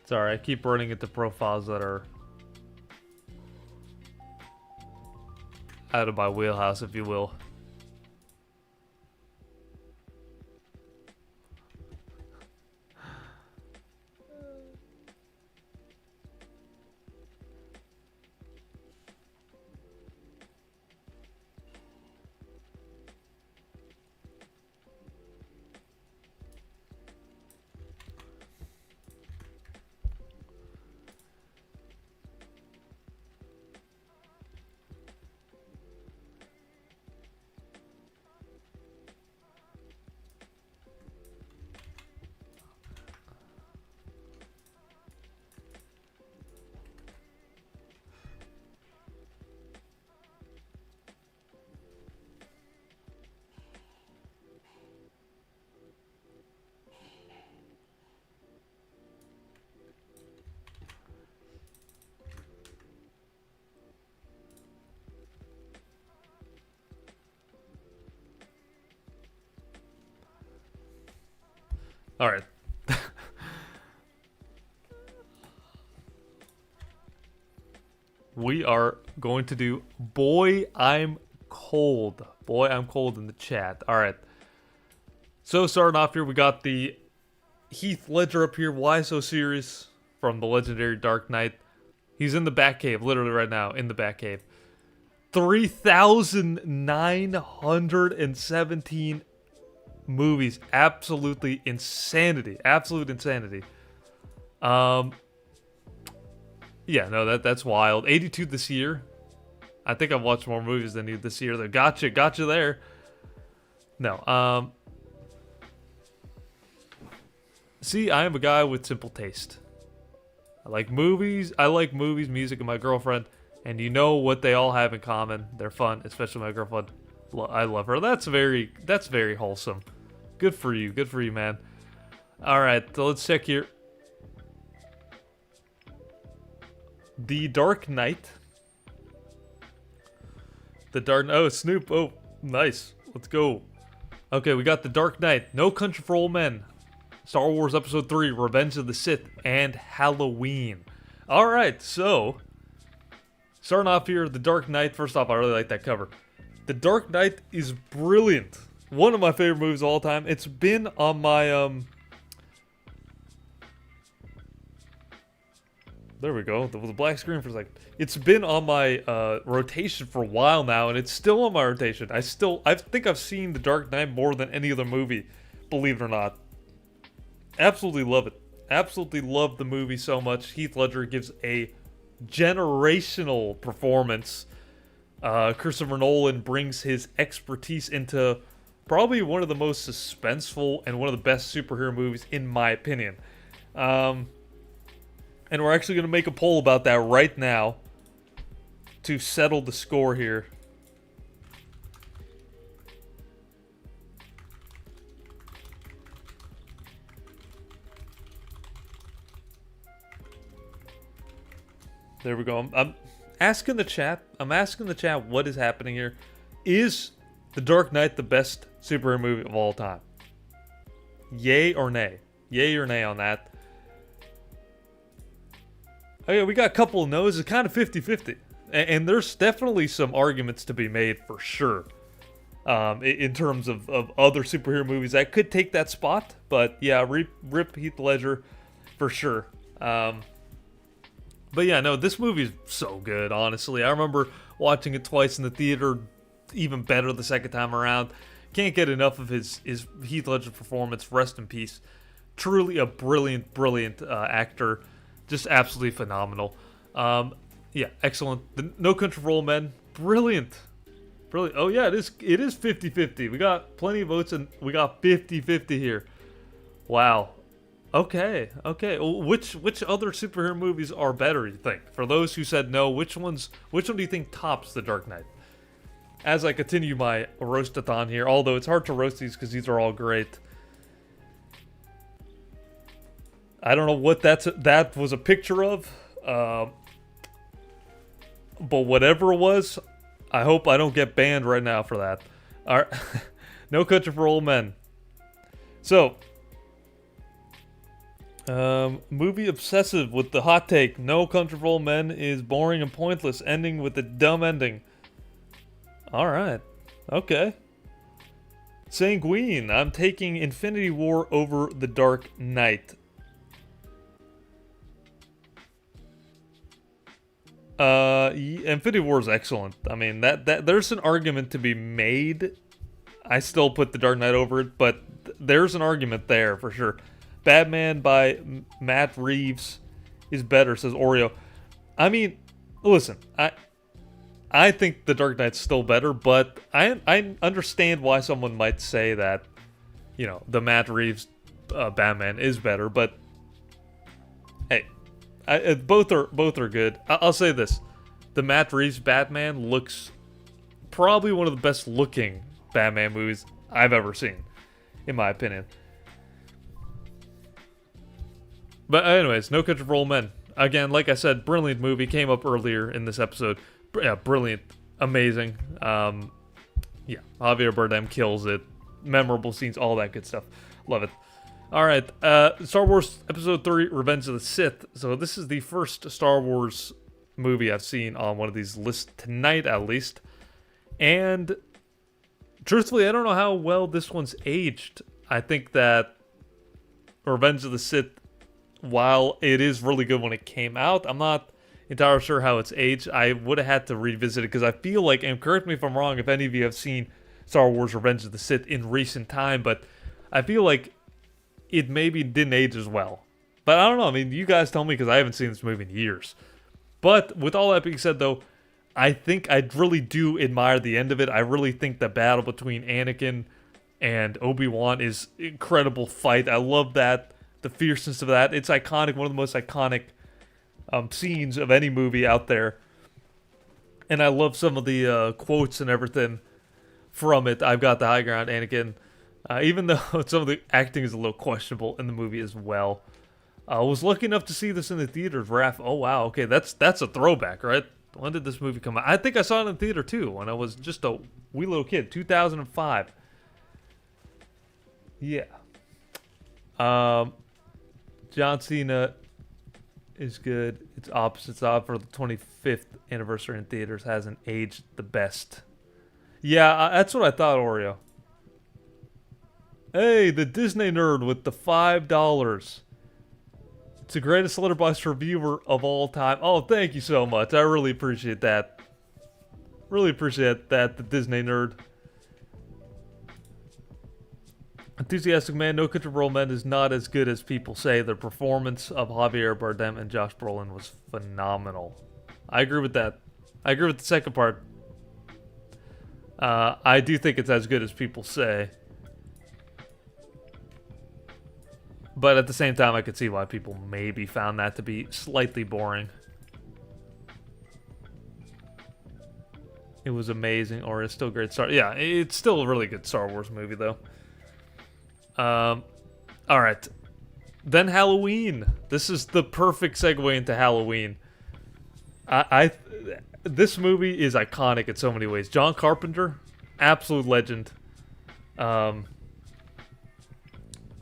Sorry, I keep running into profiles that are out of my wheelhouse, if you will. All right. We are going to do Boy, I'm Cold. Boy, I'm Cold in the chat. All right. So starting off here, we got the Heath Ledger up here. Why so serious? From the legendary Dark Knight. He's in the Batcave, literally right now, in the Batcave. 3,917 movies. Absolutely insanity. Absolute insanity. Yeah, no, that's wild. 82 this year. I think I've watched more movies than you this year. Gotcha there. No, see, I am a guy with simple taste. I like movies, music, and my girlfriend. And you know what they all have in common. They're fun, especially my girlfriend. I love her. That's very wholesome. Good for you, man. Alright, so let's check here. The Dark Knight. Oh, Snoop. Oh, nice. Let's go. Okay, we got The Dark Knight, No Country for Old Men, Star Wars Episode 3, Revenge of the Sith, and Halloween. Alright, so starting off here, The Dark Knight. First off, I really like that cover. The Dark Knight is brilliant. One of my favorite movies of all time. It's been on my, there we go. The black screen for a second. It's been on my rotation for a while now, and it's still on my rotation. I think I've seen The Dark Knight more than any other movie, believe it or not. Absolutely love it. Absolutely love the movie so much. Heath Ledger gives a generational performance. Christopher Nolan brings his expertise into probably one of the most suspenseful and one of the best superhero movies, in my opinion. And we're actually going to make a poll about that right now to settle the score here. There we go. I'm asking the chat. What is happening here. Is The Dark Knight the best superhero movie of all time? Yay or nay? Yay or nay on that? Okay, we got a couple of no's. It's kind of 50-50. And there's definitely some arguments to be made for sure. In terms of other superhero movies that could take that spot. But yeah, rip Heath Ledger for sure. But yeah, no, this movie is so good, honestly. I remember watching it twice in the theater, even better the second time around. Can't get enough of his Heath Ledger performance. Rest in peace. Truly a brilliant actor. Just absolutely phenomenal. Yeah, excellent. The No Country for Old Men, brilliant. Oh yeah, it is 50-50. We got plenty of votes, and we got 50-50 here. Wow. Okay. Well, which other superhero movies are better, you think? For those who said no, which one do you think tops The Dark Knight? As I continue my roast-a-thon here, although it's hard to roast these because these are all great. I don't know what that was a picture of, but whatever it was, I hope I don't get banned right now for that. All right. No Country for Old Men. So, Movie obsessive with the hot take. No Country for Old Men is boring and pointless, ending with a dumb ending. All right. Okay. Sanguine. I'm taking Infinity War over The Dark Knight. Infinity War is excellent. I mean, that there's an argument to be made. I still put The Dark Knight over it, but there's an argument there for sure. Batman by Matt Reeves is better, says Oreo. I mean, listen, I think The Dark Knight's still better, but I understand why someone might say that, you know, the Matt Reeves Batman is better, but hey, both are good. I'll say this: the Matt Reeves Batman looks probably one of the best looking Batman movies I've ever seen, in my opinion. But anyways, No Country for Old Men. Again, like I said, brilliant movie. Came up earlier in this episode. Yeah, brilliant, amazing. Yeah, Javier Bardem kills it. Memorable scenes, all that good stuff. Love it. All right, Star Wars Episode 3, Revenge of the Sith. So this is the first Star Wars movie I've seen on one of these lists tonight, at least. And truthfully, I don't know how well this one's aged. I think that Revenge of the Sith, while it is really good when it came out, I'm not entirely sure how it's aged. I would have had to revisit it because I feel like, and correct me if I'm wrong, if any of you have seen Star Wars Revenge of the Sith in recent time, but I feel like it maybe didn't age as well. But I don't know. I mean, you guys tell me because I haven't seen this movie in years. But with all that being said, though, I think I really do admire the end of it. I really think the battle between Anakin and Obi-Wan is an incredible fight. I love that, the fierceness of that. It's iconic, one of the most iconic scenes of any movie out there. And I love some of the quotes and everything from it. I've got the high ground, Anakin. Even though some of the acting is a little questionable in the movie as well. I was lucky enough to see this in the theaters. Raph, oh wow, okay, that's a throwback, right? When did this movie come out? I think I saw it in the theater too, when I was just a wee little kid, 2005. Yeah. John Cena is good. It's opposites odd for the 25th anniversary in theaters. Hasn't aged the best. Yeah, that's what I thought, Oreo. Hey, the Disney nerd with the $5. It's the greatest Letterboxd reviewer of all time. Oh, thank you so much. I really appreciate that. Really appreciate that, the Disney nerd. Enthusiastic Man, No Country for Old Men is not as good as people say. The performance of Javier Bardem and Josh Brolin was phenomenal. I agree with that. I agree with the second part. I do think it's as good as people say. But at the same time, I could see why people maybe found that to be slightly boring. It was amazing, or it's still great. Yeah, it's still a really good Star Wars movie, though. Alright. Then Halloween. This is the perfect segue into Halloween. This movie is iconic in so many ways. John Carpenter, absolute legend.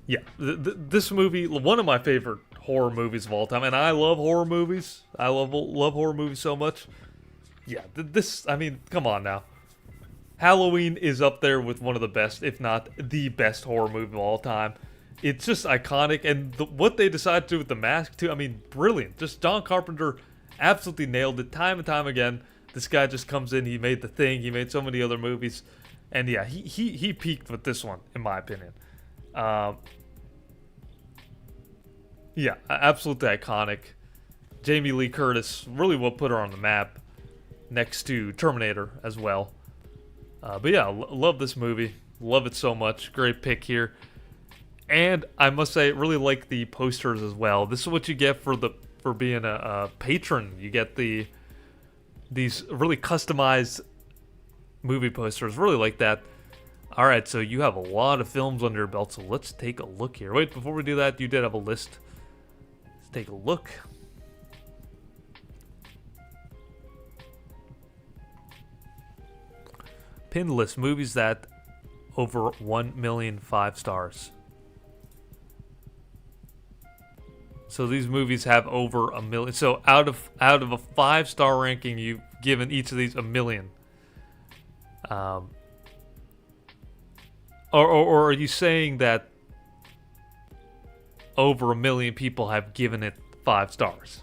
Yeah, this movie, one of my favorite horror movies of all time, and I love horror movies. I love horror movies so much. Yeah, this, I mean, come on now. Halloween is up there with one of the best, if not the best horror movie of all time. It's just iconic, and what they decided to do with the mask, too, I mean, brilliant. Just John Carpenter absolutely nailed it time and time again. This guy just comes in, he made The Thing, he made so many other movies, and yeah, he peaked with this one, in my opinion. Yeah, absolutely iconic. Jamie Lee Curtis really will put her on the map next to Terminator as well. But yeah, love this movie. Love it so much. Great pick here. And I must say, really like the posters as well. This is what you get for being a patron. You get these really customized movie posters. Really like that. All right, so you have a lot of films under your belt, so let's take a look here. Wait, before we do that, you did have a list. Let's take a look. Pinned list, movies that over 1 million 5 stars. So these movies have over a million. So out of a 5-star ranking, you've given each of these a million. Or are you saying that over a million people have given it 5 stars?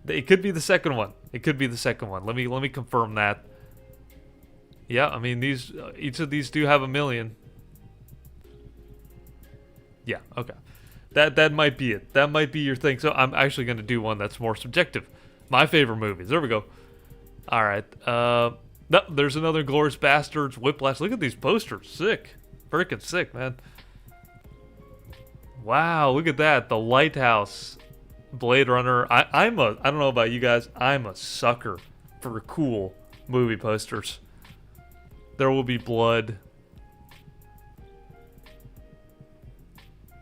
It could be the second one. It could be the second one. Let me confirm that. Yeah, I mean each of these do have a million. Yeah, okay. That might be it. That might be your thing. So I'm actually going to do one that's more subjective. My favorite movies. There we go. All right. No, there's another Glorious Bastards, Whiplash. Look at these posters. Sick. Freaking sick, man. Wow, look at that. The Lighthouse, Blade Runner. I don't know about you guys. I'm a sucker for cool movie posters. There Will Be Blood.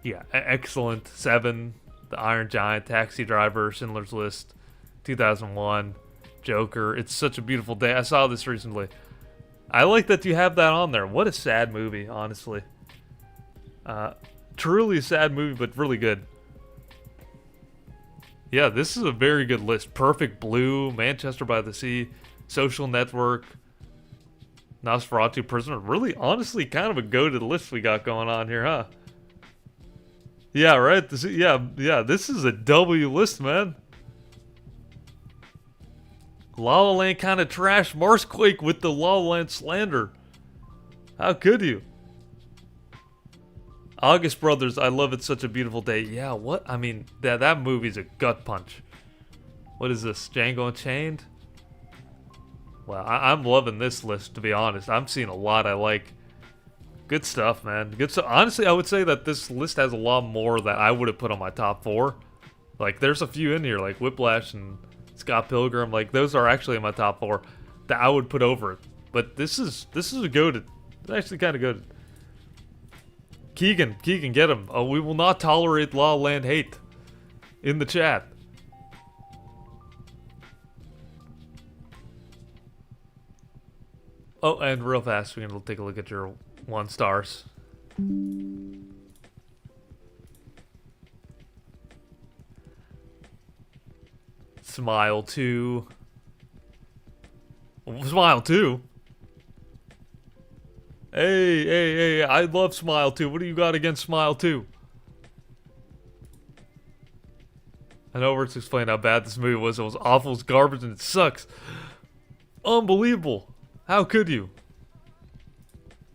Yeah, excellent. Seven, The Iron Giant, Taxi Driver, Schindler's List, 2001, Joker. It's such a beautiful day. I saw this recently. I like that you have that on there. What a sad movie, honestly. Truly a sad movie, but really good. Yeah, this is a very good list. Perfect Blue, Manchester by the Sea, Social Network, Nosferatu, Prisoner. Really, honestly, kind of a go-to list we got going on here, huh? Yeah, right. This is a W list, man. La La Land kind of trash Marsquake with the La La Land slander. How could you? August Brothers, I Love It, Such a Beautiful Day. Yeah, what? I mean, that movie's a gut punch. What is this? Django Unchained? Well, I'm loving this list, to be honest. I'm seeing a lot I like. Good stuff, man. Good stuff. Honestly, I would say that this list has a lot more that I would have put on my top 4. Like, there's a few in here, like Whiplash and Scott Pilgrim. Like, those are actually in my top 4 that I would put over it. But this is a goated. It's actually kind of goated. Keegan, get him. Oh, we will not tolerate La La Land hate in the chat. Oh, and real fast, we're gonna take a look at your 1 stars. Smile 2. Smile 2? Hey, I love Smile 2. What do you got against Smile 2? I know Robert's explained how bad this movie was. It was awful, it's garbage, and it sucks. Unbelievable. How could you?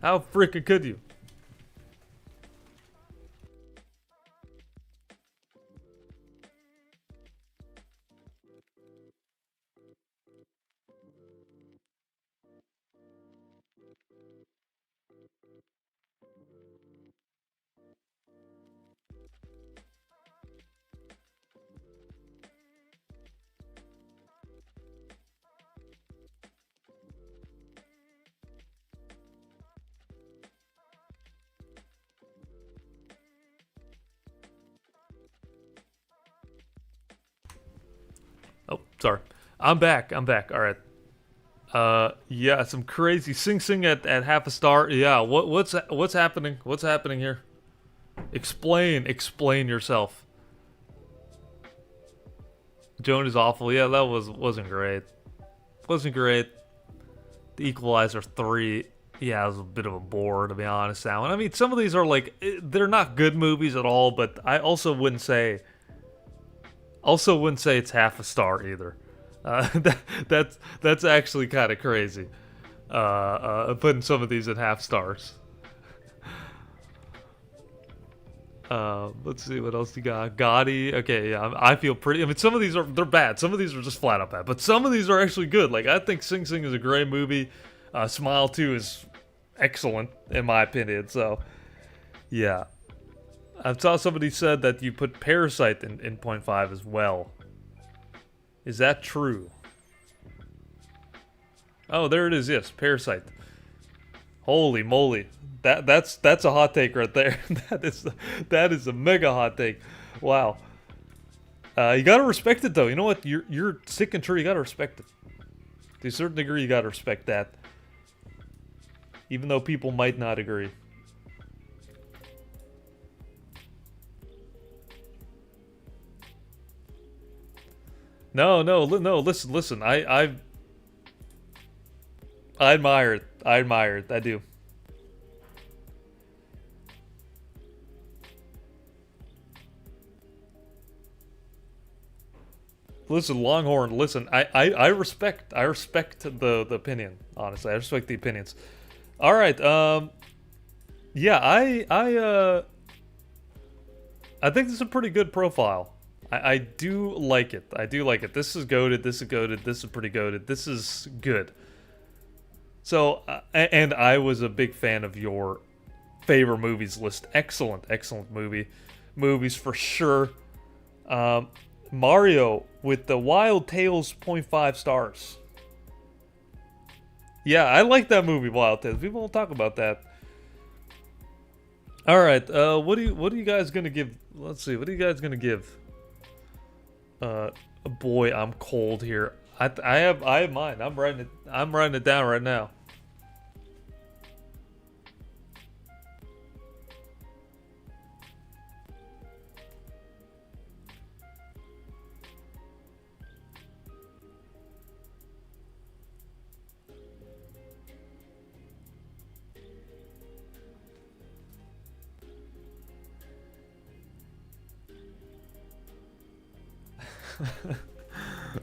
How freaking could you? Oh, sorry. I'm back. All right. Yeah, some crazy Sing Sing at half a star. Yeah, what's happening? What's happening here? Explain yourself. Joan is awful. Yeah, that wasn't great. Wasn't great. The Equalizer 3. Yeah, it was a bit of a bore, to be honest, that one. I mean, some of these are like, they're not good movies at all, but I also wouldn't say it's half a star either. That's actually kind of crazy. Putting some of these at half stars. Let's see what else you got. Gotti. Okay, yeah, I feel pretty. I mean, some of these they're bad. Some of these are just flat up bad, but some of these are actually good. Like, I think Sing Sing is a great movie. Smile 2 is excellent in my opinion. So, yeah. I saw somebody said that you put Parasite in 0.5 as well. Is that true? Oh, there it is. Yes, Parasite. Holy moly. That's a hot take right there. that is a mega hot take. Wow. You gotta respect it though. You know what? You're sick and true. You gotta respect it. To a certain degree, you gotta respect that. Even though people might not agree. No, no, no. Listen, listen. I admire it. I admire it. I do. Listen, Longhorn. Listen, I respect the opinion. Honestly, I respect the opinions. All right. Yeah, I think this is a pretty good profile. I do like it. I do like it. This is goated. This is goated. This is pretty goated. This is good. So, and I was a big fan of your favorite movies list. Excellent, excellent movies for sure. Mario with the Wild Tales 0.5 stars. Yeah, I like that movie, Wild Tales. People don't talk about that. All right, what are you guys gonna give? Let's see, what are you guys gonna give? Boy, I'm cold here. I have mine. I'm writing it down right now.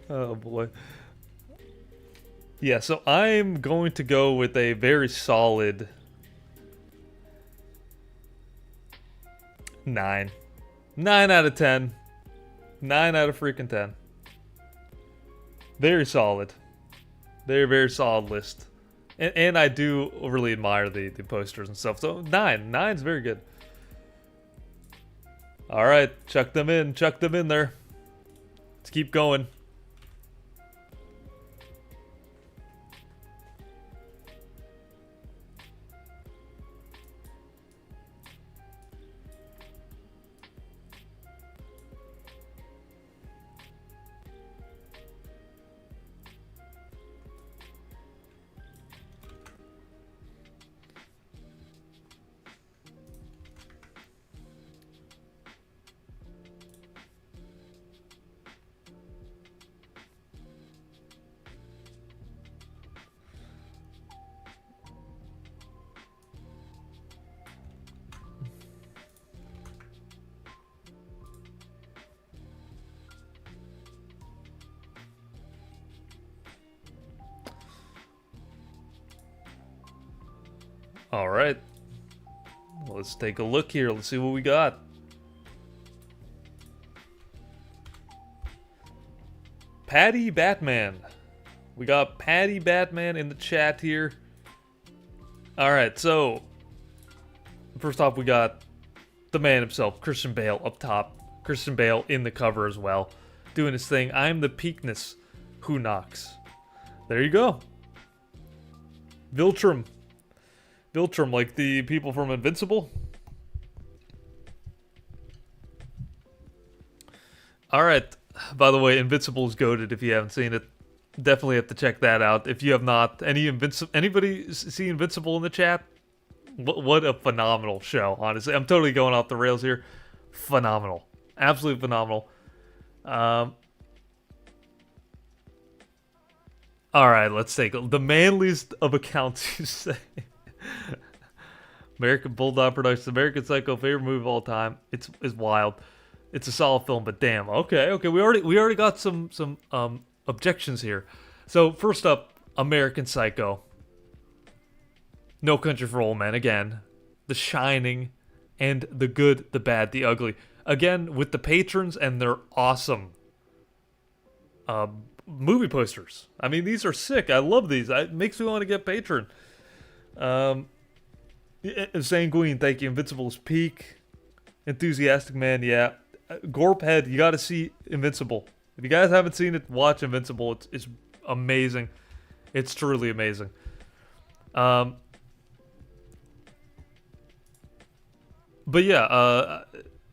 Oh boy. Yeah, so I'm going to go with a very solid 9. 9 out of 10. 9 out of freaking 10. Very solid. Very, very solid list. And I do really admire the posters and stuff. So 9. 9's very good. Alright, chuck them in. Chuck them in there. Let's keep going. All right. Let's take a look here. Let's see what we got. Patty Batman. We got Patty Batman in the chat here. All right, so first off, we got the man himself, Christian Bale, up top. Christian Bale in the cover as well, doing his thing. I'm the peakness who knocks. There you go. Viltrum. Viltrum, like the people from Invincible. Alright, by the way, Invincible is goated if you haven't seen it. Definitely have to check that out. If you have not, anybody see Invincible in the chat? What a phenomenal show, honestly. I'm totally going off the rails here. Phenomenal. Absolutely phenomenal. Alright, let's take the manliest of accounts, you say. American Bulldog Productions, American Psycho, favorite movie of all time. It's wild. It's a solid film, but damn. Okay. We already got some objections here. So first up, American Psycho. No Country for Old Men again. The Shining, and The Good, the Bad, the Ugly. Again with the patrons and their awesome movie posters. I mean, these are sick. I love these. It makes me want to get patron. Sanguine, thank you. Invincible's peak. Enthusiastic Man, yeah. Gorphead, you gotta see Invincible. If you guys haven't seen it, watch Invincible. It's amazing. It's truly amazing. But yeah,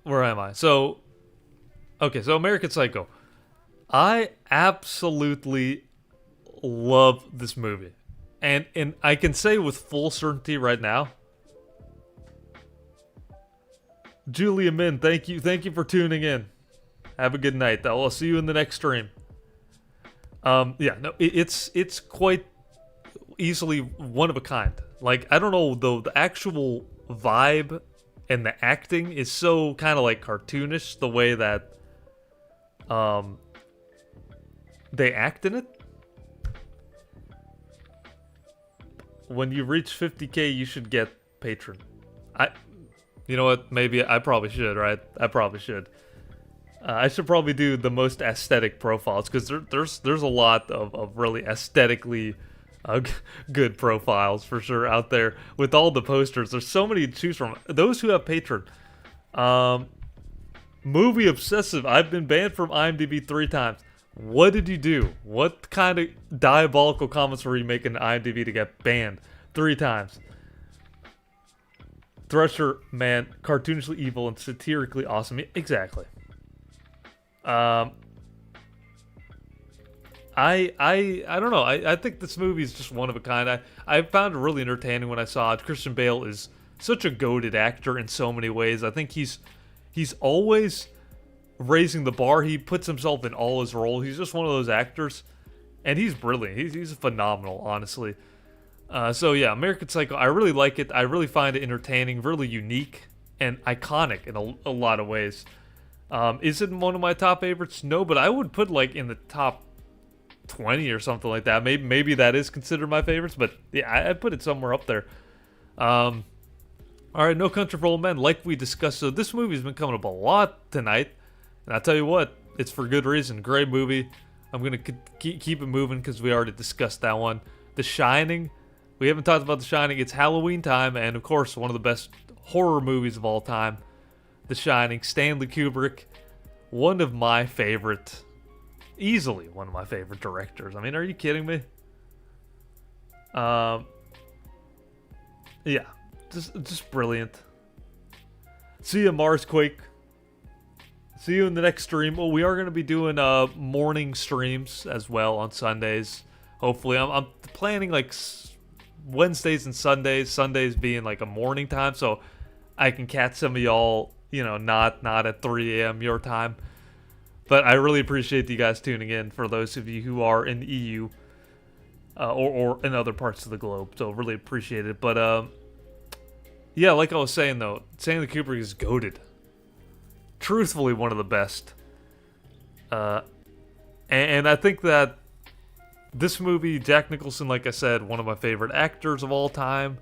where am I? So, okay, so American Psycho. I absolutely love this movie. And I can say with full certainty right now, Julia Min, thank you for tuning in. Have a good night. I'll see you in the next stream. Yeah, no, it's quite easily one of a kind. Like, I don't know though, the actual vibe and the acting is so kind of like cartoonish, the way that um they act in it. When you reach 50K, you should get patron. You know what? Maybe I probably should, right? I probably should. I should probably do the most aesthetic profiles, because there's a lot of really aesthetically uh, good profiles for sure out there with all the posters. There's so many to choose from. Those who have patron, um, movie obsessive. I've been banned from IMDb 3 times. What did you do? What kind of diabolical comments were you making to IMDb to get banned 3 times? Thresher, man, cartoonishly evil and satirically awesome. Exactly. Um, I don't know. I think this movie is just one of a kind. I found it really entertaining when I saw it. Christian Bale is such a goated actor in so many ways. I think he's always raising the bar. He puts himself in all his roles. He's just one of those actors, and he's brilliant. He's phenomenal, honestly. So yeah, American Psycho. I really like it. I really find it entertaining, really unique, and iconic in a lot of ways. Is it one of my top favorites? No, but I would put like in the top 20 or something like that. Maybe that is considered my favorites, but yeah, I'd put it somewhere up there. All right, No Country for Old Men, like we discussed. So this movie's been coming up a lot tonight, and I'll tell you what, it's for good reason. Great movie. I'm gonna keep it moving because we already discussed that one. The Shining. We haven't talked about The Shining. It's Halloween time, and of course, one of the best horror movies of all time. The Shining. Stanley Kubrick. One of my favorite, easily one of my favorite directors. I mean, are you kidding me? Yeah, just brilliant. See you, Marsquake. See you in the next stream. Well, we are going to be doing morning streams as well on Sundays. Hopefully, I'm planning like Wednesdays and Sundays. Sundays being like a morning time, so I can catch some of y'all, you know, not at 3 a.m. your time. But I really appreciate you guys tuning in, for those of you who are in the EU or in other parts of the globe. So really appreciate it. But yeah, like I was saying though, Stanley Kubrick is goated. Truthfully, one of the best. And I think that this movie, Jack Nicholson, like I said, one of my favorite actors of all time.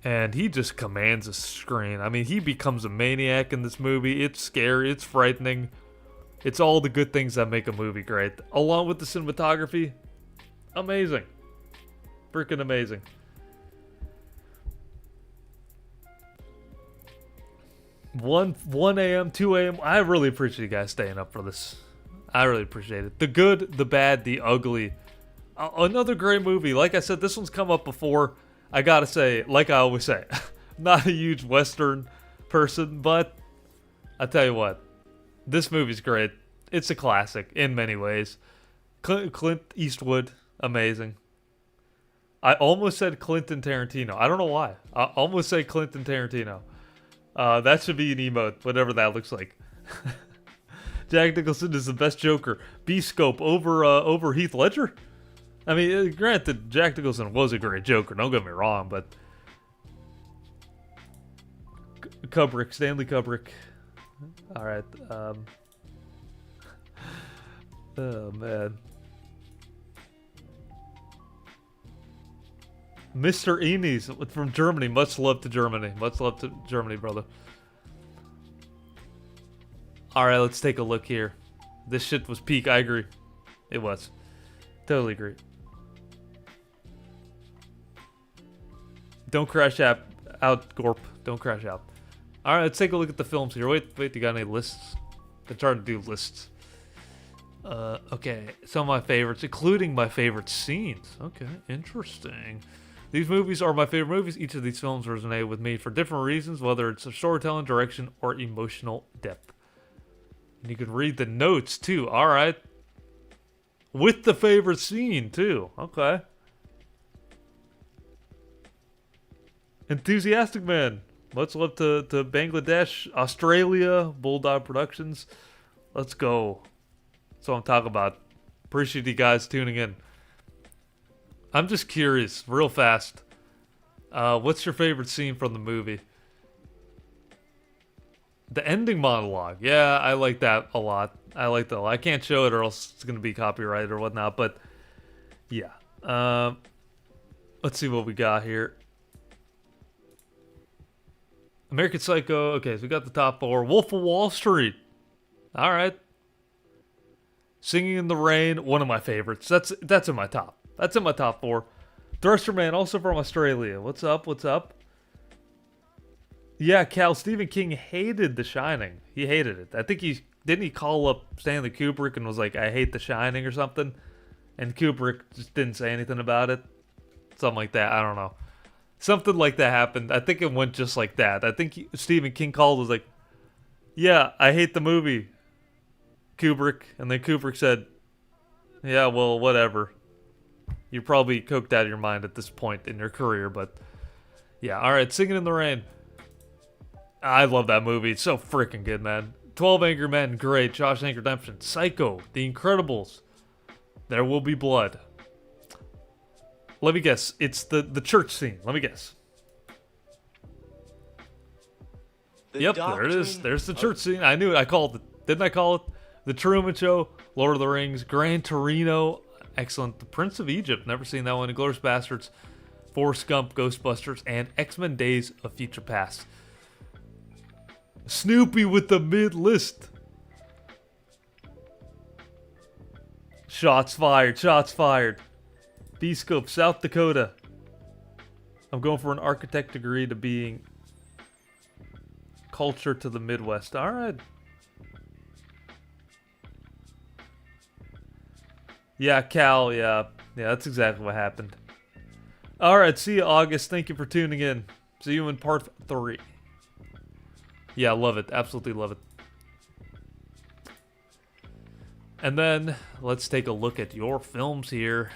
And he just commands a screen. I mean, he becomes a maniac in this movie. It's scary. It's frightening. It's all the good things that make a movie great. Along with the cinematography, amazing. Freaking amazing. One a.m., 2 a.m. I really appreciate you guys staying up for this. I really appreciate it. The good, the bad, the ugly. Another great movie. Like I said, this one's come up before. I gotta say, like I always say, not a huge Western person, but I tell you what, this movie's great. It's a classic in many ways. Clint Eastwood, amazing. I almost said Clinton Tarantino. I don't know why. I almost said Clinton Tarantino. That should be an emote, whatever that looks like. Jack Nicholson is the best Joker. B-Scope over Heath Ledger? I mean, granted, Jack Nicholson was a great Joker, don't get me wrong, but Kubrick, Stanley Kubrick. Alright, oh, man. Mr. Enes from Germany. Much love to Germany. Much love to Germany, brother. Alright, let's take a look here. This shit was peak. I agree. It was. Totally agree. Don't crash out, Gorp. Don't crash out. Alright, let's take a look at the films here. Wait, you got any lists? I'm trying to do lists. Okay, some of my favorites, including my favorite scenes. Okay, interesting. These movies are my favorite movies. Each of these films resonate with me for different reasons, whether it's a storytelling, direction, or emotional depth. And you can read the notes, too. Alright. With the favorite scene, too. Okay. Enthusiastic Man. Much love to Bangladesh, Australia, Bulldog Productions. Let's go. So I'm talking about Appreciate you guys tuning in. I'm just curious, real fast. What's your favorite scene from the movie? The ending monologue. Yeah, I like that a lot. I like that a lot. I can't show it or else it's going to be copyrighted or whatnot, but yeah. Let's see what we got here. American Psycho. Okay, so we got the top 4. Wolf of Wall Street. All right. Singing in the Rain. One of my favorites. That's in my top. That's in my top 4. Thruster Man, also from Australia. What's up? What's up? Yeah, Cal. Stephen King hated The Shining. He hated it. I think didn't he call up Stanley Kubrick and was like, I hate The Shining or something? And Kubrick just didn't say anything about it. Something like that. I don't know. Something like that happened. I think it went just like that. I think Stephen King called, was like, yeah, I hate the movie, Kubrick. And then Kubrick said, yeah, well, whatever. You're probably coked out of your mind at this point in your career, but yeah. All right, Singing in the Rain. I love that movie. It's so freaking good, man. 12 Angry Men, great. Shawshank Redemption, Psycho, The Incredibles, There Will Be Blood. Let me guess. It's the church scene. Let me guess. Yep, there it is. There's the church scene. I knew it. I called it. Didn't I call it? The Truman Show, Lord of the Rings, Gran Torino. Excellent. The Prince of Egypt. Never seen that one. Inglourious Bastards, Forrest Gump, Ghostbusters, and X-Men Days of Future Past. Snoopy with the mid-list. Shots fired. Shots fired. B-Scope, South Dakota. I'm going for an architect degree to being culture to the Midwest. All right. Yeah, Cal. Yeah, that's exactly what happened. All right. See you, August. Thank you for tuning in. See you in part 3. Yeah, love it. Absolutely love it. And then let's take a look at your films here.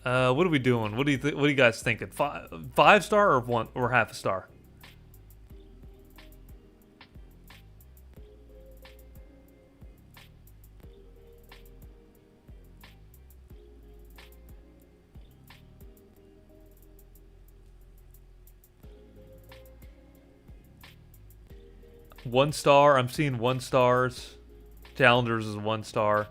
What are we doing? What do you guys thinking? 5 star or 1 or half a star? One star. I'm seeing 1 stars. Challengers is 1 star.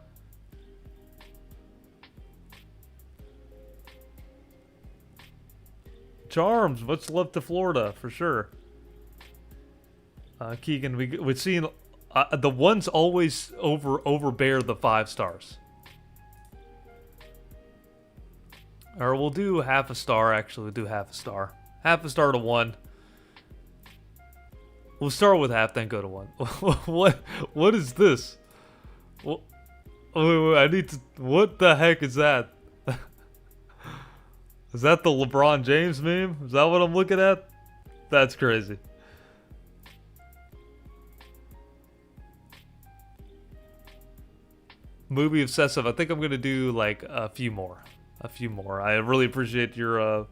Charms, much love to Florida for sure. Keegan, we're seeing the 1s always overbear the 5 stars. Or we'll do half a star. Actually, we'll do half a star. Half a star to 1. We'll start with half, then go to 1. What is this? Wait, I need to. What the heck is that? Is that the LeBron James meme? Is that what I'm looking at? That's crazy. Movie obsessive. I think I'm gonna do like a few more. I really appreciate your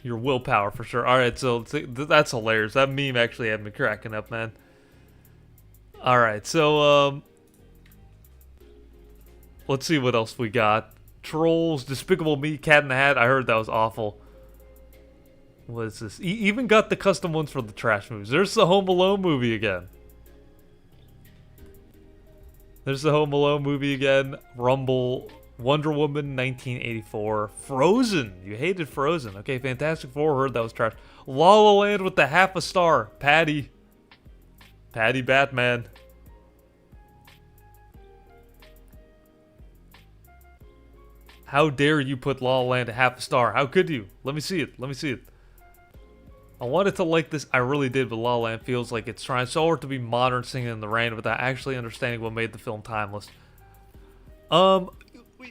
willpower for sure. All right, so that's hilarious. That meme actually had me cracking up, man. All right, so let's see what else we got. Trolls, Despicable Me, Cat in the Hat. I heard that was awful. What is this? Even got the custom ones for the trash movies. There's the Home Alone movie again. Rumble, Wonder Woman, 1984. Frozen. You hated Frozen. Okay, Fantastic Four. Heard that was trash. La La Land with the half a star. Patty Batman. How dare you put La La Land at half a star? How could you? Let me see it. I wanted to like this. I really did, but La La Land feels like it's trying so hard to be modern Singing in the Rain without actually understanding what made the film timeless.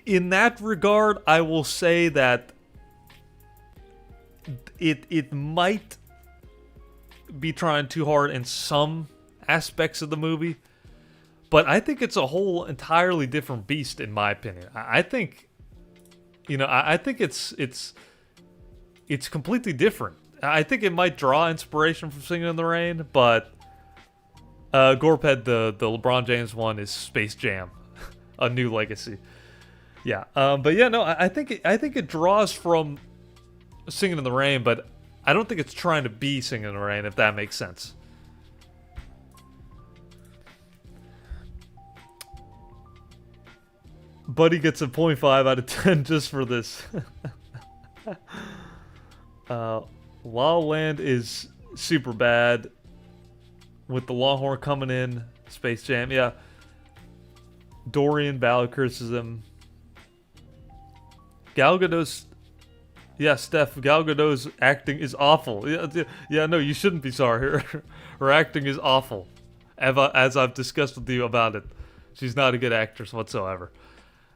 In that regard, I will say that it might be trying too hard in some aspects of the movie, but I think it's a whole entirely different beast in my opinion. I think it's completely different. I think it might draw inspiration from Singing in the Rain, but Gorped, the LeBron James one, is Space Jam. a new legacy. Yeah, but yeah, no, I think it draws from Singing in the Rain, but I don't think it's trying to be Singing in the Rain, if that makes sense. Buddy gets a 0.5 out of 10 just for this. La La Land is super bad. With the Longhorn coming in, Space Jam, yeah. Dorian, valid criticism. Gal Gadot's, yeah, Steph, Gal Gadot's acting is awful. Yeah, no, you shouldn't be sorry. Her acting is awful. As I've discussed with you about it. She's not a good actress whatsoever.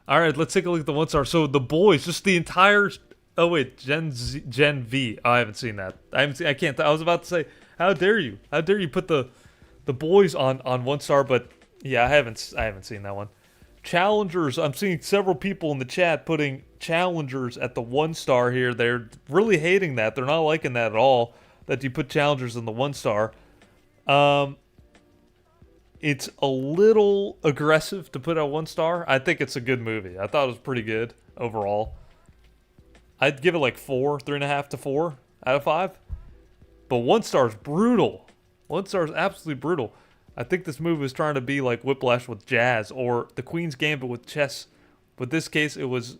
Alright, let's take a look at the 1-star. So, The Boys, just the entire... Oh, wait, Gen V. Oh, I haven't seen that. I can't... I was about to say, how dare you? How dare you put the Boys on 1-star, but yeah, I haven't seen that one. Challengers, I'm seeing several people in the chat putting Challengers at the 1-star here. They're really hating that. They're not liking that at all, that you put Challengers in the 1-star. It's a little aggressive to put at 1-star. I think it's a good movie. I thought it was pretty good overall. I'd give it like 3.5 to 4 out of 5. But 1-star is brutal. 1-star is absolutely brutal. I think this movie was trying to be like Whiplash with jazz, or The Queen's Gambit with chess. But this case, it was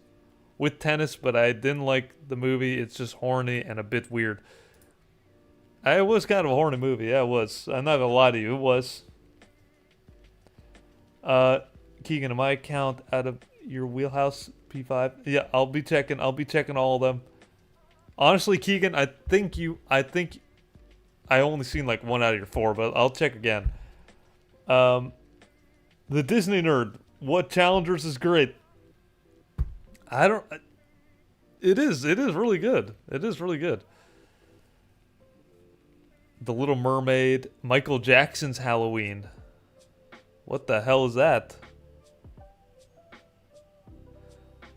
with tennis, but I didn't like the movie. It's just horny and a bit weird. It was kind of a horny movie. Yeah, it was. I'm not gonna lie to you. It was. Keegan, am I count out of your wheelhouse P5? Yeah, I'll be checking all of them. Honestly, Keegan, I think I only seen like 1 out of your 4, but I'll check again. The Disney Nerd, what Challengers is great. It is really good. It is really good. The Little Mermaid, Michael Jackson's Halloween. What the hell is that?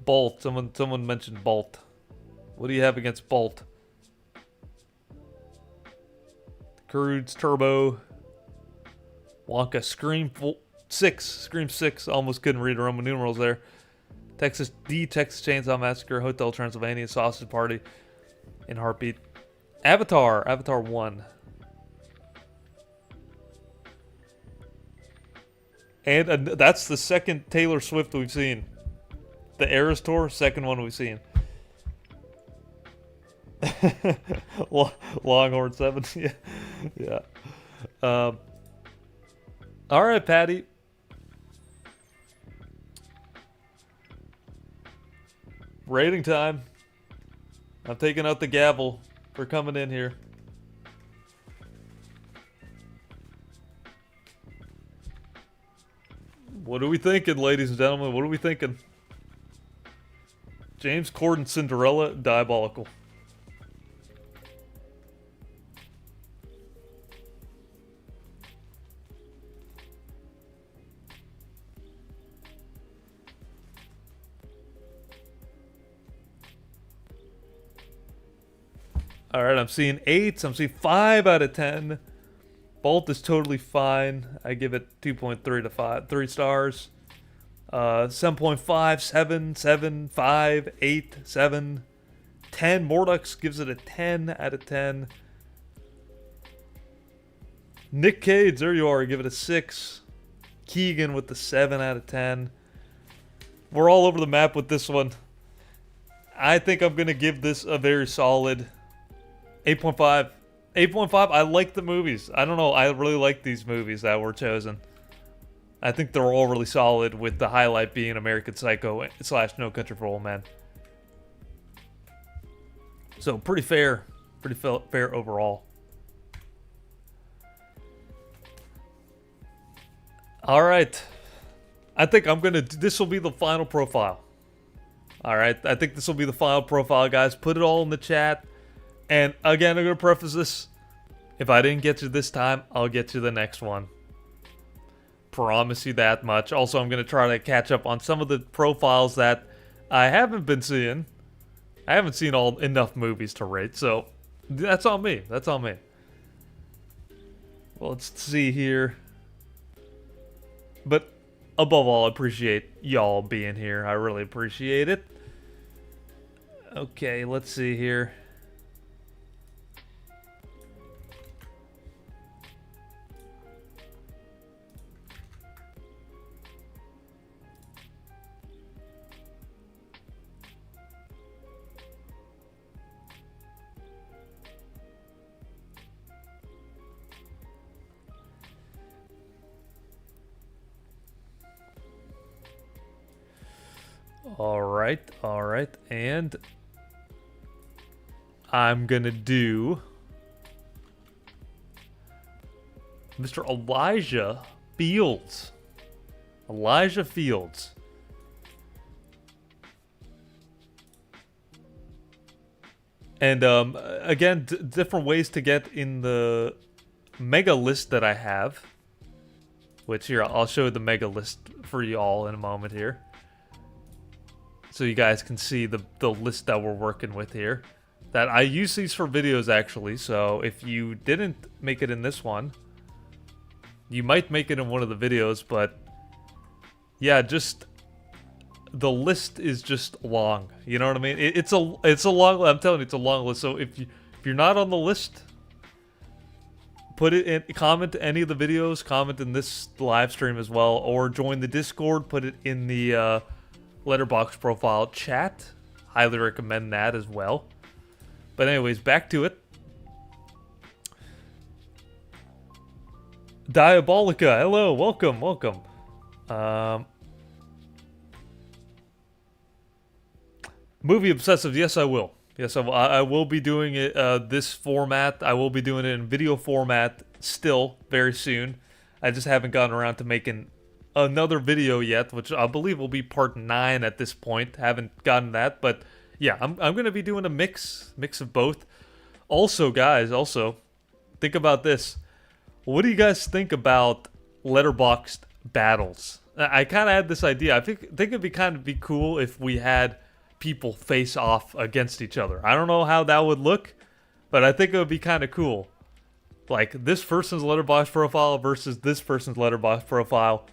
Bolt. Someone mentioned Bolt. What do you have against Bolt? Crudes, Turbo. Wonka, Scream 6. Almost couldn't read Roman numerals there. Texas Chainsaw Massacre, Hotel Transylvania, Sausage Party, in Heartbeat. Avatar 1. And that's the second Taylor Swift we've seen. The Eras Tour, second one we've seen. Longhorn 7, yeah. All right, Patty. Rating time. I'm taking out the gavel for coming in here. What are we thinking, ladies and gentlemen? What are we thinking? James Corden, Cinderella, diabolical. Alright, I'm seeing 8s. I'm seeing 5 out of 10. Bolt is totally fine. I give it 2.3 to 5. 3 stars. 7.5, 7, 7, 5, 8, 7, 10. Mordux gives it a 10 out of 10. Nick Cage, there you are. I give it a 6. Keegan with the 7 out of 10. We're all over the map with this one. I think I'm going to give this a very solid 8.5. 8.5, I like the movies. I don't know, I really like these movies that were chosen. I think they're all really solid, with the highlight being American Psycho / No Country for Old Men. So, pretty fair overall. Alright. I think this will be the final profile. Alright, I think this will be the final profile, guys. Put it all in the chat. And again, I'm going to preface this. If I didn't get you this time, I'll get you the next one. Promise you that much. Also, I'm going to try to catch up on some of the profiles that I haven't been seeing. I haven't seen enough movies to rate, so that's on me. That's on me. Well, let's see here. But above all, I appreciate y'all being here. I really appreciate it. Okay, let's see here. All right, and I'm gonna do Mr. Elijah Fields. Elijah Fields. And again, different ways to get in the mega list that I have. Which here, I'll show the mega list for you all in a moment here. So you guys can see the list that we're working with here. That I use these for videos actually, so if you didn't make it in this one, you might make it in one of the videos, but yeah, just the list is just long. You know what I mean? It's a long. I'm telling you, it's a long list. So if you're not on the list, put it in. Comment any of the videos. Comment in this live stream as well, or join the Discord. Put it in the Letterboxd profile chat. Highly recommend that as well. But anyways, back to it. Diabolica, hello, welcome. Movie obsessive, yes I will. Yes, I will be doing it this format. I will be doing it in video format still very soon. I just haven't gotten around to making another video yet, which I believe will be part 9 at this point. Haven't gotten that, but yeah, I'm going to be doing a mix of both. Also, guys, think about this. What do you guys think about Letterboxd battles? I kind of had this idea. I think it'd be kind of cool if we had people face off against each other. I don't know how that would look, but I think it would be kind of cool. Like this person's Letterboxd profile versus this person's Letterboxd profile.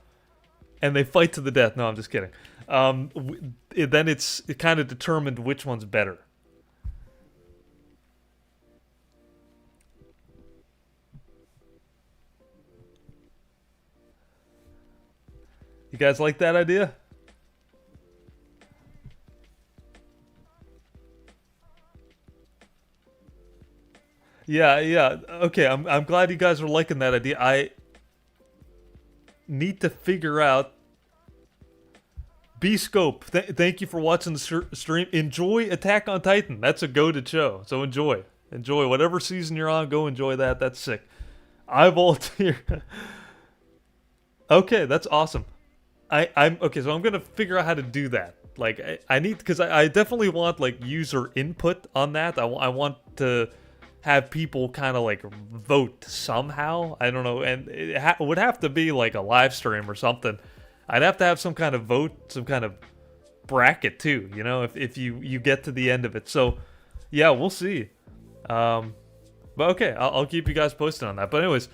And they fight to the death. No, I'm just kidding. Then it's kind of determined which one's better. You guys like that idea? Yeah. Okay, I'm glad you guys are liking that idea. I need to figure out. B-Scope, thank you for watching the stream. Enjoy Attack on Titan. That's a goated show, so enjoy. Enjoy whatever season you're on. Go enjoy that. That's sick. I volunteer. Okay, that's awesome. I'm okay. So I'm gonna figure out how to do that. Like I need, because I definitely want like user input on that. I want to have people kind of like vote somehow. I don't know, and it would have to be like a live stream or something. I'd have to have some kind of vote, some kind of bracket too, you know, if you get to the end of it. So, yeah, we'll see. But okay, I'll keep you guys posted on that. But anyways,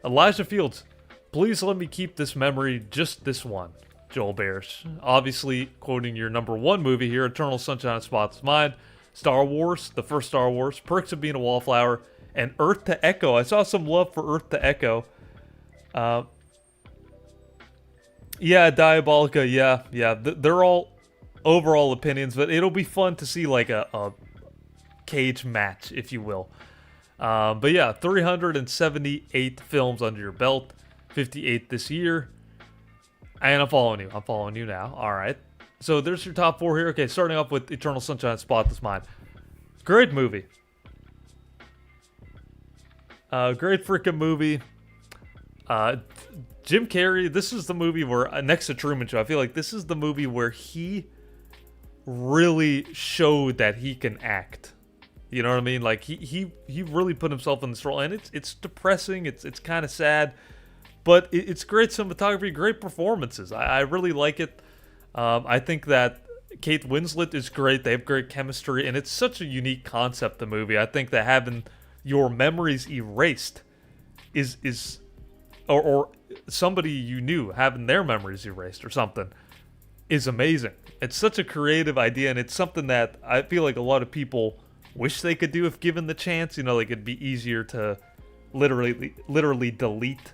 Elijah Fields, please let me keep this memory, just this one, Joel Bears. Obviously, quoting your #1 movie here, Eternal Sunshine of the Spotless Mind, Star Wars, the first Star Wars, Perks of Being a Wallflower, and Earth to Echo. I saw some love for Earth to Echo. Yeah, Diabolica, yeah. They're all overall opinions, but it'll be fun to see like a cage match, if you will. But yeah, 378 films under your belt, 58 this year. And I'm following you now. All right. So there's your top 4 here. Okay, starting off with Eternal Sunshine of the Spotless Mind. Great movie. Great freaking movie. Jim Carrey, this is the movie where, next to Truman Show, I feel like this is the movie where he really showed that he can act. You know what I mean? Like, he really put himself in this role, and it's depressing, it's kind of sad, but it's great cinematography, great performances. I really like it. I think that Kate Winslet is great, they have great chemistry, and it's such a unique concept, the movie. I think that having your memories erased is or somebody you knew having their memories erased or something is amazing. It's such a creative idea, and it's something that I feel like a lot of people wish they could do if given the chance. You know, like it'd be easier to literally delete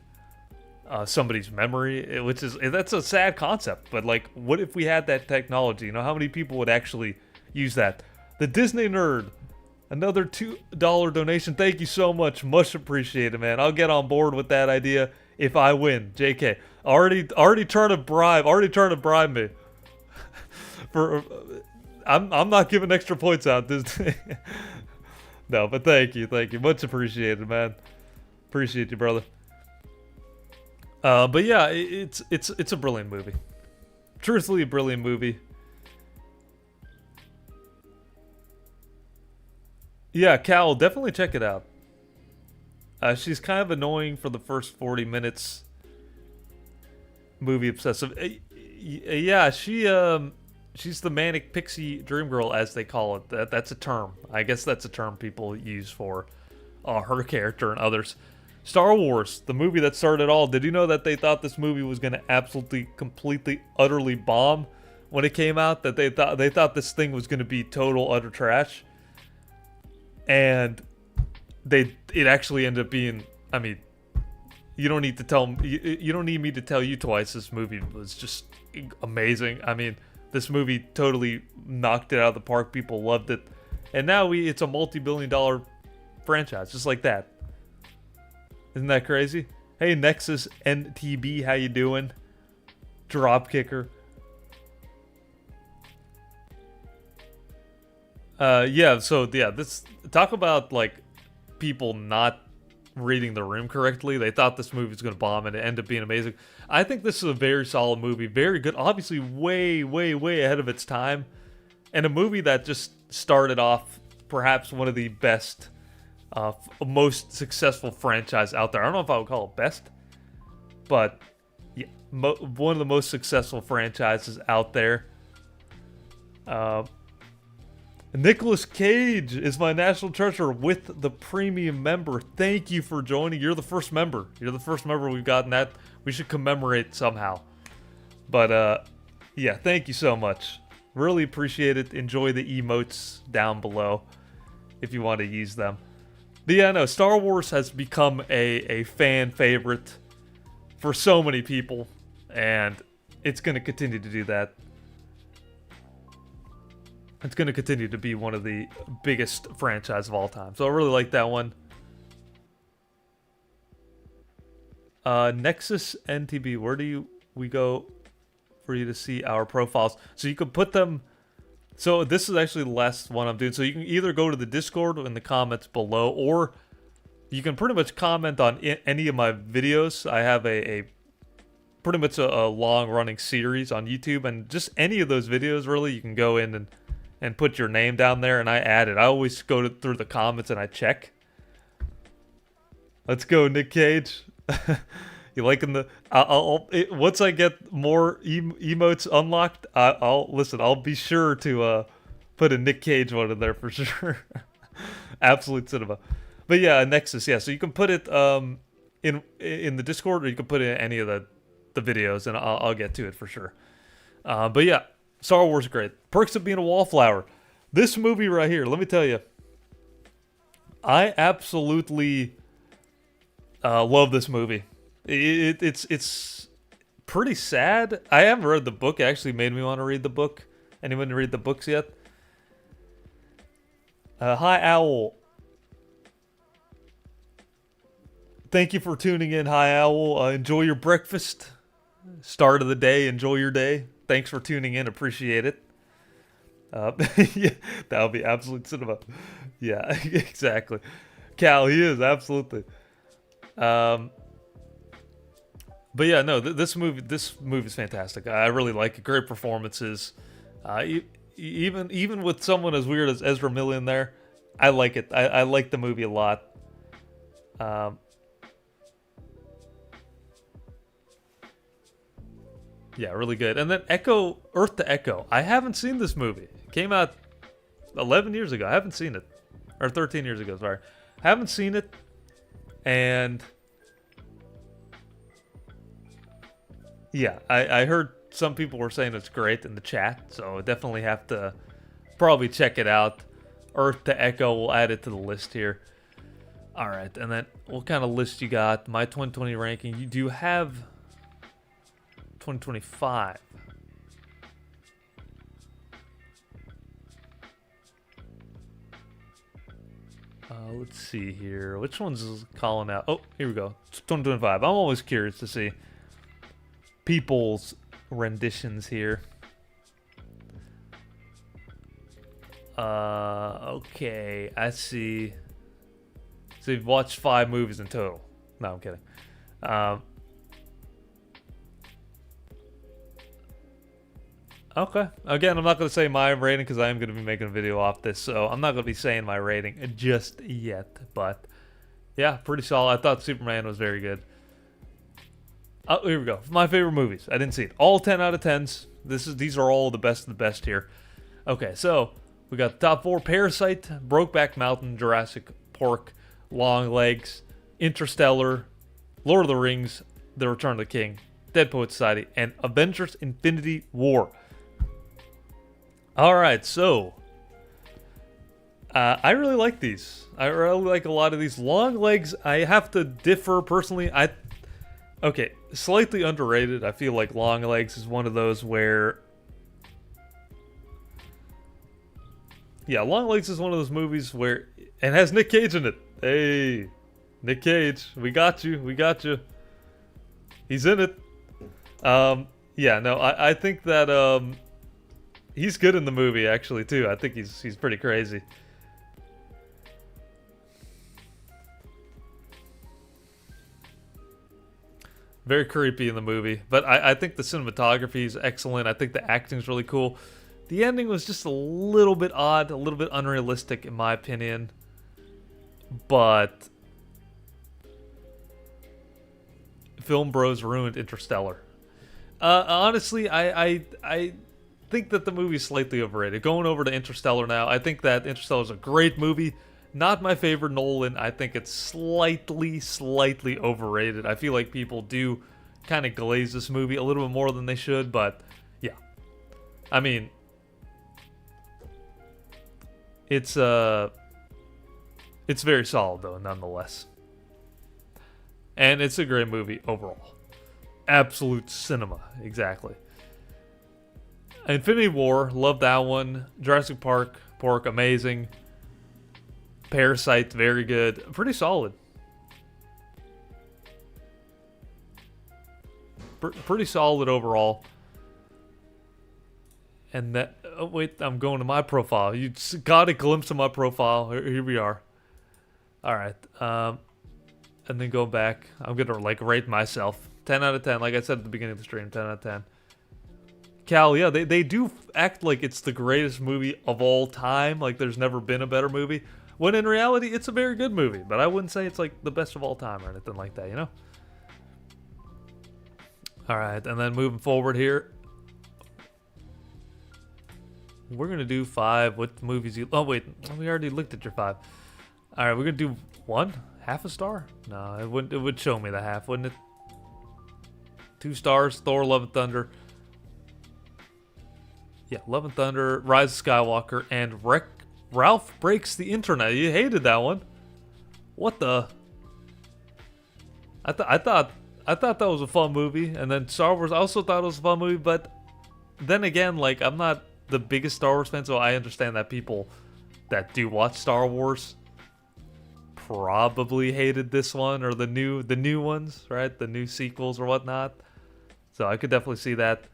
somebody's memory, that's a sad concept. But like, what if we had that technology? You know, how many people would actually use that? The Disney Nerd, another $2 donation. Thank you so much appreciated, man. I'll get on board with that idea if I win. JK, already trying to bribe me. For I'm not giving extra points out Disney. No, but thank you, much appreciated, man. Appreciate you, brother. But yeah, it's a brilliant movie. Truthfully, a brilliant movie. Yeah, Cal, definitely check it out. She's kind of annoying for the first 40 minutes. Movie obsessive. Yeah, she's the manic pixie dream girl, as they call it. That's a term. I guess that's a term people use for her character and others. Star Wars, the movie that started it all. Did you know that they thought this movie was going to absolutely, completely, utterly bomb when it came out? That they thought this thing was going to be total utter trash, and it actually ended up being. I mean, you don't need to tell you don't need me to tell you twice. This movie was just amazing. I mean, this movie totally knocked it out of the park. People loved it, and now it's a multi-billion-dollar franchise, just like that. Isn't that crazy? Hey, Nexus NTB, how you doing? Dropkicker. Yeah, so yeah, this talk about like people not reading the room correctly. They thought this movie was going to bomb and it ended up being amazing. I think this is a very solid movie, very good, obviously way ahead of its time, and a movie that just started off perhaps one of the best most successful franchise out there. I don't know if I would call it best, but yeah, one of the most successful franchises out there. Nicolas Cage is my national treasure with the premium member. Thank you for joining. You're the first member. You're the first member we've gotten. That we should commemorate somehow. But yeah, thank you so much. Really appreciate it. Enjoy the emotes down below if you want to use them. But yeah, no, Star Wars has become a fan favorite for so many people, and it's going to continue to do that. It's going to continue to be one of the biggest franchises of all time. So I really like that one. Nexus NTB, where do we go for you to see our profiles? So you can put them... So this is actually the last one I'm doing. So you can either go to the Discord in the comments below, or you can pretty much comment on any of my videos. I have a pretty much a long-running series on YouTube, and just any of those videos, really, you can go in and put your name down there, and I add it. I always go through the comments and I check. Let's go, Nick Cage. You liking the... once I get more emotes unlocked, I'll be sure to put a Nick Cage one in there for sure. Absolute cinema. But yeah, Nexus, yeah. So you can put it in the Discord, or you can put it in any of the videos, and I'll get to it for sure. But yeah, Star Wars is great. Perks of being a wallflower. This movie right here, let me tell you, I absolutely love this movie. It's pretty sad. I haven't read the book. It actually made me want to read the book. Anyone read the books yet? Hi, Owl. Thank you for tuning in. Hi, Owl. Enjoy your breakfast. Start of the day. Enjoy your day. Thanks for tuning in. Appreciate it. Yeah, that'll be absolute cinema. Yeah, exactly. Cal, he is absolutely. But yeah, no, this movie's fantastic. I really like it. Great performances. Even with someone as weird as Ezra Miller in there, I like it. I like the movie a lot. Yeah, really good. And then Earth to Echo. I haven't seen this movie. It came out 11 years ago. I haven't seen it. Or 13 years ago, sorry. I haven't seen it. And Yeah, I heard some people were saying it's great in the chat, so definitely have to probably check it out. Earth to Echo, we'll add it to the list here. All right, and then what kind of list you got? My 2020 ranking. Do you have 2025? Let's see here. Which one's calling out? Oh, here we go. 2025. I'm always curious to see people's renditions here. Okay, I see. So you've watched 5 movies in total. No, I'm kidding. Okay. Again, I'm not going to say my rating because I am going to be making a video off this, so I'm not going to be saying my rating just yet. But yeah, pretty solid. I thought Superman was very good. Oh, here we go. My favorite movies. I didn't see it. All 10 out of 10s. These are all the best of the best here. Okay, so we got the top 4: Parasite, Brokeback Mountain, Jurassic Park, Long Legs, Interstellar, Lord of the Rings, The Return of the King, Dead Poet Society, and Avengers: Infinity War. All right, so I really like these. I really like a lot of these. Long Legs, I have to differ personally. Okay, slightly underrated. I feel like Long Legs is one of those where, yeah, Long Legs is one of those movies where it has Nick Cage in it. Hey, Nick Cage, we got you. We got you. He's in it. Yeah, no, I think that he's good in the movie actually too. I think he's pretty crazy. Very creepy in the movie, but I think the cinematography is excellent. I think the acting's really cool. The ending was just a little bit odd, a little bit unrealistic in my opinion. But Film Bros ruined Interstellar. Honestly, I think that the movie's slightly overrated. Going over to Interstellar now, I think that Interstellar is a great movie. Not my favorite Nolan. I think it's slightly overrated. I feel like people do kind of glaze this movie a little bit more than they should, but yeah. I mean, it's very solid though, nonetheless. And it's a great movie overall. Absolute cinema, exactly. Infinity War, love that one. Jurassic Park, amazing. Parasite, very good. Pretty solid. Pretty solid overall. And that... Oh, wait, I'm going to my profile. You got a glimpse of my profile. Here we are. Alright. And then go back. I'm going to, like, rate myself. 10 out of 10. Like I said at the beginning of the stream, 10 out of 10. Cal, yeah, they do act like it's the greatest movie of all time. Like, there's never been a better movie. When in reality, it's a very good movie. But I wouldn't say it's, like, the best of all time or anything like that, you know? Alright, and then moving forward here. We're going to do 5. What movies you... Oh, wait. We already looked at your 5. Alright, we're going to do 1? Half a star? No, it wouldn't. It would show me the half, wouldn't it? 2 stars. Thor: Love and Thunder. Yeah, Love and Thunder, Rise of Skywalker, and Ralph Breaks the Internet. You hated that one. What the? I thought that was a fun movie, and then Star Wars. I also thought it was a fun movie, but then again, like, I'm not the biggest Star Wars fan, so I understand that people that do watch Star Wars probably hated this one or the new ones, right? The new sequels or whatnot. So I could definitely see that.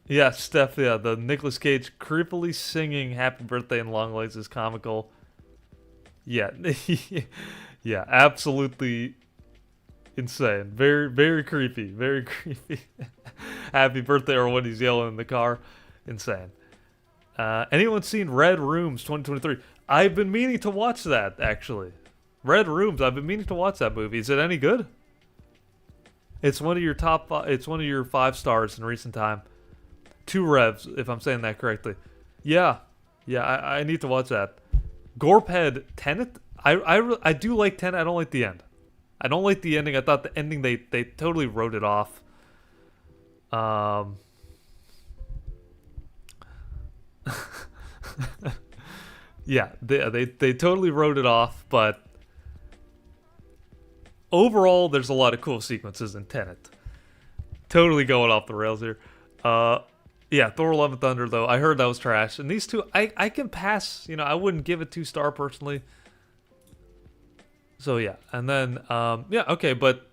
Yeah, Steph, yeah, the Nicolas Cage creepily singing Happy Birthday in Long Legs is comical. Yeah. Yeah, absolutely insane. Very, very creepy. Very creepy. Happy Birthday, or when he's yelling in the car. Insane. Anyone seen Red Rooms 2023? I've been meaning to watch that, actually. Red Rooms, I've been meaning to watch that movie. Is it any good? It's one of your it's one of your 5 stars in recent time. 2 revs, if I'm saying that correctly. Yeah. Yeah, I need to watch that. Gorphead, Tenet? I do like Tenet. I don't like the end. I don't like the ending. I thought the ending, they totally wrote it off. Yeah, they totally wrote it off, but overall, there's a lot of cool sequences in Tenet. Totally going off the rails here. Yeah, Thor: Love and Thunder, though, I heard that was trash. And these two, I can pass. You know, I wouldn't give it 2-star personally. So, yeah. And then, yeah, okay, but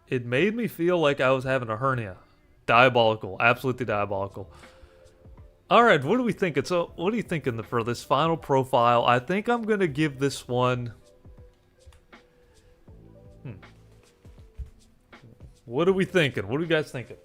it made me feel like I was having a hernia. Diabolical. Absolutely diabolical. All right, what are we thinking? So, what are you thinking for this final profile? I think I'm going to give this one... What are we thinking? What are you guys thinking?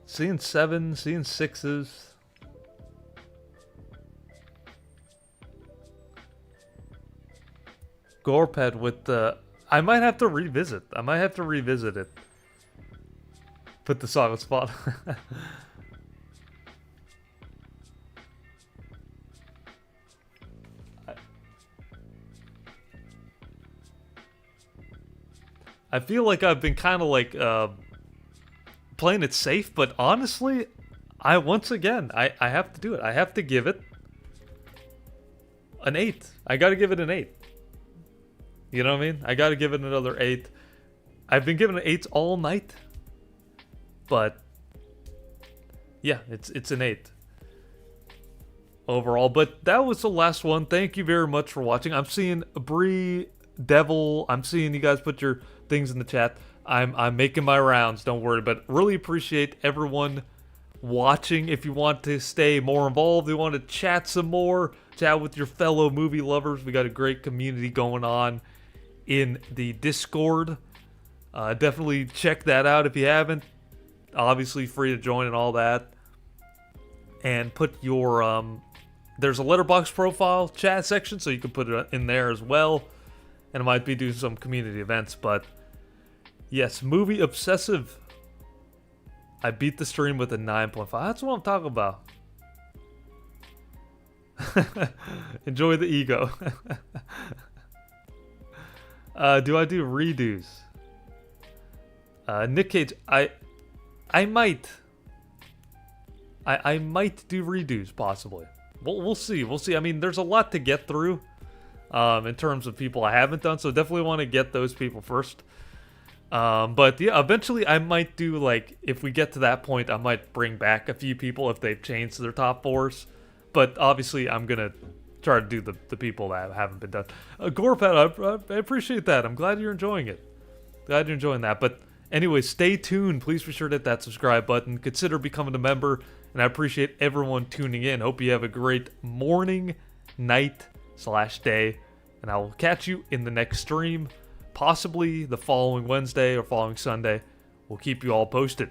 Seeing 7, seeing 6s. Gorped with the... I might have to revisit. It. Put the song on spot. I feel like I've been kind of like playing it safe, but honestly, I have to do it. I have to give it an 8. I gotta give it an 8. You know what I mean? I gotta give it another 8. I've been giving it 8s all night, but yeah, it's an 8 overall. But that was the last one. Thank you very much for watching. I'm seeing Bree, Devil. I'm seeing you guys put your things in the chat. I'm making my rounds, don't worry, but really appreciate everyone watching. If you want to stay more involved, you want to chat some more, chat with your fellow movie lovers, we got a great community going on in the Discord. Definitely check that out if you haven't. Obviously free to join and all that. And put your there's a Letterboxd profile chat section, so you can put it in there as well. And I might be doing some community events, but yes, Movie Obsessive. I beat the stream with a 9.5. That's what I'm talking about. Enjoy the ego. Do I do redos? Nick Cage, I might. I might do redos, possibly. We'll see. We'll see. I mean, there's a lot to get through in terms of people I haven't done, so definitely want to get those people first. But yeah, eventually I might do, like, if we get to that point, I might bring back a few people if they've changed their top 4s. But obviously, I'm gonna try to do the people that haven't been done. Gorpet, I appreciate that. I'm glad you're enjoying it. Glad you're enjoying that. But anyway, stay tuned. Please be sure to hit that subscribe button. Consider becoming a member. And I appreciate everyone tuning in. Hope you have a great morning, night/day. And I will catch you in the next stream. Possibly the following Wednesday or following Sunday. We'll keep you all posted.